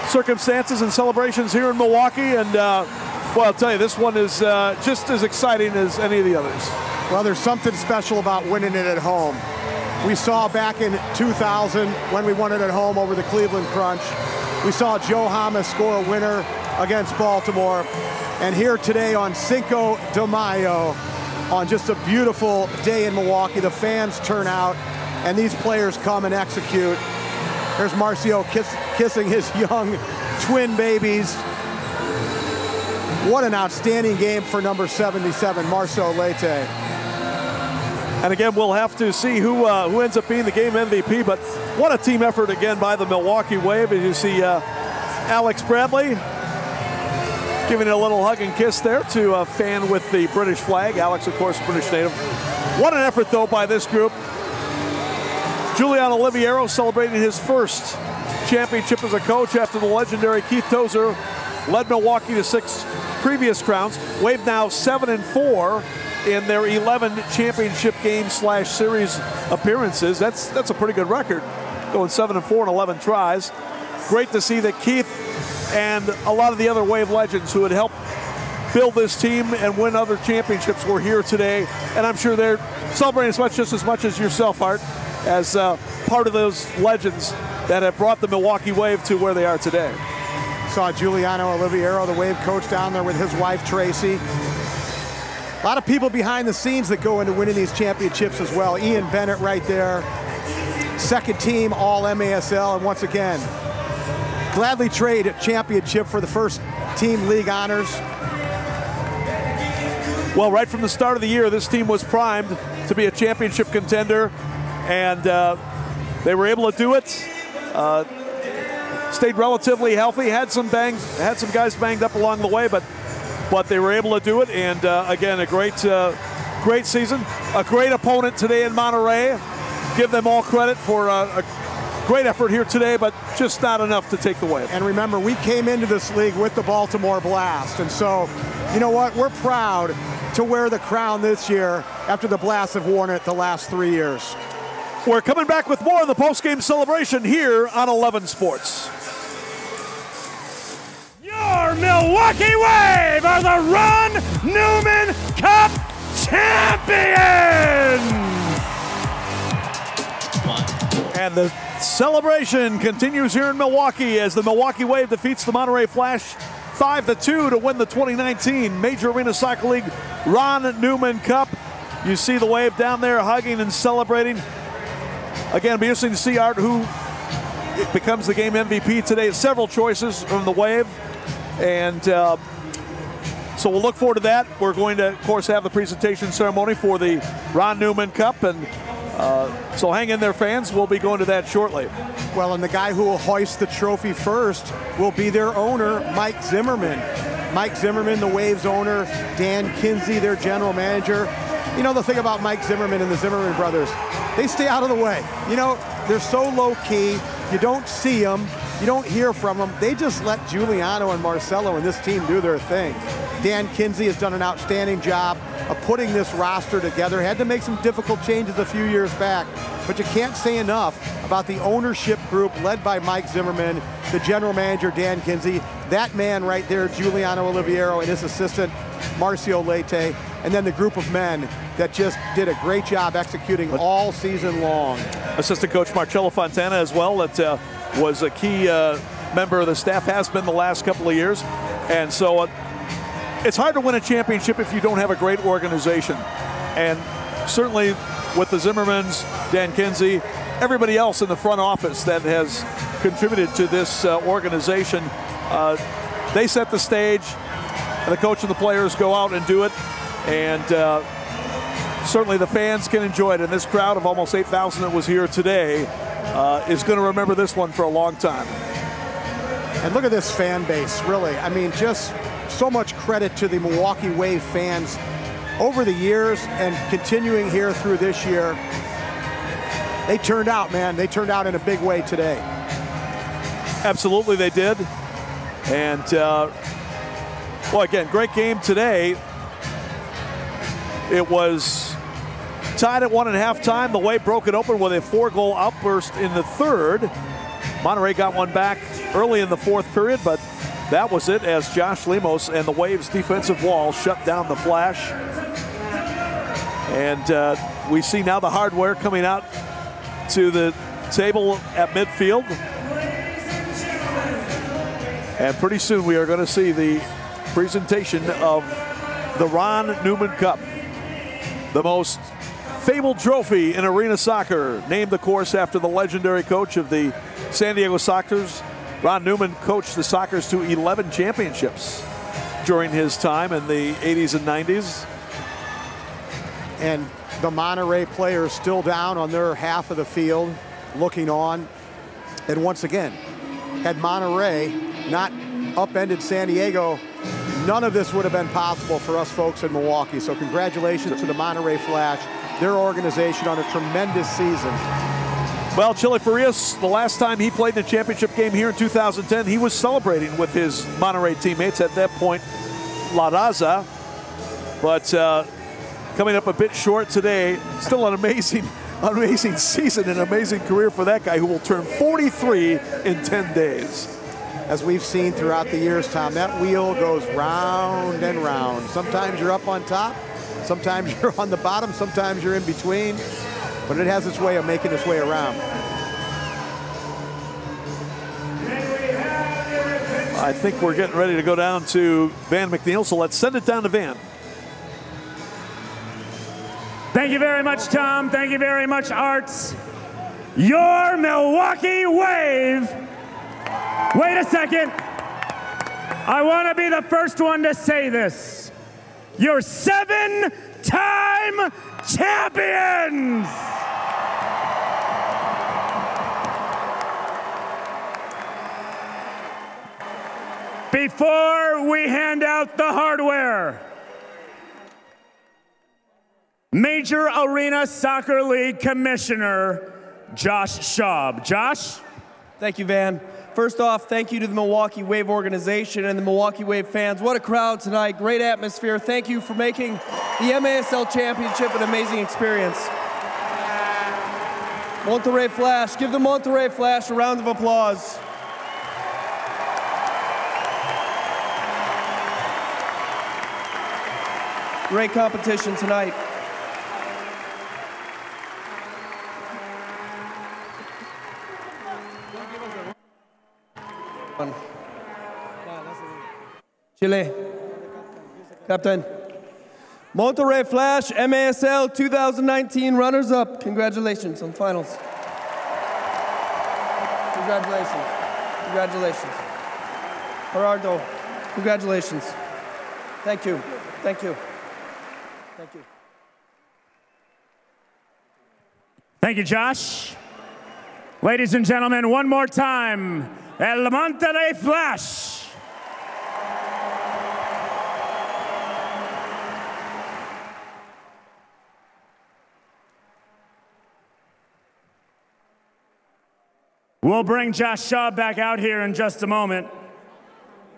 circumstances and celebrations here in Milwaukee, and well, I'll tell you, this one is just as exciting as any of the others. Well, there's something special about winning it at home. We saw back in 2000 when we won it at home over the Cleveland Crunch. We saw Joe Hamas score a winner against Baltimore. And here today on Cinco de Mayo, on just a beautiful day in Milwaukee, the fans turn out and these players come and execute. There's Marcio kissing his young twin babies. What an outstanding game for number 77, Marcio Leite. And again, we'll have to see who ends up being the game MVP, but what a team effort again by the Milwaukee Wave. As you see Alex Bradley giving a little hug and kiss there to a fan with the British flag. Alex, of course, British native. What an effort, though, by this group. Giuliano Oliviero celebrating his first championship as a coach after the legendary Keith Tozer led Milwaukee to 6 previous crowns. Wave now 7-4 in their 11 championship game/series appearances. That's a pretty good record, going 7-4 in 11 tries. Great to see that Keith and a lot of the other Wave legends who had helped build this team and win other championships were here today, and I'm sure they're celebrating just as much as yourself, Art, as part of those legends that have brought the Milwaukee Wave to where they are today. Saw Giuliano Oliviero, the Wave coach, down there with his wife, Tracy. A lot of people behind the scenes that go into winning these championships as well. Ian Bennett right there, second team all MASL, and once again, gladly trade a championship for the first team league honors. Well, right from the start of the year, this team was primed to be a championship contender, and they were able to do it. Stayed relatively healthy, had some guys banged up along the way, but they were able to do it. And again, a great season, a great opponent today in Monterrey. Give them all credit for a great effort here today, but just not enough to take the Wave. And remember, we came into this league with the Baltimore Blast, and so, you know what? We're proud to wear the crown this year after the Blast have worn it the last 3 years. We're coming back with more of the post-game celebration here on 11 Sports. Your Milwaukee Wave are the Ron Newman Cup champions! And the celebration continues here in Milwaukee as the Milwaukee Wave defeats the Monterrey Flash 5-2 to win the 2019 Major Arena Soccer League Ron Newman Cup. You see the Wave down there hugging and celebrating. Again, it'll be interesting to see, Art, who becomes the game MVP today. Several choices from the Wave. And so we'll look forward to that. We're going to, of course, have the presentation ceremony for the Ron Newman Cup. And so hang in there, fans. We'll be going to that shortly. Well, and the guy who will hoist the trophy first will be their owner, Mike Zimmerman. Mike Zimmerman, the Waves owner, Dan Kinsey, their general manager. You know, the thing about Mike Zimmerman and the Zimmerman brothers, they stay out of the way. You know, they're so low-key. You don't see them. You don't hear from them. They just let Giuliano and Marcelo and this team do their thing. Dan Kinsey has done an outstanding job of putting this roster together. Had to make some difficult changes a few years back, but you can't say enough about the ownership group led by Mike Zimmerman, the general manager, Dan Kinsey, that man right there, Giuliano Oliviero, and his assistant, Marcio Leite, and then the group of men that just did a great job executing all season long. Assistant coach Marcello Fontana as well, that was a key member of the staff, has been the last couple of years. And so it's hard to win a championship if you don't have a great organization. And certainly with the Zimmermans, Dan Kinsey, everybody else in the front office that has contributed to this organization, they set the stage, and the coach and the players go out and do it. And certainly the fans can enjoy it. And this crowd of almost 8,000 that was here today is going to remember this one for a long time. And look at this fan base, really. I mean, just so much credit to the Milwaukee Wave fans over the years and continuing here through this year. They turned out, man. They turned out in a big way today. Absolutely, they did. And, well, again, great game today. It was tied at 1 at halftime. The Wave broke it open with a 4-goal outburst in the third. Monterrey got one back early in the fourth period, but that was it as Josh Lemos and the Waves defensive wall shut down the Flash. And we see now the hardware coming out to the table at midfield. And pretty soon we are going to see the presentation of the Ron Newman Cup, the most fabled trophy in arena soccer, named, of course, after the legendary coach of the San Diego Sockers. Ron Newman coached the Sockers to 11 championships during his time in the 80s and 90s. And the Monterrey players still down on their half of the field, looking on. And once again, had Monterrey not upended San Diego none of this would have been possible for us folks in Milwaukee. So congratulations to the Monterrey Flash, their organization on a tremendous season. Well, Chile Farias, the last time he played in a championship game here in 2010, he was celebrating with his Monterrey teammates at that point, La Raza. But coming up a bit short today, still an amazing season, an amazing career for that guy who will turn 43 in 10 days. As we've seen throughout the years, Tom, that wheel goes round and round. Sometimes you're up on top, sometimes you're on the bottom, sometimes you're in between. But it has its way of making its way around. I think we're getting ready to go down to Van McNeil, so let's send it down to Van. Thank you very much, Tom. Thank you very much, Arts. Your Milwaukee Wave. Wait a second. I want to be the first one to say this. Your 7-time champions! Before we hand out the hardware, Major Arena Soccer League Commissioner Josh Schaub. Josh? Thank you, Van. First off, thank you to the Milwaukee Wave organization and the Milwaukee Wave fans. What a crowd tonight, great atmosphere. Thank you for making the MASL Championship an amazing experience. Monterrey Flash, give the Monterrey Flash a round of applause. Great competition tonight. Chile. Captain. Monterrey Flash, MASL 2019 runners-up. Congratulations on finals. Congratulations. Congratulations. Gerardo, congratulations. Thank you. Thank you. Thank you. Thank you, Josh. Ladies and gentlemen, one more time, El Monterrey Flash. We'll bring Josh Schaub back out here in just a moment.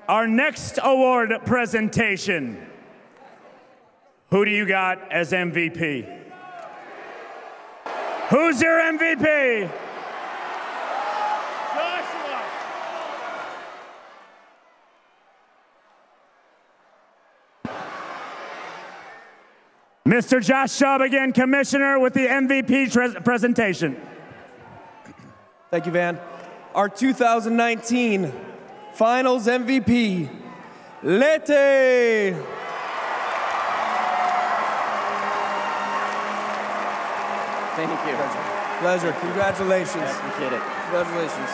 Our next award presentation. Who do you got as MVP? Who's your MVP? Joshua. Mr. Josh Schaub again, Commissioner, with the MVP presentation. Thank you, Van. Our 2019 Finals MVP, Lete. Thank you. Pleasure. Congratulations. I appreciate it. Congratulations.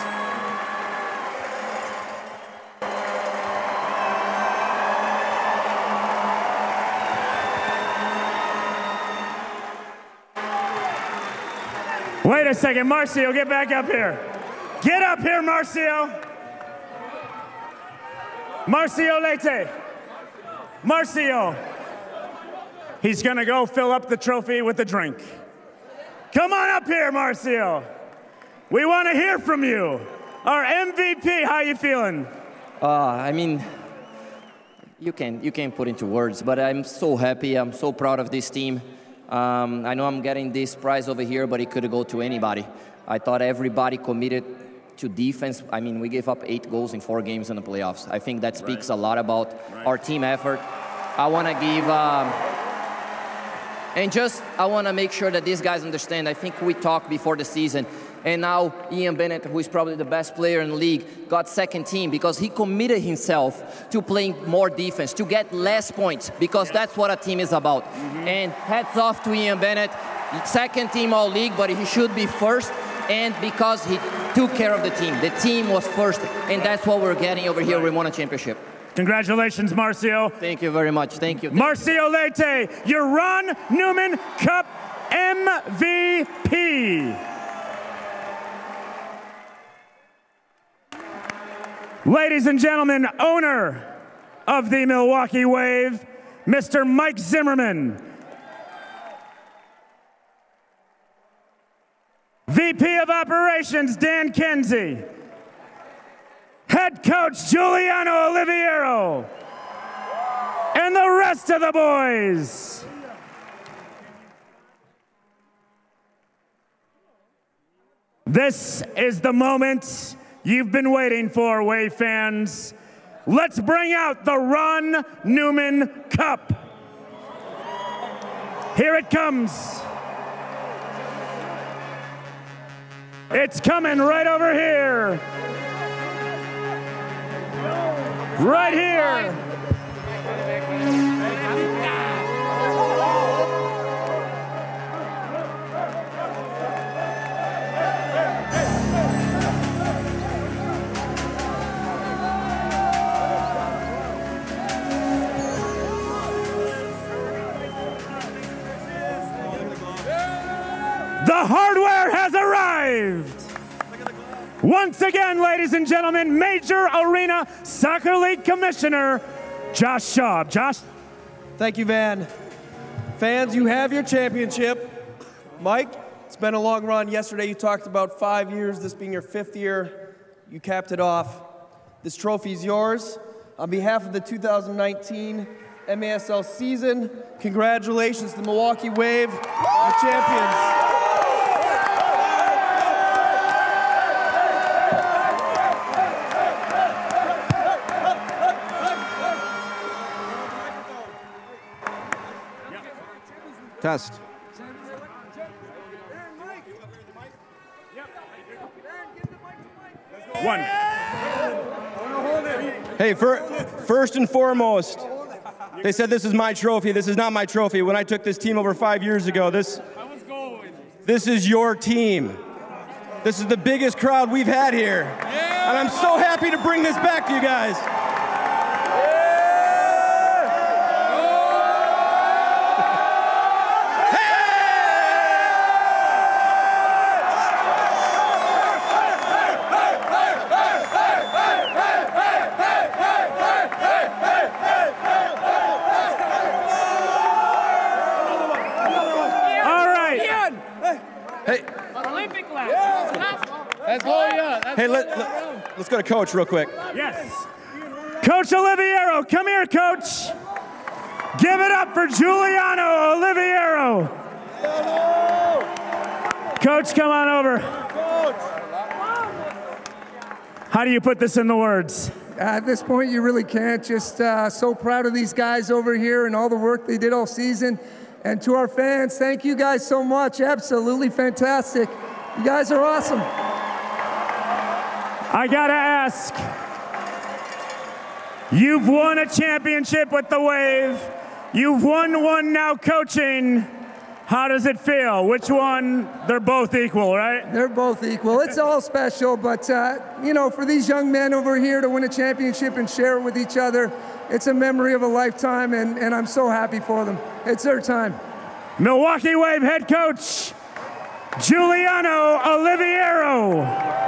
Wait a second, Marcio, get back up here. Get up here, Marcio. Marcio Lete. Marcio. He's gonna go fill up the trophy with a drink. Come on up here, Marcio. We want to hear from you. Our MVP, how you feeling? I mean, you can't put into words, but I'm so happy. I'm so proud of this team. I know I'm getting this prize over here, but it could go to anybody. I thought everybody committed to defense. I mean, we gave up 8 goals in 4 games in the playoffs. I think that speaks a lot about our team effort. I want to give, I want to make sure that these guys understand. I think we talked before the season, and now Ian Bennett, who is probably the best player in the league, got second team because he committed himself to playing more defense, to get less points, because that's what a team is about. And hats off to Ian Bennett, second team all league, but he should be first, and because he took care of the team. The team was first, and that's what we're getting over here. We won a championship. Congratulations, Marcio. Thank you very much. Thank you. Marcio Lete, your Ron Newman Cup MVP. Ladies and gentlemen, owner of the Milwaukee Wave, Mr. Mike Zimmerman. VP of Operations, Dan Kenzie. Head coach, Giuliano Oliviero. And the rest of the boys. This is the moment you've been waiting for, Wave fans. Let's bring out the Ron Newman Cup. Here it comes. It's coming right over here. Right here. The hardware has arrived. Once again, ladies and gentlemen, Major Arena Soccer League Commissioner Josh Schaub. Josh? Thank you, Van. Fans, you have your championship. Mike, it's been a long run. Yesterday you talked about 5 years, this being your 5th year. You capped it off. This trophy is yours. On behalf of the 2019 MASL season, congratulations to the Milwaukee Wave, the champions. Test. One. Hey, first and foremost, they said this is my trophy. This is not my trophy. When I took this team over 5 years ago, this is your team. This is the biggest crowd we've had here. And I'm so happy to bring this back to you guys. Hey, let's go to Coach real quick. Yes. Coach Oliviero, come here, Coach. Give it up for Giuliano Oliviero. Coach, come on over. How do you put this into words? At this point, you really can't. Just so proud of these guys over here and all the work they did all season. And to our fans, thank you guys so much. Absolutely fantastic. You guys are awesome. I gotta ask, you've won a championship with the Wave. You've won one now coaching. How does it feel? Which one? They're both equal, right? They're both equal. It's all special, but you know, for these young men over here to win a championship and share it with each other, it's a memory of a lifetime, and I'm so happy for them. It's their time. Milwaukee Wave head coach, Giuliano Oliviero.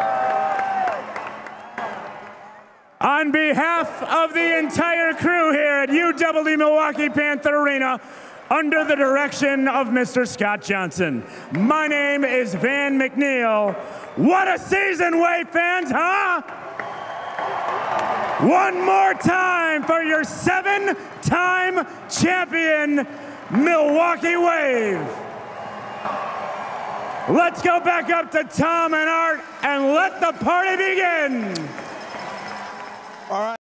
On behalf of the entire crew here at UW Milwaukee Panther Arena, under the direction of Mr. Scott Johnson, my name is Van McNeil. What a season, Wave fans, huh? One more time for your 7-time champion, Milwaukee Wave. Let's go back up to Tom and Art and let the party begin. All right.